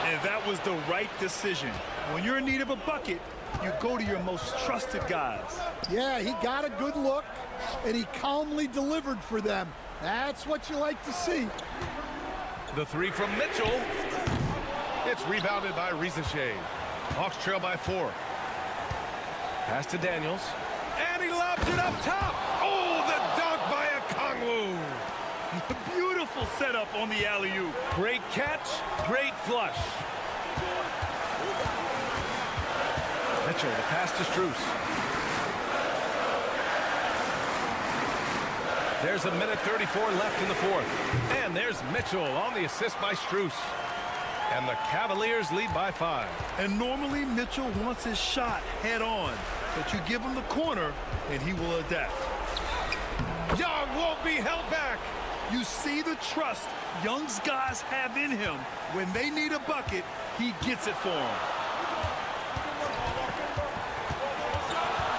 And that was the right decision. When you're in need of a bucket, you go to your most trusted guys. Yeah, he got a good look, and he calmly delivered for them. That's what you like to see. The 3 from Mitchell. It's rebounded by Rizachet. Hawks trail by 4. Pass to Daniels. And he lobs it up top. Oh, the dunk by Okongwu. Beautiful setup on the alley-oop. Great catch, great flush. Mitchell, the pass to Strus. There's a minute 34 left in the 4th. And there's Mitchell on the assist by Strus. And the Cavaliers lead by 5. And normally Mitchell wants his shot head on. But you give him the corner, and he will adapt. Young won't be held back. You see the trust Young's guys have in him. When they need a bucket, he gets it for them.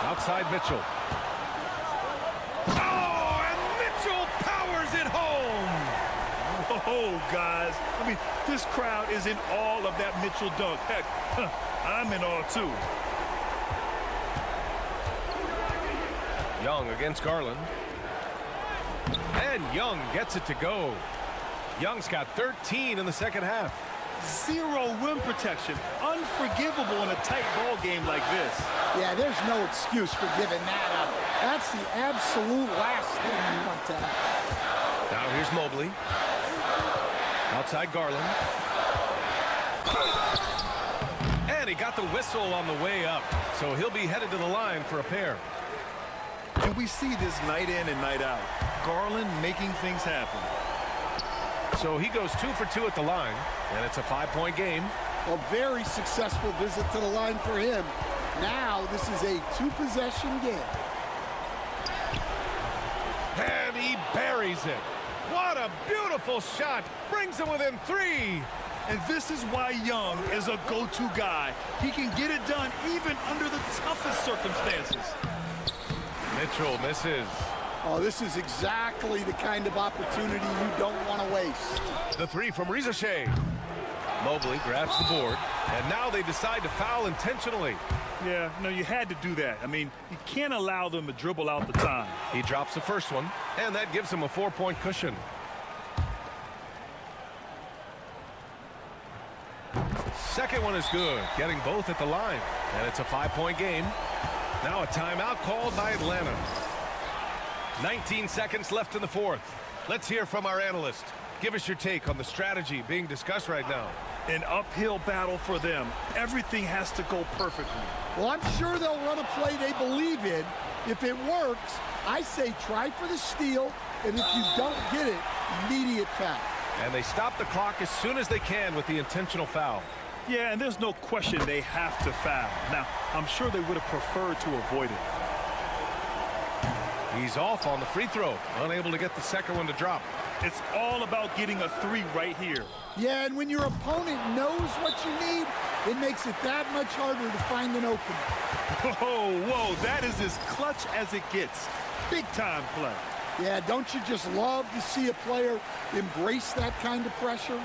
Outside Mitchell. Oh, and Mitchell powers it home. Oh, guys. I mean, this crowd is in awe of that Mitchell dunk. Heck, I'm in awe, too. Young against Garland. And Young gets it to go. Young's got 13 in the second half. Zero rim protection. Unforgivable in a tight ball game like this. Yeah, there's no excuse for giving that up. That's the absolute last thing you want to have. Now here's Mobley. Outside Garland. And he got the whistle on the way up. So he'll be headed to the line for a pair. And we see this night in and night out. Garland making things happen. So he goes 2 for 2 at the line, and it's a 5-point game. A very successful visit to the line for him. Now this is a two-possession game. And he buries it. What a beautiful shot. Brings him within 3. And this is why Young is a go-to guy. He can get it done even under the toughest circumstances. Mitchell misses. Oh, this is exactly the kind of opportunity you don't want to waste. The 3 from Rizashea. Mobley grabs the board, and now they decide to foul intentionally. Yeah, no, you had to do that. I mean, you can't allow them to dribble out the time. He drops the first one, and that gives him a 4-point cushion. Second one is good, getting both at the line. And it's a 5-point game. Now a timeout called by Atlanta. 19 seconds left in the fourth. Let's hear from our analyst. Give us your take on the strategy being discussed right now. An uphill battle for them. Everything has to go perfectly. Well, I'm sure they'll run a play they believe in. If it works, I say try for the steal, and if you don't get it, immediate foul. And they stop the clock as soon as they can with the intentional foul. Yeah, and there's no question they have to foul. Now, I'm sure they would have preferred to avoid it. He's off on the free throw, unable to get the second one to drop. It's all about getting a 3 right here. Yeah, and when your opponent knows what you need, it makes it that much harder to find an opening. Whoa, that is as clutch as it gets. Big-time play. Yeah, don't you just love to see a player embrace that kind of pressure?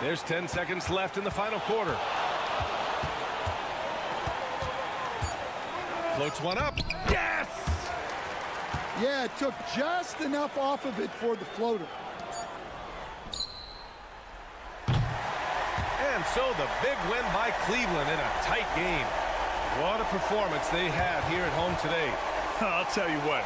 There's 10 seconds left in the final quarter. Floats one up. Yes! Yeah, it took just enough off of it for the floater. And so the big win by Cleveland in a tight game. What a performance they had here at home today. I'll tell you what.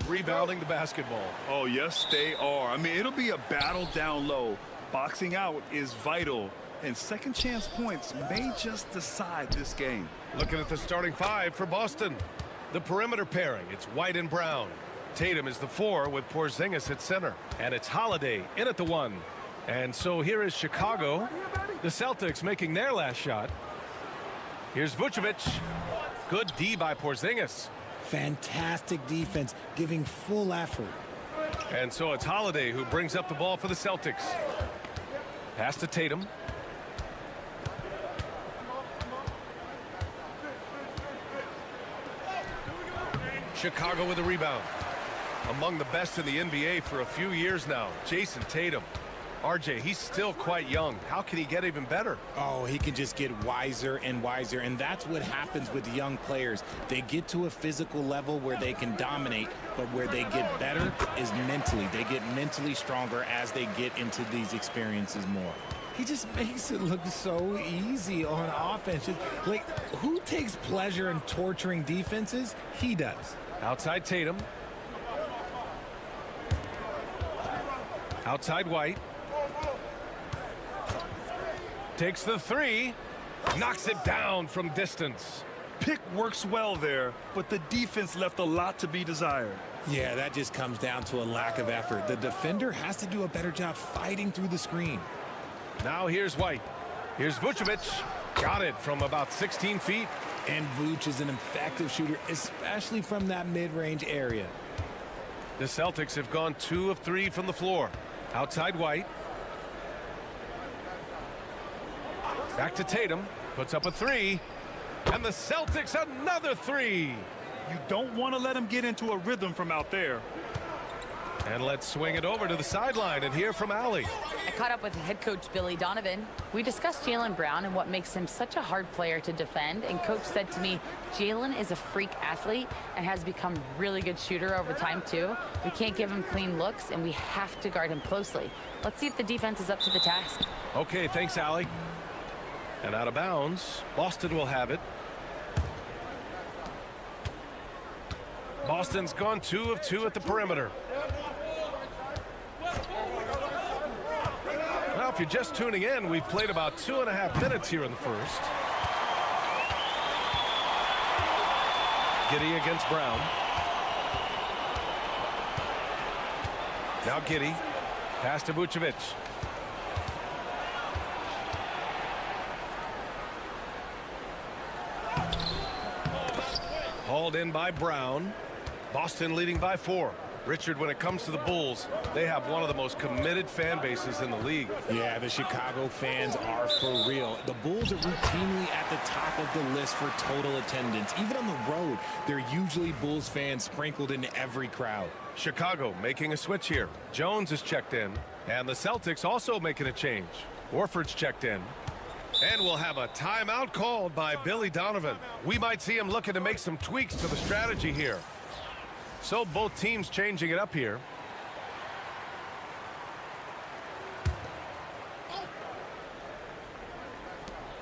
Rebounding the basketball. Oh, yes, they are. I mean, it'll be a battle down low. Boxing out is vital, and second chance points may just decide this game. Looking at the starting five for Boston. The perimeter pairing, it's White and Brown. Tatum is the 4 with Porzingis at center. And it's Holiday in at the 1. And so here is Chicago. The Celtics making their last shot. Here's Vucevic. Good D by Porzingis. Fantastic defense, giving full effort. And so it's Holiday who brings up the ball for the Celtics. Pass to Tatum. Chicago with a rebound. Among the best in the NBA for a few years now, Jason Tatum. RJ, he's still quite young. How can he get even better? Oh, he can just get wiser and wiser, and that's what happens with young players. They get to a physical level where they can dominate, but where they get better is mentally. They get mentally stronger as they get into these experiences more. He just makes it look so easy on offense. Like, who takes pleasure in torturing defenses? He does. Outside Tatum. Outside White. Takes the 3. Knocks it down from distance. Pick works well there, but the defense left a lot to be desired. Yeah, that just comes down to a lack of effort. The defender has to do a better job fighting through the screen. Now here's White. Here's Vucevic. Got it from about 16 feet. And Vuce is an effective shooter, especially from that mid-range area. The Celtics have gone 2 of 3 from the floor. Outside White. Back to Tatum. Puts up a 3. And the Celtics another three. You don't want to let him get into a rhythm from out there. And let's swing it over to the sideline and hear from Allie. I caught up with head coach Billy Donovan. We discussed Jaylen Brown and what makes him such a hard player to defend. And coach said to me, Jaylen is a freak athlete and has become a really good shooter over time too. We can't give him clean looks and we have to guard him closely. Let's see if the defense is up to the task. Okay, thanks, Allie. And out of bounds, Boston will have it. Boston's gone 2 of 2 at the perimeter. Now, if you're just tuning in, we've played about 2.5 minutes here in the first. Giddey against Brown. Now Giddey. Pass to Vucevic. Hauled in by Brown. Boston leading by 4. Richard, when it comes to the Bulls, they have one of the most committed fan bases in the league. Yeah, the Chicago fans are for real. The Bulls are routinely at the top of the list for total attendance. Even on the road, there are usually Bulls fans sprinkled in every crowd. Chicago making a switch here. Jones is checked in, and the Celtics also making a change. Horford's checked in. And we'll have a timeout called by Billy Donovan. We might see him looking to make some tweaks to the strategy here. So both teams changing it up here.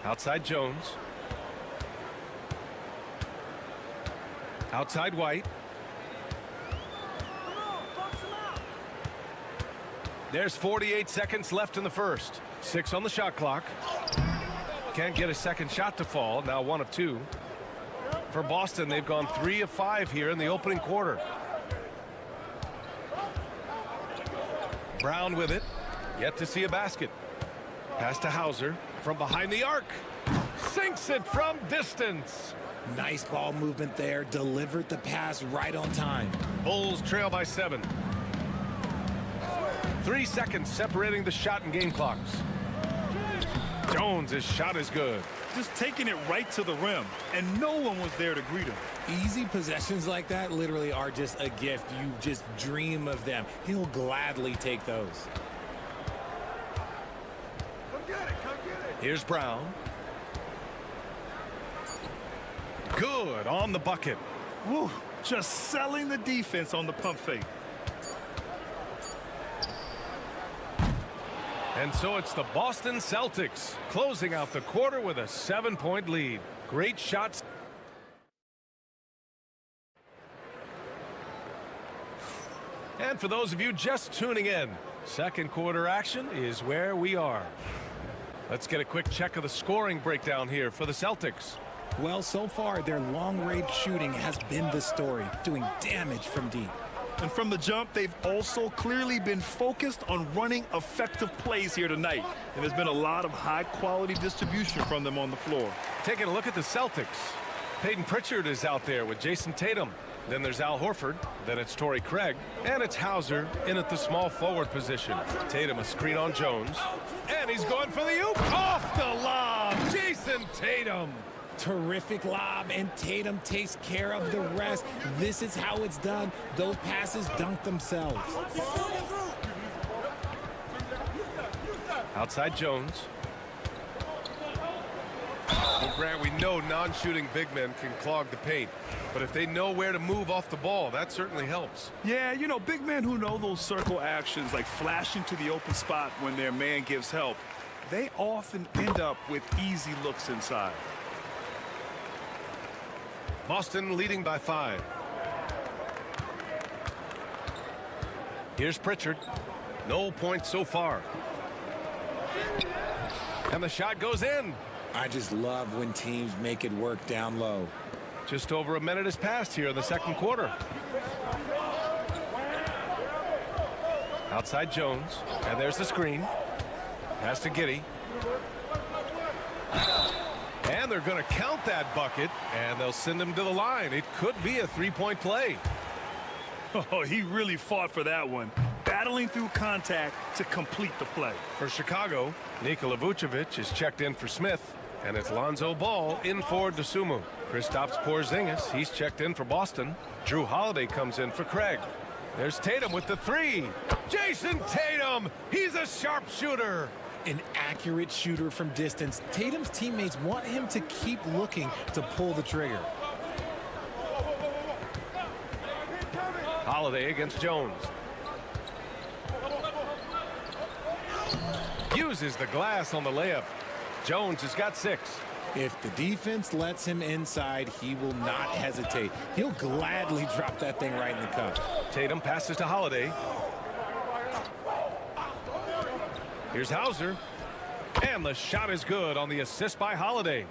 Outside Jones. Outside White. There's 48 seconds left in the first. 6 on the shot clock. Can't get a second shot to fall. Now 1 of 2. For Boston, they've gone 3 of 5 here in the opening quarter. Brown with it. Yet to see a basket. Pass to Hauser from behind the arc. Sinks it from distance. Nice ball movement there. Delivered the pass right on time. Bulls trail by 7. 3 seconds separating the shot and game clocks. Jones' shot is good. Just taking it right to the rim, and no one was there to greet him. Easy possessions like that literally are just a gift. You just dream of them. He'll gladly take those. Here's Brown. Good on the bucket. Woo, just selling the defense on the pump fake. And so it's the Boston Celtics closing out the quarter with a 7-point lead. Great shots. And for those of you just tuning in, second quarter action is where we are. Let's get a quick check of the scoring breakdown here for the Celtics. Well, so far, their long-range shooting has been the story, doing damage from deep. And from the jump, they've also clearly been focused on running effective plays here tonight. And there's been a lot of high-quality distribution from them on the floor. Taking a look at the Celtics. Peyton Pritchard is out there with Jason Tatum. Then there's Al Horford. Then it's Torrey Craig. And it's Hauser in at the small forward position. Tatum a screen on Jones. And he's going for the oop. Off the lob. Jason Tatum. Terrific lob, and Tatum takes care of the rest. This is how it's done. Those passes dunk themselves. Outside Jones. Well, Grant, we know non-shooting big men can clog the paint. But if they know where to move off the ball, that certainly helps. Yeah, you know, big men who know those circle actions, like flashing to the open spot when their man gives help, they often end up with easy looks inside. Boston leading by 5. Here's Pritchard. No points so far. And the shot goes in. I just love when teams make it work down low. Just over a minute has passed here in the second quarter. Outside Jones. And there's the screen. Pass to Giddey. And they're going to count that bucket, and they'll send him to the line. It could be a three-point play. Oh, he really fought for that one, battling through contact to complete the play. For Chicago, Nikola Vucevic is checked in for Smith. And it's Lonzo Ball in for Dosunmu. Kristaps Porzingis, he's checked in for Boston. Drew Holiday comes in for Craig. There's Tatum with the three. Jason Tatum, he's a sharpshooter. An accurate shooter from distance. Tatum's teammates want him to keep looking to pull the trigger. Holiday against Jones. Uses the glass on the layup. Jones has got 6. If the defense lets him inside, he will not hesitate. He'll gladly drop that thing right in the cup. Tatum passes to Holiday. Here's Hauser. And the shot is good on the assist by Holiday.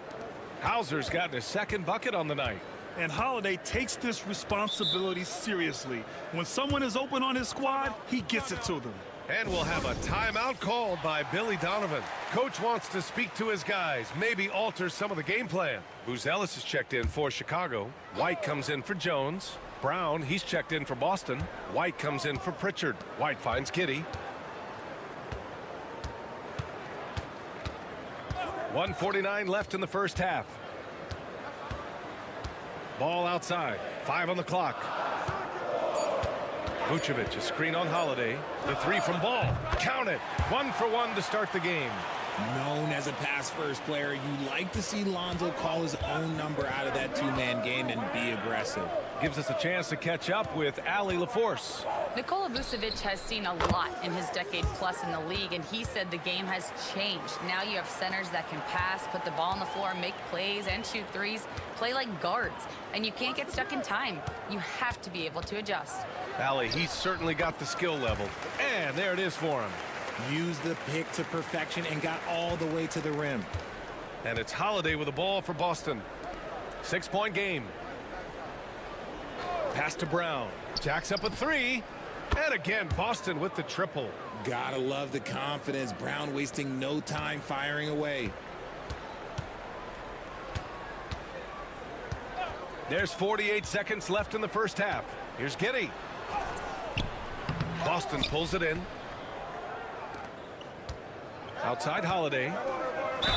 Hauser's gotten his second bucket on the night. And Holiday takes this responsibility seriously. When someone is open on his squad, he gets it to them. And we'll have a timeout called by Billy Donovan. Coach wants to speak to his guys, maybe alter some of the game plan. Buzelis is checked in for Chicago. White comes in for Jones. Brown, he's checked in for Boston. White comes in for Pritchard. White finds Giddey. 1:49 left in the first half. Ball outside. 5 on the clock. Vucevic, a screen on Holiday. The three from Ball. Count it. 1 for 1 to start the game. Known as a pass-first player, you like to see Lonzo call his own number out of that two-man game and be aggressive. Gives us a chance to catch up with Allie LaForce. Nikola Vucevic has seen a lot in his decade-plus in the league, and he said the game has changed. Now you have centers that can pass, put the ball on the floor, make plays, and shoot threes, play like guards. And you can't get stuck in time. You have to be able to adjust. Allie, he's certainly got the skill level. And there it is for him. Used the pick to perfection and got all the way to the rim. And it's Holiday with the ball for Boston. 6-point game. Pass to Brown. Jacks up a three. And again, Boston with the triple. Gotta love the confidence. Brown wasting no time firing away. There's 48 seconds left in the first half. Here's Giddey. Boston pulls it in. Outside Holiday.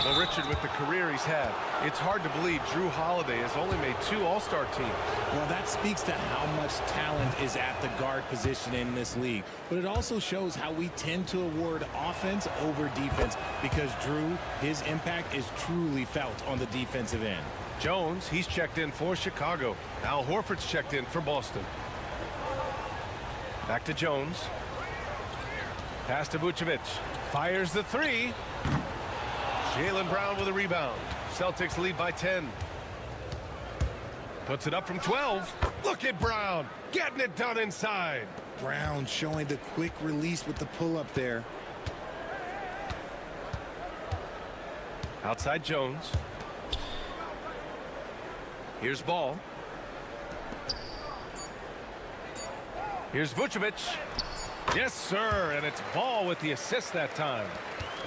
Well, Richard, with the career he's had, it's hard to believe Drew Holiday has only made 2 All-Star teams. Well, that speaks to how much talent is at the guard position in this league. But it also shows how we tend to award offense over defense because Drew, his impact is truly felt on the defensive end. Jones, he's checked in for Chicago. Al Horford's checked in for Boston. Back to Jones. Pass to Vucevic. Fires the three. Jaylen Brown with a rebound. Celtics lead by 10. Puts it up from 12. Look at Brown getting it done inside. Brown showing the quick release with the pull-up there. Outside Jones. Here's Ball. Here's Vucevic. Yes, sir, and it's Ball with the assist that time.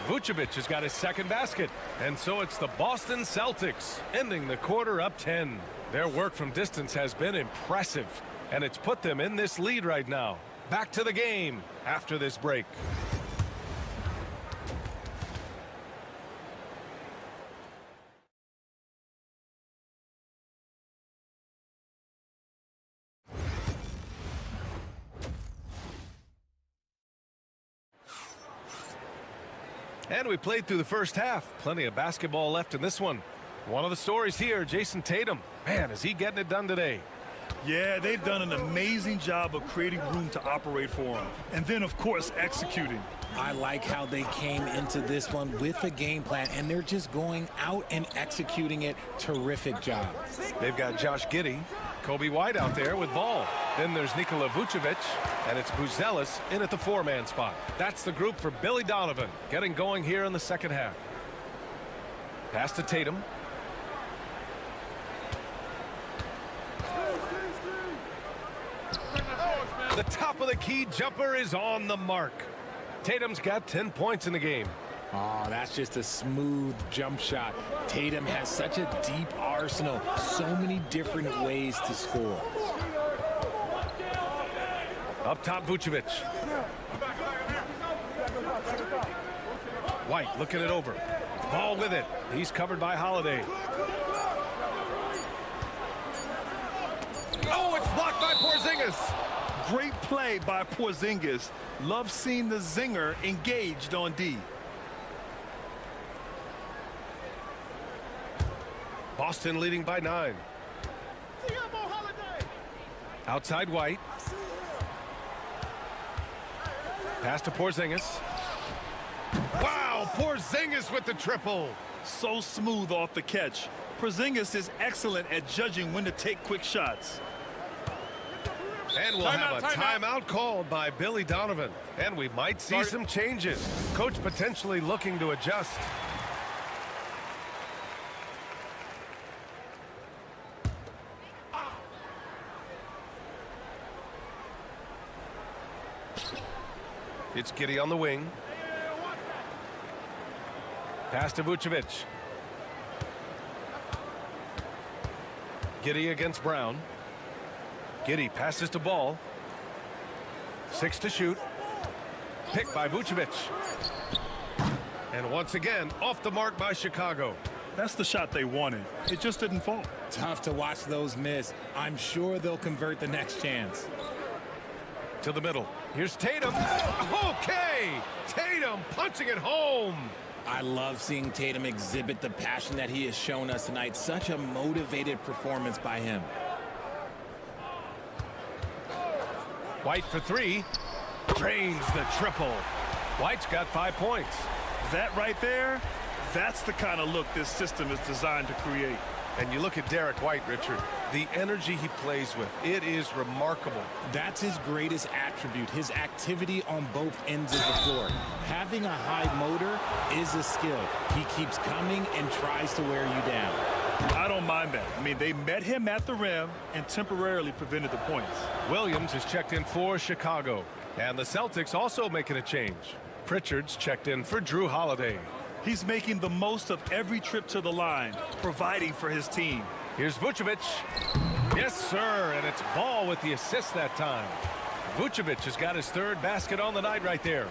Vucevic has got his second basket, and so it's the Boston Celtics, ending the quarter up 10. Their work from distance has been impressive, and it's put them in this lead right now. Back to the game after this break. And we played through the first half. Plenty of basketball left in this one. One of the stories here, Jason Tatum. Man, is he getting it done today? Yeah, they've done an amazing job of creating room to operate for him. And then, of course, executing. I like how they came into this one with a game plan, and they're just going out and executing it. Terrific job. They've got Josh Giddey, Kobe White out there with Ball. Then there's Nikola Vucevic, and it's Buzelis in at the 4-man spot. That's the group for Billy Donovan, getting going here in the second half. Pass to Tatum. The top of the key jumper is on the mark. Tatum's got 10 points in the game. Oh, that's just a smooth jump shot. Tatum has such a deep arsenal. So many different ways to score. Up top, Vucevic. White looking it over. Ball with it. He's covered by Holiday. Oh, it's blocked by Porzingis. Great play by Porzingis. Love seeing the zinger engaged on D. Boston leading by 9. Outside White. Pass to Porzingis. Wow, Porzingis with the triple. So smooth off the catch. Porzingis is excellent at judging when to take quick shots. And we'll have a timeout called by Billy Donovan. And we might see some changes. Coach potentially looking to adjust. It's Giddey on the wing. Pass to Vucevic. Giddey against Brown. Giddey passes to Ball. 6 to shoot. Picked by Vucevic. And once again, off the mark by Chicago. That's the shot they wanted. It just didn't fall. Tough to watch those miss. I'm sure they'll convert the next chance. To the middle. Here's Tatum. Okay! Tatum punching it home. I love seeing Tatum exhibit the passion that he has shown us tonight. Such a motivated performance by him. White for 3. Drains the triple. White's got 5 points. That right there, that's the kind of look this system is designed to create. And you look at Derek White, Richard, the energy he plays with, it is remarkable. That's his greatest attribute, his activity on both ends of the floor. Having a high motor is a skill. He keeps coming and tries to wear you down. I don't mind that. I mean, they met him at the rim and temporarily prevented the points. Williams is checked in for Chicago. And the Celtics also making a change. Pritchard's checked in for Drew Holiday. He's making the most of every trip to the line, providing for his team. Here's Vucevic. Yes, sir, and it's Ball with the assist that time. Vucevic has got his 3rd basket on the night right there.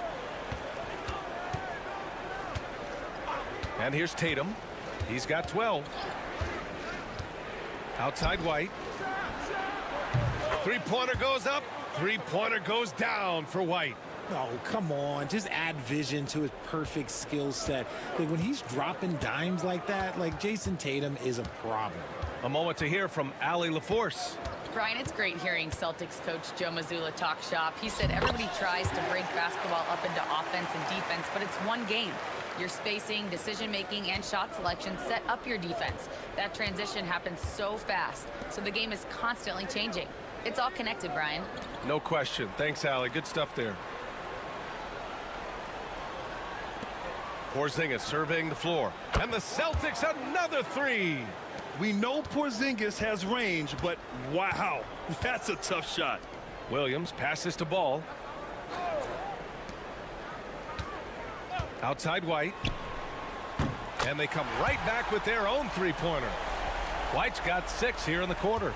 And here's Tatum. He's got 12. Outside White. 3-pointer goes up. 3-pointer goes down for White. Oh, come on. Just add vision to his perfect skill set. Like, when he's dropping dimes like that, like, Jason Tatum is a problem. A moment to hear from Allie LaForce. Brian, it's great hearing Celtics coach Joe Mazzulla talk shop. He said everybody tries to break basketball up into offense and defense, but it's one game. Your spacing, decision-making, and shot selection set up your defense. That transition happens so fast, so the game is constantly changing. It's all connected, Brian. No question. Thanks, Allie. Good stuff there. Porzingis surveying the floor. And the Celtics another 3. We know Porzingis has range, but wow, that's a tough shot. Williams passes to Ball. Outside White. And they come right back with their own 3-pointer. White's got 6 here in the quarter.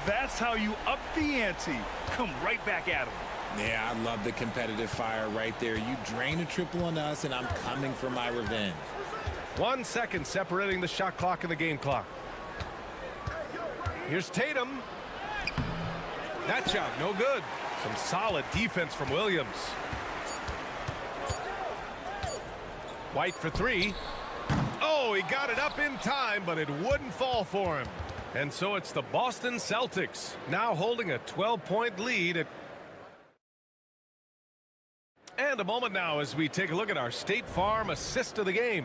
That's how you up the ante. Come right back at him. Yeah, I love the competitive fire right there. You drain a triple on us, and I'm coming for my revenge. 1 second separating the shot clock and the game clock. Here's Tatum. That shot, no good. Some solid defense from Williams. White for 3. Oh, he got it up in time, but it wouldn't fall for him. And so it's the Boston Celtics now holding a 12-point lead. And a moment now as we take a look at our State Farm assist of the game.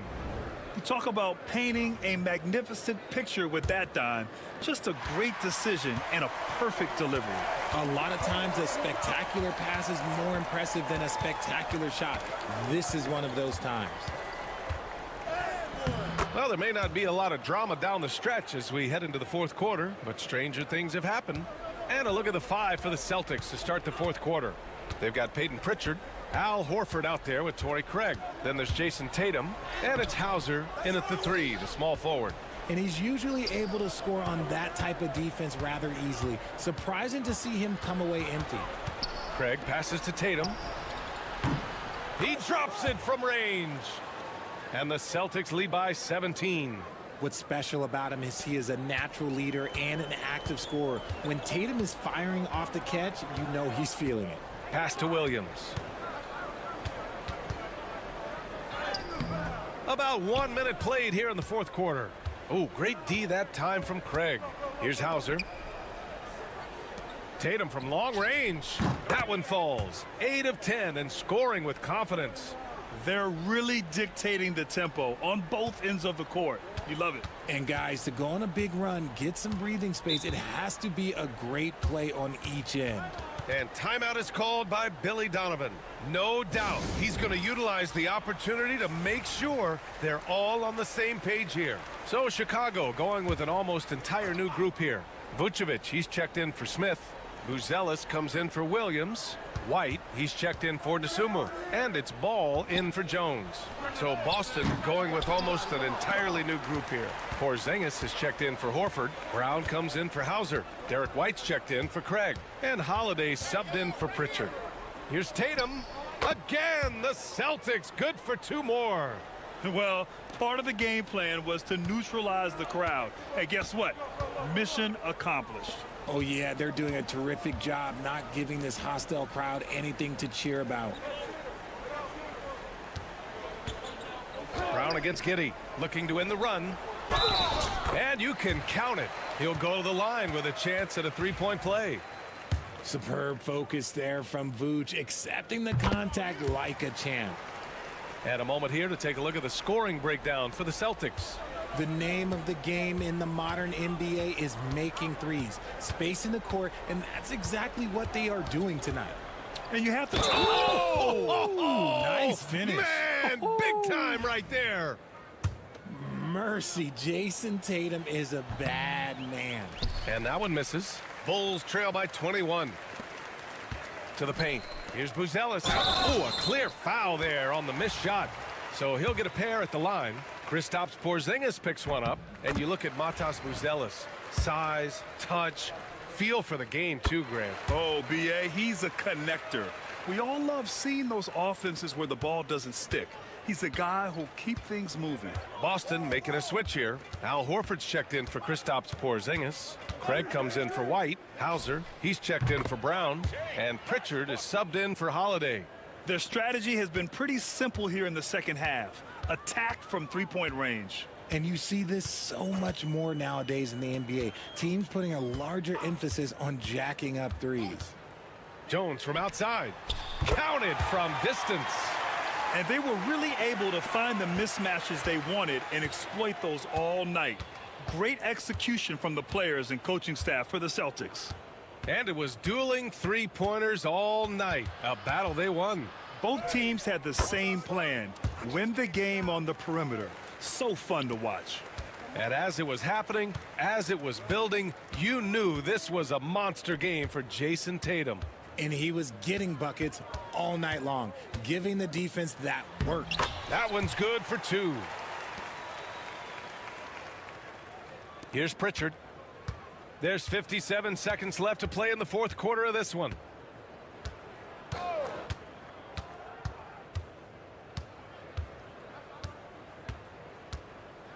You talk about painting a magnificent picture with that dime. Just a great decision and a perfect delivery. A lot of times a spectacular pass is more impressive than a spectacular shot. This is one of those times. Well, there may not be a lot of drama down the stretch as we head into the 4th quarter, but stranger things have happened. And a look at the 5 for the Celtics to start the 4th quarter. They've got Peyton Pritchard, Al Horford out there with Torrey Craig. Then there's Jason Tatum, and it's Hauser in at the 3, the small forward. And he's usually able to score on that type of defense rather easily. Surprising to see him come away empty. Craig passes to Tatum. He drops it from range. And the Celtics lead by 17. What's special about him is he is a natural leader and an active scorer. When Tatum is firing off the catch, you know he's feeling it. Pass to Williams. About 1 minute played here in the fourth quarter. Oh, great D that time from Craig. Here's Hauser. Tatum from long range. That one falls. 8 of 10 and scoring with confidence. They're really dictating the tempo on both ends of the court. You love it. And guys, to go on a big run, get some breathing space, it has to be a great play on each end. And timeout is called by Billy Donovan. No doubt he's going to utilize the opportunity to make sure they're all on the same page here. So Chicago going with an almost entire new group here. Vucevic, he's checked in for Smith. Buzelis comes in for Williams. White, he's checked in for Dosunmu. And it's Ball in for Jones. So Boston going with almost an entirely new group here. Porzingis has checked in for Horford. Brown comes in for Hauser. Derek White's checked in for Craig. And Holiday subbed in for Pritchard. Here's Tatum. Again, the Celtics good for 2 more. Well, part of the game plan was to neutralize the crowd. And guess what? Mission accomplished. Oh, yeah, they're doing a terrific job not giving this hostile crowd anything to cheer about. Brown against Giddey, looking to end the run. And you can count it. He'll go to the line with a chance at a 3-point play. Superb focus there from Vooch, accepting the contact like a champ. And a moment here to take a look at the scoring breakdown for the Celtics. The name of the game in the modern NBA is making threes, spacing the court, and that's exactly what they are doing tonight. And you have to... Nice finish. Man, big time right there. Mercy, Jason Tatum is a bad man. And that one misses. Bulls trail by 21. To the paint. Here's Buzelis. Oh, a clear foul there on the missed shot. So he'll get a pair at the line. Kristaps Porzingis picks one up. And you look at Matas Buzelis. Size, touch, feel for the game too, Grant. Oh, B.A., he's a connector. We all love seeing those offenses where the ball doesn't stick. He's a guy who'll keep things moving. Boston making a switch here. Al Horford's checked in for Kristaps Porzingis. Craig comes in for White. Hauser, he's checked in for Brown. And Pritchard is subbed in for Holiday. Their strategy has been pretty simple here in the second half. Attack from 3-point range. And you see this so much more nowadays in the NBA. Teams putting a larger emphasis on jacking up threes. Jones from outside. Counted from distance. And they were really able to find the mismatches they wanted and exploit those all night. Great execution from the players and coaching staff for the Celtics. And it was dueling three-pointers all night. A battle they won. Both teams had the same plan. Win the game on the perimeter. So fun to watch. And as it was happening, as it was building, you knew this was a monster game for Jason Tatum. And he was getting buckets all night long, giving the defense that work. That one's good for 2. Here's Pritchard. There's 57 seconds left to play in the fourth quarter of this one.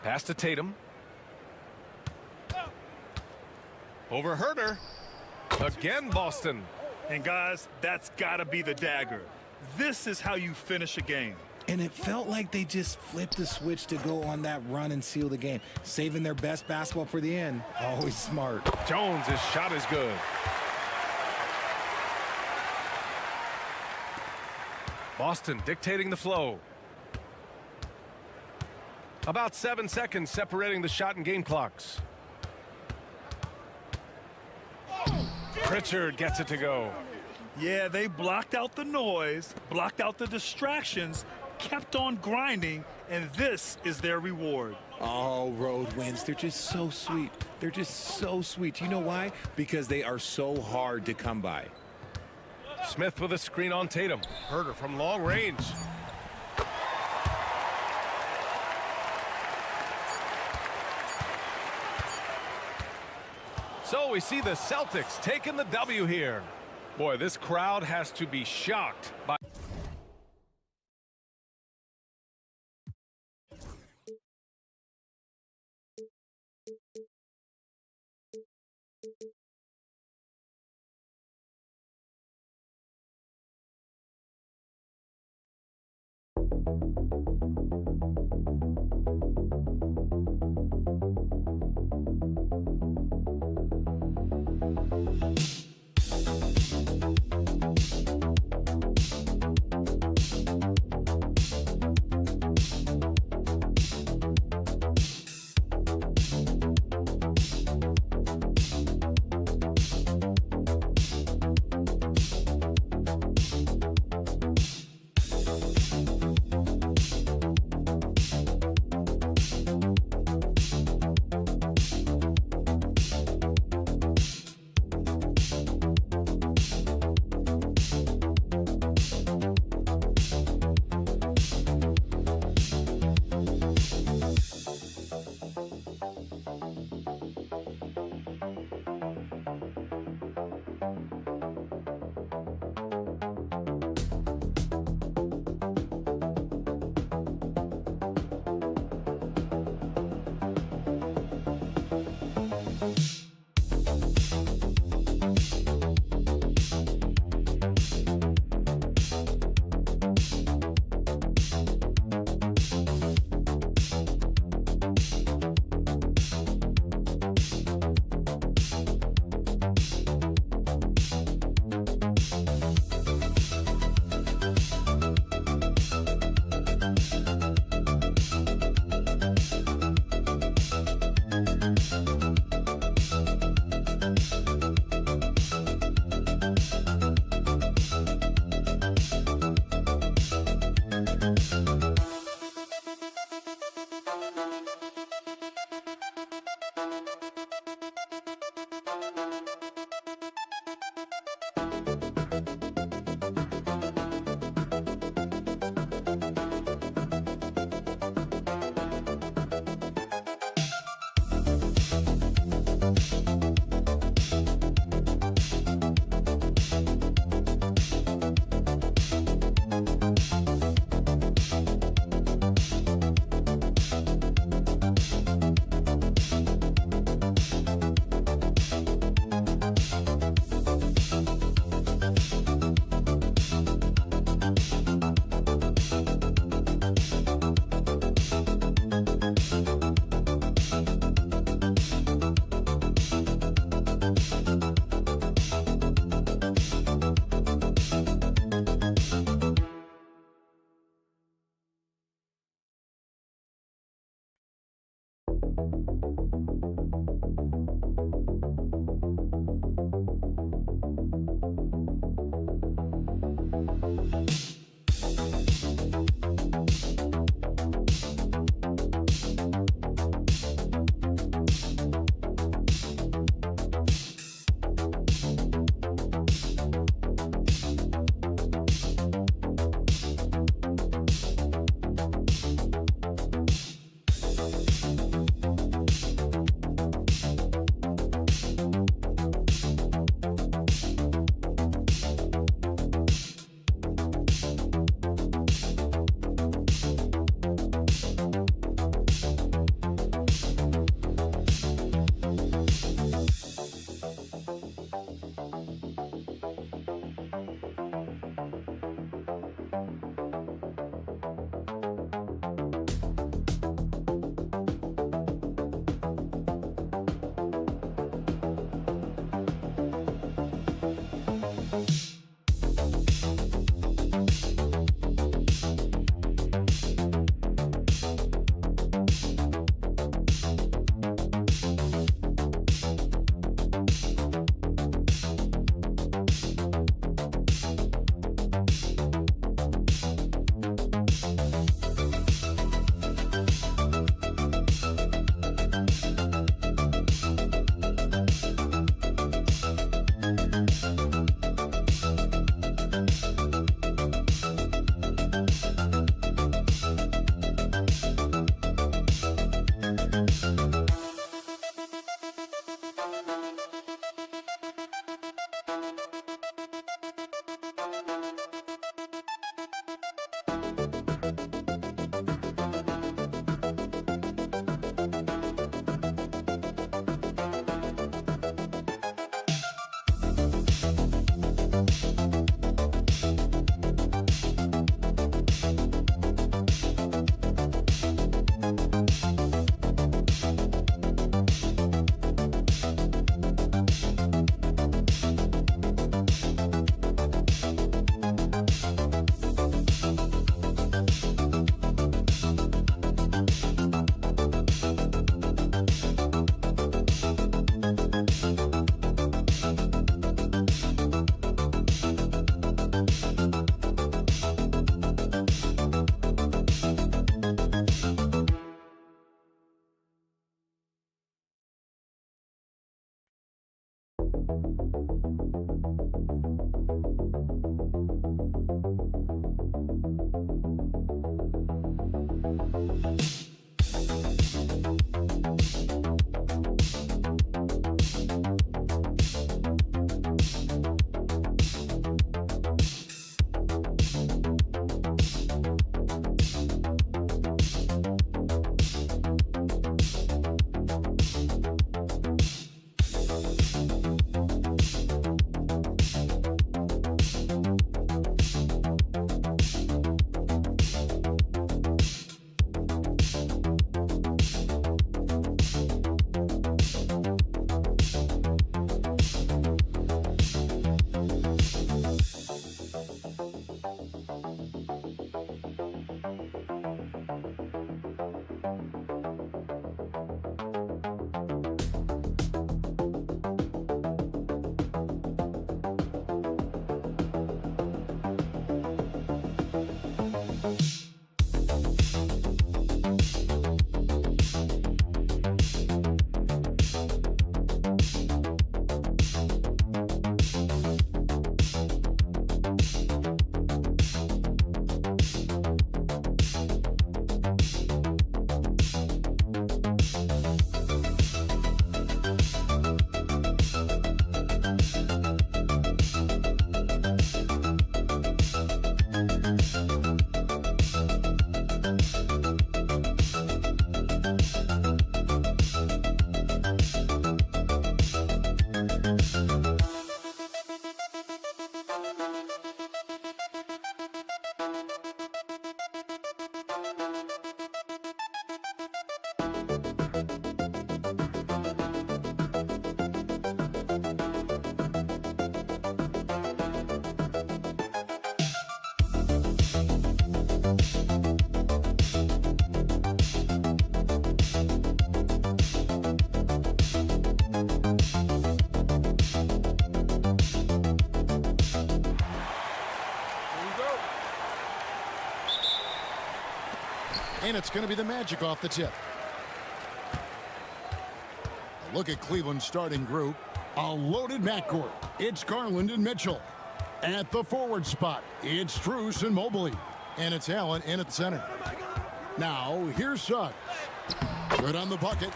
Pass to Tatum. Over Herter. Again, Boston. And guys, that's got to be the dagger. This is how you finish a game. And it felt like they just flipped the switch to go on that run and seal the game, saving their best basketball for the end. Always smart. Jones' shot is good. Boston dictating the flow. About 7 seconds separating the shot and game clocks. Pritchard gets it to go. Yeah, they blocked out the noise, blocked out the distractions, kept on grinding, and this is their reward. Oh, road wins. They're just so sweet. They're just so sweet. You know why? Because they are so hard to come by. Smith with a screen on Tatum. Herter from long range. So we see the Celtics taking the W here. Boy, this crowd has to be shocked by... And it's going to be the Magic off the tip. A look at Cleveland's starting group. A loaded backcourt. It's Garland and Mitchell. At the forward spot, it's Strus and Mobley. And it's Allen in at center. Now, here's Suggs. Good on the bucket.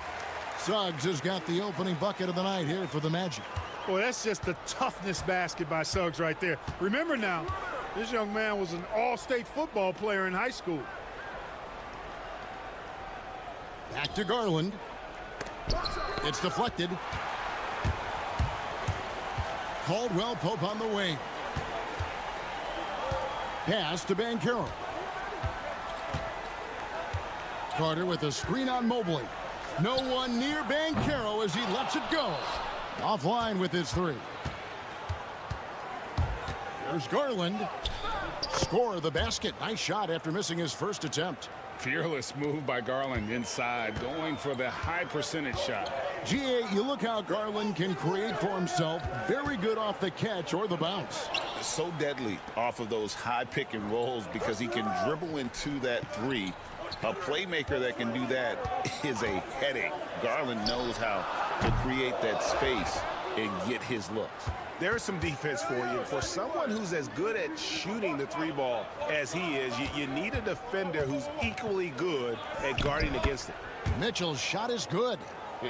Suggs has got the opening bucket of the night here for the Magic. Boy, that's just the toughness basket by Suggs right there. Remember now, this young man was an all-state football player in high school. Back to Garland. It's deflected. Caldwell Pope on the wing. Pass to Banchero. Carter with a screen on Mobley. No one near Banchero as he lets it go. Offline with his three. Here's Garland. Score the basket. Nice shot after missing his first attempt. Fearless move by Garland inside, going for the high percentage shot. GA, you look how Garland can create for himself. Very good off the catch or the bounce. So deadly off of those high pick and rolls because he can dribble into that three. A playmaker that can do that is a headache. Garland knows how to create that space and get his looks. There's some defense for you. For someone who's as good at shooting the three ball as he is, you need a defender who's equally good at guarding against it. Mitchell's shot is good.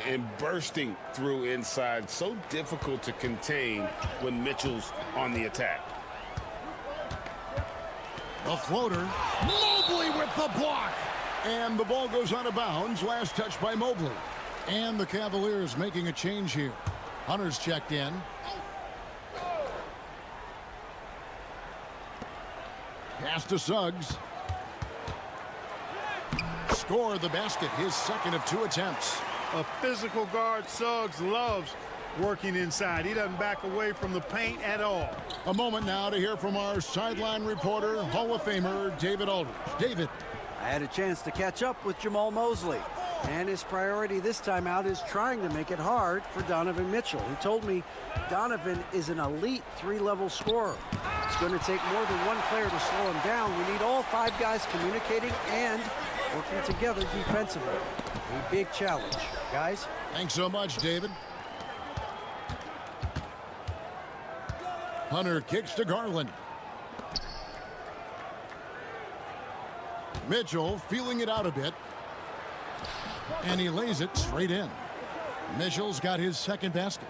And bursting through inside. So difficult to contain when Mitchell's on the attack. The floater. Mobley with the block. And the ball goes out of bounds. Last touch by Mobley. And the Cavaliers making a change here. Hunter's checked in. Pass to Suggs. Score the basket, his second of 2 attempts. A physical guard, Suggs loves working inside. He doesn't back away from the paint at all. A moment now to hear from our sideline reporter, Hall of Famer David Aldridge. David. I had a chance to catch up with Jamal Mosley, and his priority this time out is trying to make it hard for Donovan Mitchell. He told me Donovan is an elite 3-level scorer. It's going to take more than one player to slow him down. We need all 5 guys communicating and working together defensively. A big challenge. Guys? Thanks so much, David. Hunter kicks to Garland. Mitchell feeling it out a bit. And he lays it straight in. Mitchell's got his second basket.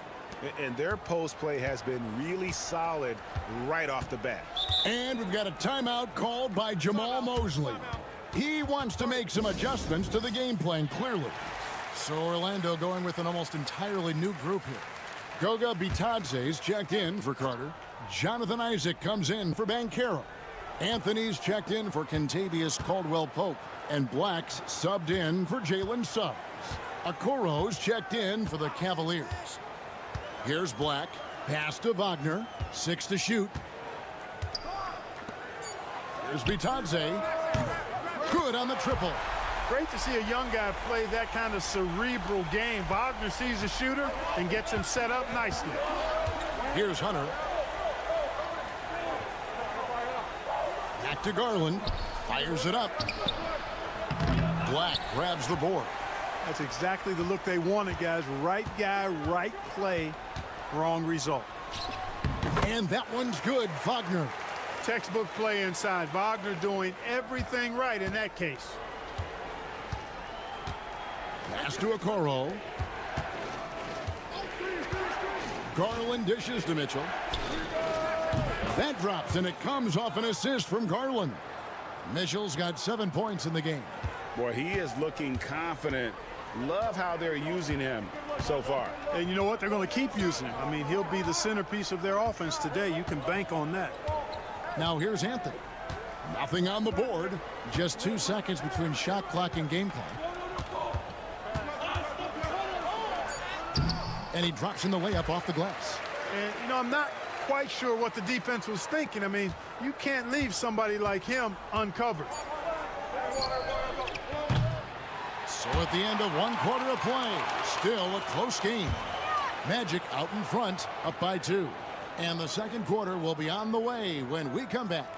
And their post play has been really solid right off the bat. And we've got a timeout called by Jamal Mosley. He wants to make some adjustments to the game plan, clearly. So Orlando going with an almost entirely new group here. Goga Bitadze's checked in for Carter. Jonathan Isaac comes in for Banchero. Anthony's checked in for Kentavious Caldwell-Pope. And Black's subbed in for Jalen Suggs. Okoro's checked in for the Cavaliers. Here's Black. Pass to Wagner. 6 to shoot. Here's Bitadze. Good on the triple. Great to see a young guy play that kind of cerebral game. Wagner sees a shooter and gets him set up nicely. Here's Hunter. Back to Garland. Fires it up. Black grabs the board. That's exactly the look they wanted, guys. Right guy, right play, wrong result. And that one's good. Wagner. Textbook play inside. Wagner doing everything right in that case. Pass to Okoro. Garland dishes to Mitchell. That drops, and it comes off an assist from Garland. Mitchell's got 7 points in the game. Boy, he is looking confident. Love how they're using him so far. And you know what? They're going to keep using him. I mean, he'll be the centerpiece of their offense today. You can bank on that. Now here's Anthony. Nothing on the board. Just 2 seconds between shot clock and game clock. And he drops in the layup off the glass. And, you know, I'm not quite sure what the defense was thinking. I mean, you can't leave somebody like him uncovered. So at the end of 1 quarter of play, still a close game. Magic out in front, up by 2. And the second quarter will be on the way when we come back.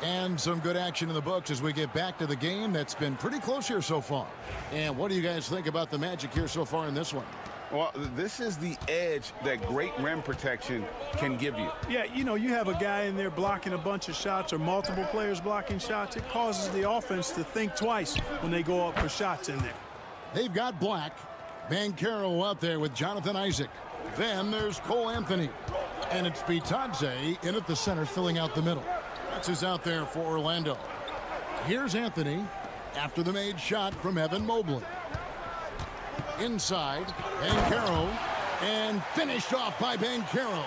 And some good action in the books as we get back to the game that's been pretty close here so far. And what do you guys think about the Magic here so far in this one? Well, this is the edge that great rim protection can give you. Yeah, you know, you have a guy in there blocking a bunch of shots or multiple players blocking shots. It causes the offense to think twice when they go up for shots in there. They've got Black. Banchero out there with Jonathan Isaac. Then there's Cole Anthony. And it's Bitadze in at the center filling out the middle. That's who's out there for Orlando. Here's Anthony after the made shot from Evan Mobley. Inside, Banchero, and finished off by Banchero.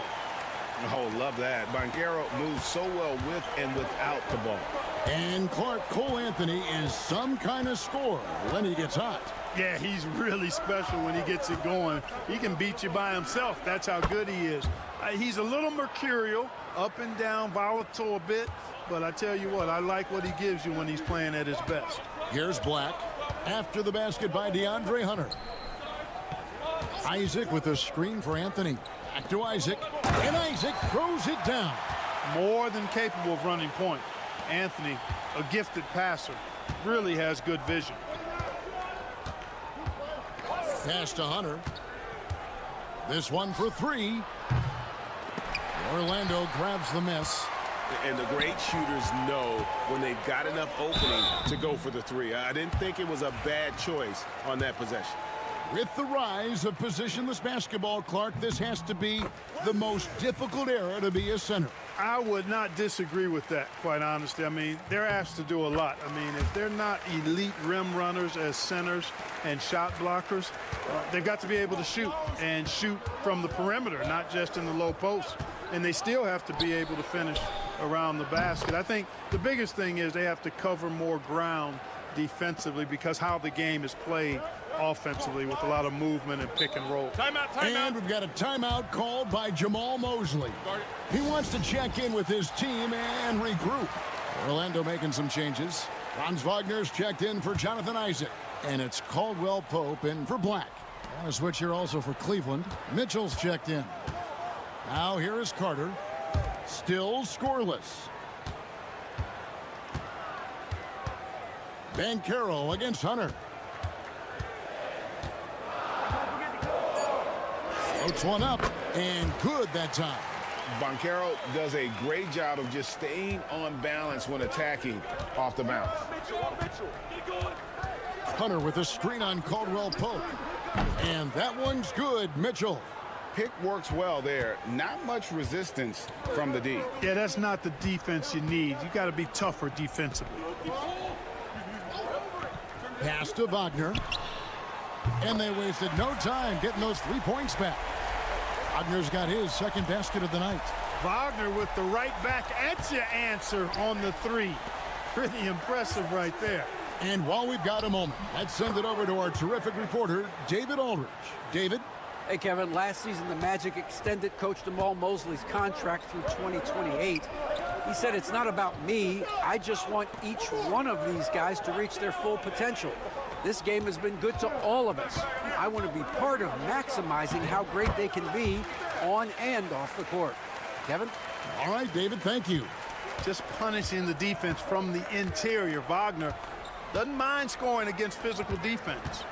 Oh, love that. Banchero moves so well with and without the ball. And Clark, Cole Anthony is some kind of scorer when he gets hot. Yeah, he's really special when he gets it going. He can beat you by himself. That's how good he is. He's a little mercurial, up and down, volatile a bit. But I tell you what, I like what he gives you when he's playing at his best. Here's Black after the basket by DeAndre Hunter. Isaac with a screen for Anthony. Back to Isaac. And Isaac throws it down. More than capable of running point. Anthony, a gifted passer, really has good vision. Pass to Hunter. This one for 3. Orlando grabs the miss. And the great shooters know when they've got enough opening to go for the 3. I didn't think it was a bad choice on that possession. With the rise of positionless basketball, Clark, this has to be the most difficult era to be a center. I would not disagree with that, quite honestly. I mean, they're asked to do a lot. I mean, if they're not elite rim runners as centers and shot blockers, they've got to be able to shoot and shoot from the perimeter, not just in the low post. And they still have to be able to finish around the basket. I think the biggest thing is they have to cover more ground defensively because how the game is played offensively with a lot of movement and pick and roll. Timeout. And we've got a timeout called by Jamal Mosley. He wants to check in with his team and regroup. Orlando making some changes. Franz Wagner's checked in for Jonathan Isaac. And it's Caldwell-Pope in for Black. And a switch here also for Cleveland. Mitchell's checked in. Now here is Carter. Still scoreless. Banchero against Hunter. Floats one up, and good that time. Banchero does a great job of just staying on balance when attacking off the bounce. Hunter with a screen on Caldwell Pope. And that one's good, Mitchell. Pick works well there. Not much resistance from the D. Yeah, that's not the defense you need. You got to be tougher defensively. Pass to Wagner. And they wasted no time getting those 3 points back. Wagner's got his second basket of the night. Wagner with the right back at your answer on the three. Pretty impressive right there. And while we've got a moment, let's send it over to our terrific reporter, David Aldridge. David? Hey, Kevin, last season the Magic extended Coach Jamal Mosley's contract through 2028. He said, it's not about me. I just want each one of these guys to reach their full potential. This game has been good to all of us. I want to be part of maximizing how great they can be on and off the court. Kevin? All right, David, thank you. Just punishing the defense from the interior. Wagner doesn't mind scoring against physical defense.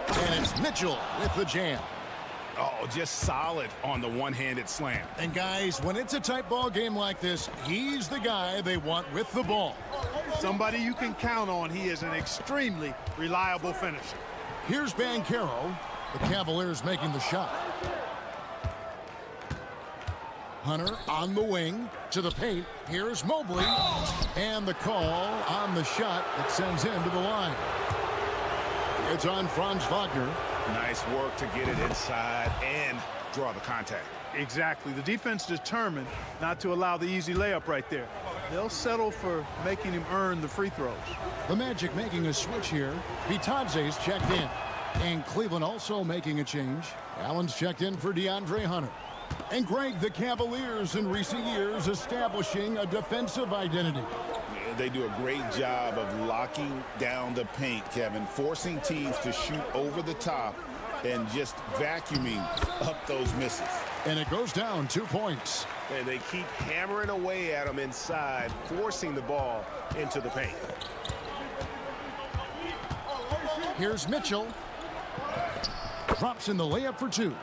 And it's Mitchell with the jam. Oh, just solid on the one-handed slam. And guys, when it's a tight ball game like this, he's the guy they want with the ball. Somebody you can count on. He is an extremely reliable finisher. Here's Banchero. The Cavaliers making the shot. Hunter on the wing to the paint. Here's Mobley. And the call on the shot that sends him to the line. It's on Franz Wagner. Nice work to get it inside and draw the contact. Exactly. The defense determined not to allow the easy layup right there. They'll settle for making him earn the free throws. The Magic making a switch here. Bitadze's checked in. And Cleveland also making a change. Allen's checked in for DeAndre Hunter. And Greg, the Cavaliers in recent years establishing a defensive identity. They do a great job of locking down the paint, Kevin, forcing teams to shoot over the top and just vacuuming up those misses. And it goes down 2 points. And they keep hammering away at them inside, forcing the ball into the paint. Here's Mitchell. Drops in the layup for two.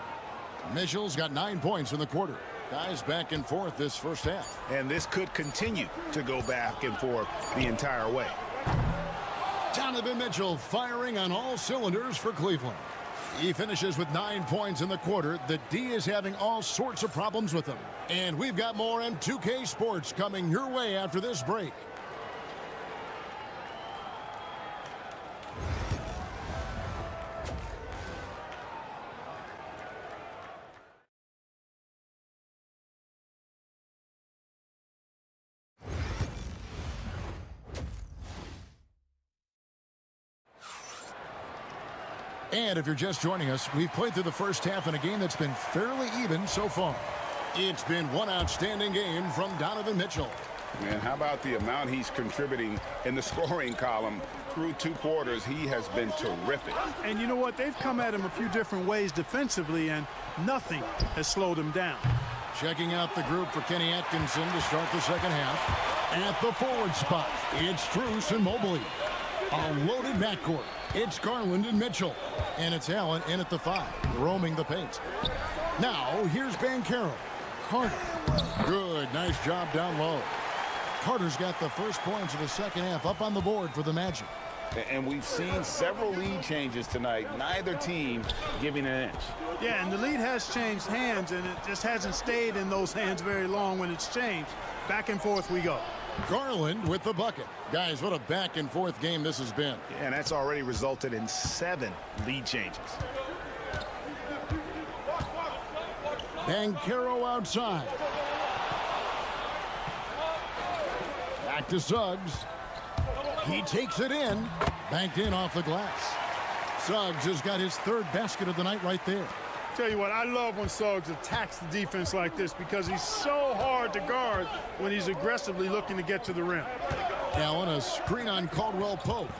Mitchell's got 9 points in the quarter. Guys back and forth this first half. And this could continue to go back and forth the entire way. Donovan Mitchell firing on all cylinders for Cleveland. He finishes with 9 points in the quarter. The D is having all sorts of problems with him. And we've got more M2K Sports coming your way after this break. And if you're just joining us, we've played through the first half in a game that's been fairly even so far. It's been one outstanding game from Donovan Mitchell. Man, how about the amount he's contributing in the scoring column through 2 quarters? He has been terrific. And you know what? They've come at him a few different ways defensively, and nothing has slowed him down. Checking out the group for Kenny Atkinson to start the second half. At the forward spot, it's Strus and Mobley. A loaded backcourt. It's Garland and Mitchell. And it's Allen in at the 5, roaming the paint. Now, here's Banchero. Carter. Good, nice job down low. Carter's got the first points of the second half up on the board for the Magic. And we've seen several lead changes tonight. Neither team giving an inch. Yeah, and the lead has changed hands, and it just hasn't stayed in those hands very long when it's changed. Back and forth we go. Garland with the bucket. Guys, what a back and forth game this has been. Yeah, and that's already resulted in 7 lead changes. Banchero outside. Back to Suggs. He takes it in. Banked in off the glass. Suggs has got his 3rd basket of the night right there. Tell you what, I love when Suggs attacks the defense like this because he's so hard to guard when he's aggressively looking to get to the rim. Allen, a screen on Caldwell Pope.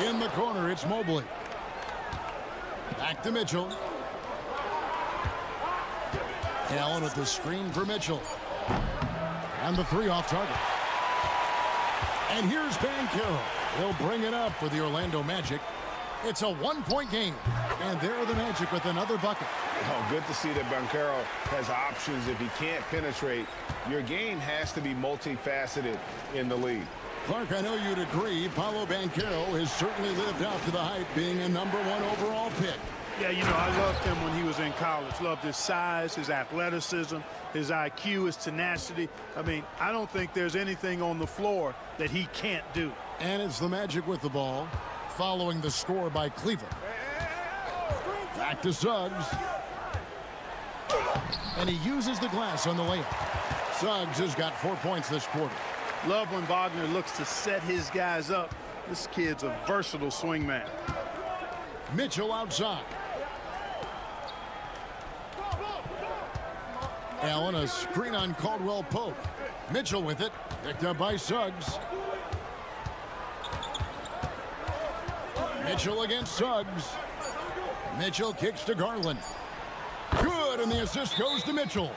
In the corner, it's Mobley. Back to Mitchell. Allen with the screen for Mitchell. And the 3 off target. And here's Banchero. He'll bring it up for the Orlando Magic. It's a one-point game. And there are the Magic with another bucket. Oh, good to see that Banchero has options. If he can't penetrate, your game has to be multifaceted in the league. Clark, I know you'd agree, Paolo Banchero has certainly lived up to the hype, being a #1 overall pick. Yeah, you know, I loved him when he was in college. Loved his size, his athleticism, his IQ, his tenacity. I mean, I don't think there's anything on the floor that he can't do. And it's the Magic with the ball, following the score by Cleveland. Back to Suggs. And he uses the glass on the layup. Suggs has got 4 points this quarter. Love when Wagner looks to set his guys up. This kid's a versatile swingman. Mitchell outside. Allen, a screen on Caldwell Pope. Mitchell with it. Picked up by Suggs. Mitchell against Suggs. Mitchell kicks to Garland. Good, and the assist goes to Mitchell.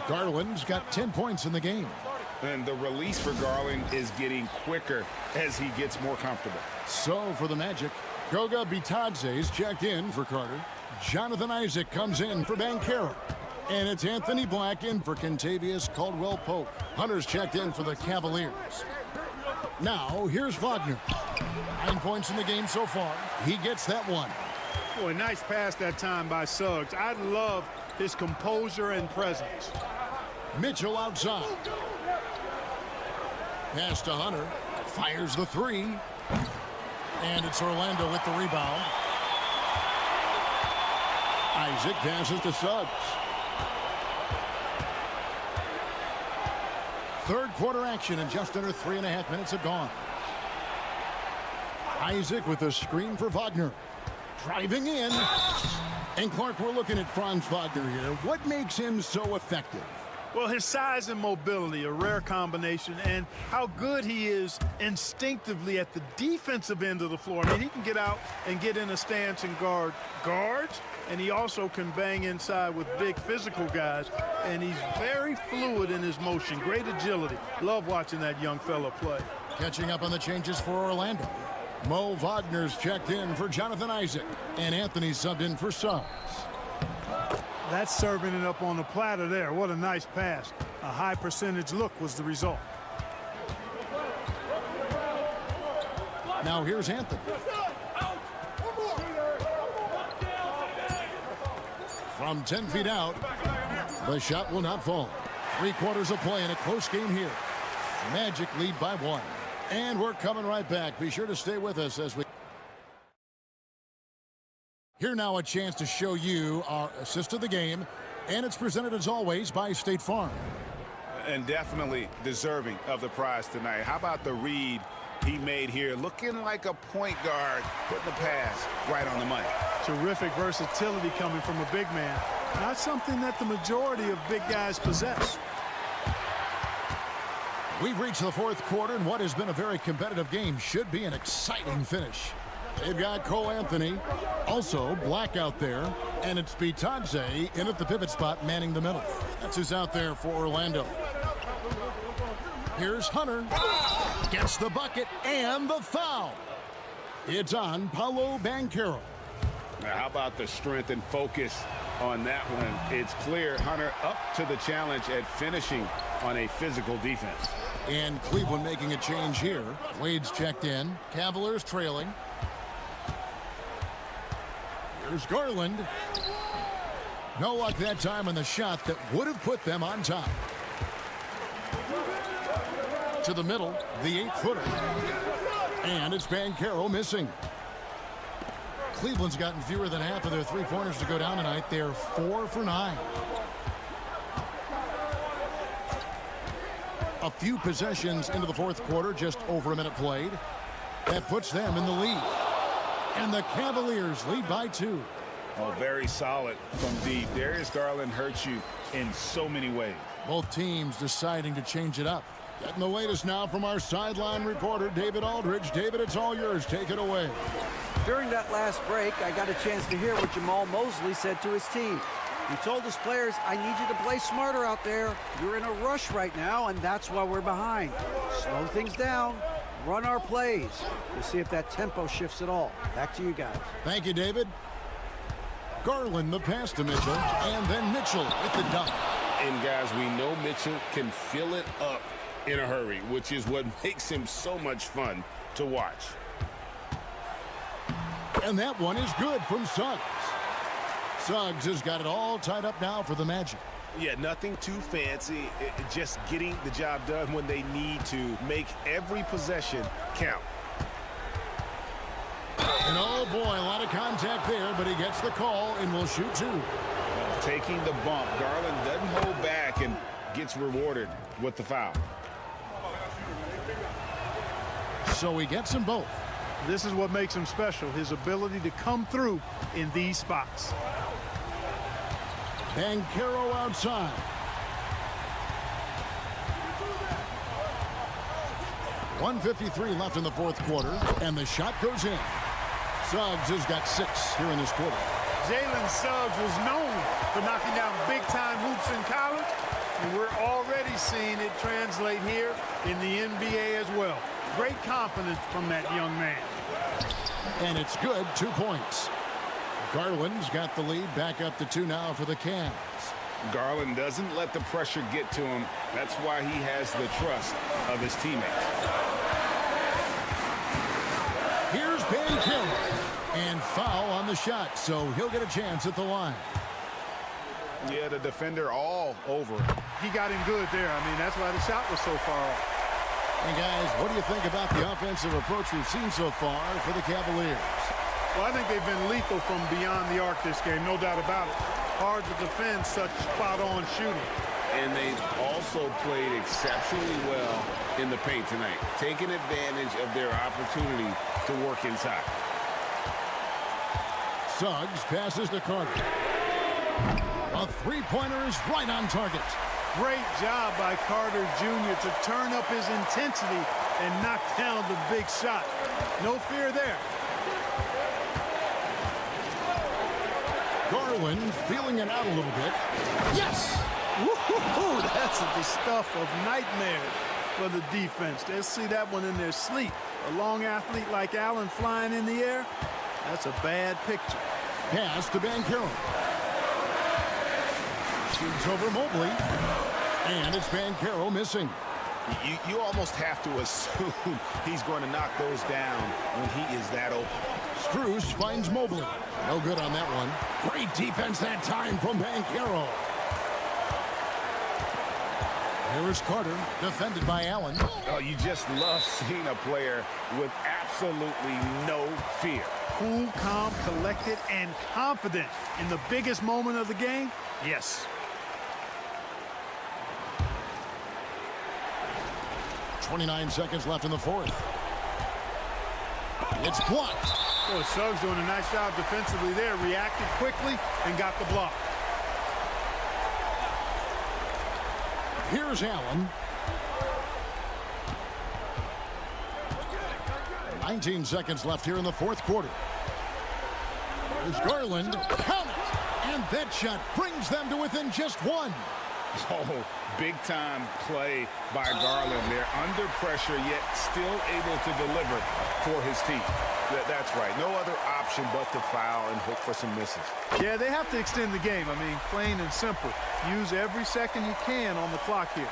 Garland's got 10 points in the game. And the release for Garland is getting quicker as he gets more comfortable. So for the Magic, Goga Bitadze's checked in for Carter. Jonathan Isaac comes in for Banchero. And it's Anthony Black in for Kentavious Caldwell-Pope. Hunter's checked in for the Cavaliers. Now, here's Wagner. 9 points in the game so far. He gets that one. Boy, nice pass that time by Suggs. I love his composure and presence. Mitchell outside. Pass to Hunter. Fires the three. And it's Orlando with the rebound. Isaac passes to Suggs. Third quarter action, and just under 3.5 minutes have gone. Isaac with a screen for Wagner. Driving in. And Clark, we're looking at Franz Wagner here. What makes him so effective? Well, his size and mobility, a rare combination, and how good he is instinctively at the defensive end of the floor. I mean, he can get out and get in a stance and guard guards, and he also can bang inside with big physical guys, and he's very fluid in his motion, great agility. Love watching that young fella play. Catching up on the changes for Orlando. Mo Wagner's checked in for Jonathan Isaac, and Anthony subbed in for Suggs. That's serving it up on the platter there. What a nice pass. A high percentage look was the result. Now here's Anthony. From 10 feet out, the shot will not fall. 3 quarters of play in a close game here. Magic lead by 1. And we're coming right back. Be sure to stay with us as we... Here now a chance to show you our assist of the game, and it's presented as always by State Farm. And definitely deserving of the prize tonight. How about the read he made here? Looking like a point guard, putting the pass right on the money. Terrific versatility coming from a big man. Not something that the majority of big guys possess. We've reached the 4th quarter, and what has been a very competitive game should be an exciting finish. They've got Cole Anthony, also Black out there, and it's Bitadze in at the pivot spot manning the middle. That's who's out there for Orlando. Here's Hunter. Gets the bucket and the foul. It's on Paolo Banchero. Now, how about the strength and focus on that one? It's clear Hunter up to the challenge at finishing on a physical defense. And Cleveland making a change here. Wade's checked in. Cavaliers trailing. Here's Garland. No luck that time on the shot that would have put them on top. To the middle, the 8-footer. And it's Banchero missing. Cleveland's gotten fewer than half of their 3-pointers to go down tonight. They're 4 for 9. A few possessions into the 4th quarter, just over a minute played. That puts them in the lead. And the Cavaliers lead by 2. Oh, very solid from deep. Darius Garland hurts you in so many ways. Both teams deciding to change it up. Getting the latest now from our sideline reporter, David Aldridge. David, it's all yours. Take it away. During that last break, I got a chance to hear what Jamal Mosley said to his team. He told his players, I need you to play smarter out there. You're in a rush right now, and that's why we're behind. Slow things down. run our plays. We'll see if that tempo shifts at all. Back to you guys. Thank you, David. Garland the pass to Mitchell, and then Mitchell with the dunk. And guys, we know Mitchell can fill it up in a hurry, which is what makes him so much fun to watch. And that one is good from Suggs. Suggs has got it all tied up now for the Magic. Yeah, nothing too fancy. Just getting the job done when they need to. Make every possession count. And oh boy, a lot of contact there, but he gets the call and will shoot two. Taking the bump, Garland doesn't hold back and gets rewarded with the foul. So he gets them both. This is what makes him special, his ability to come through in these spots. Banchero outside. .153 left in the fourth quarter, and the shot goes in. Suggs has got 6 here in this quarter. Jalen Suggs was known for knocking down big-time hoops in college, and we're already seeing it translate here in the NBA as well. Great confidence from that young man. And it's good, 2 points. Garland's got the lead back up to 2 now for the Cavs. Garland doesn't let the pressure get to him. That's why he has the trust of his teammates. Here's Banchero. And foul on the shot, so he'll get a chance at the line. Yeah, the defender all over him. He got him good there. I mean, that's why the shot was so far off. And guys, what do you think about the offensive approach we've seen so far for the Cavaliers? Well, I think they've been lethal from beyond the arc this game, no doubt about it. Hard to defend such spot-on shooting. And they've also played exceptionally well in the paint tonight, taking advantage of their opportunity to work inside. Suggs passes to Carter. A three-pointer is right on target. Great job by Carter Jr. to turn up his intensity and knock down the big shot. No fear there. Garland feeling it out a little bit. Yes! Woo-hoo-hoo, that's the stuff of nightmares for the defense. They'll see that one in their sleep. A long athlete like Allen flying in the air, that's a bad picture. Pass to Banchero. Shoots over Mobley. And it's Banchero missing. You almost have to assume he's going to knock those down when he is that open. Strus finds Mobley. No good on that one. Great defense that time from Banchero. Here is Carter, defended by Allen. Oh, you just love seeing a player with absolutely no fear. Cool, calm, collected, and confident in the biggest moment of the game? Yes. .29 seconds left in the fourth. It's blocked. Well, Suggs doing a nice job defensively there. Reacted quickly and got the block. Here's Allen. 19 seconds left here in the fourth quarter. There's Garland. Count it! And that shot brings them to within just one. Oh, big-time play by Garland. They're under pressure, yet still able to deliver for his team. That's right. No other option but to foul and hope for some misses. Yeah, they have to extend the game. I mean, plain and simple. Use every second you can on the clock here.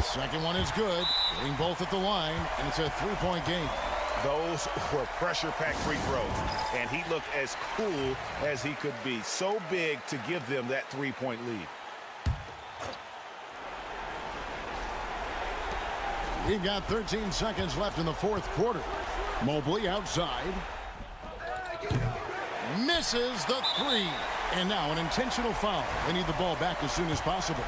Second one is good. Getting both at the line, and it's a three-point game. Those were pressure-packed free throws, and he looked as cool as he could be. So big to give them that three-point lead. We've got 13 seconds left in the fourth quarter. Mobley outside. Misses the three. And now an intentional foul. They need the ball back as soon as possible.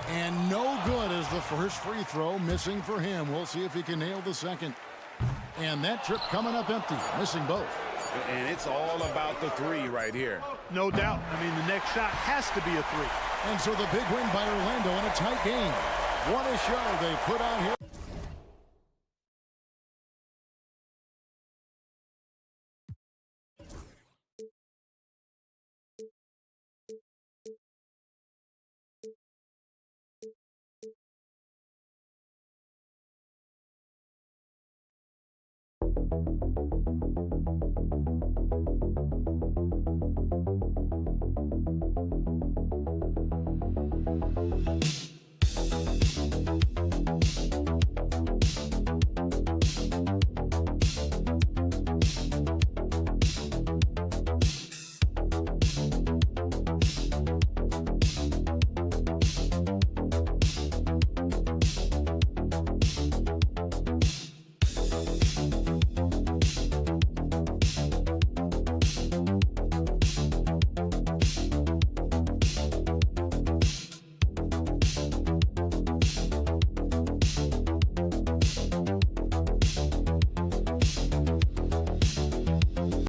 And no good as the first free throw missing for him. We'll see if he can nail the second. And that trip coming up empty, missing both. And it's all about the three right here. No doubt. I mean, the next shot has to be a three. And so the big win by Orlando in a tight game. What a show they put on here.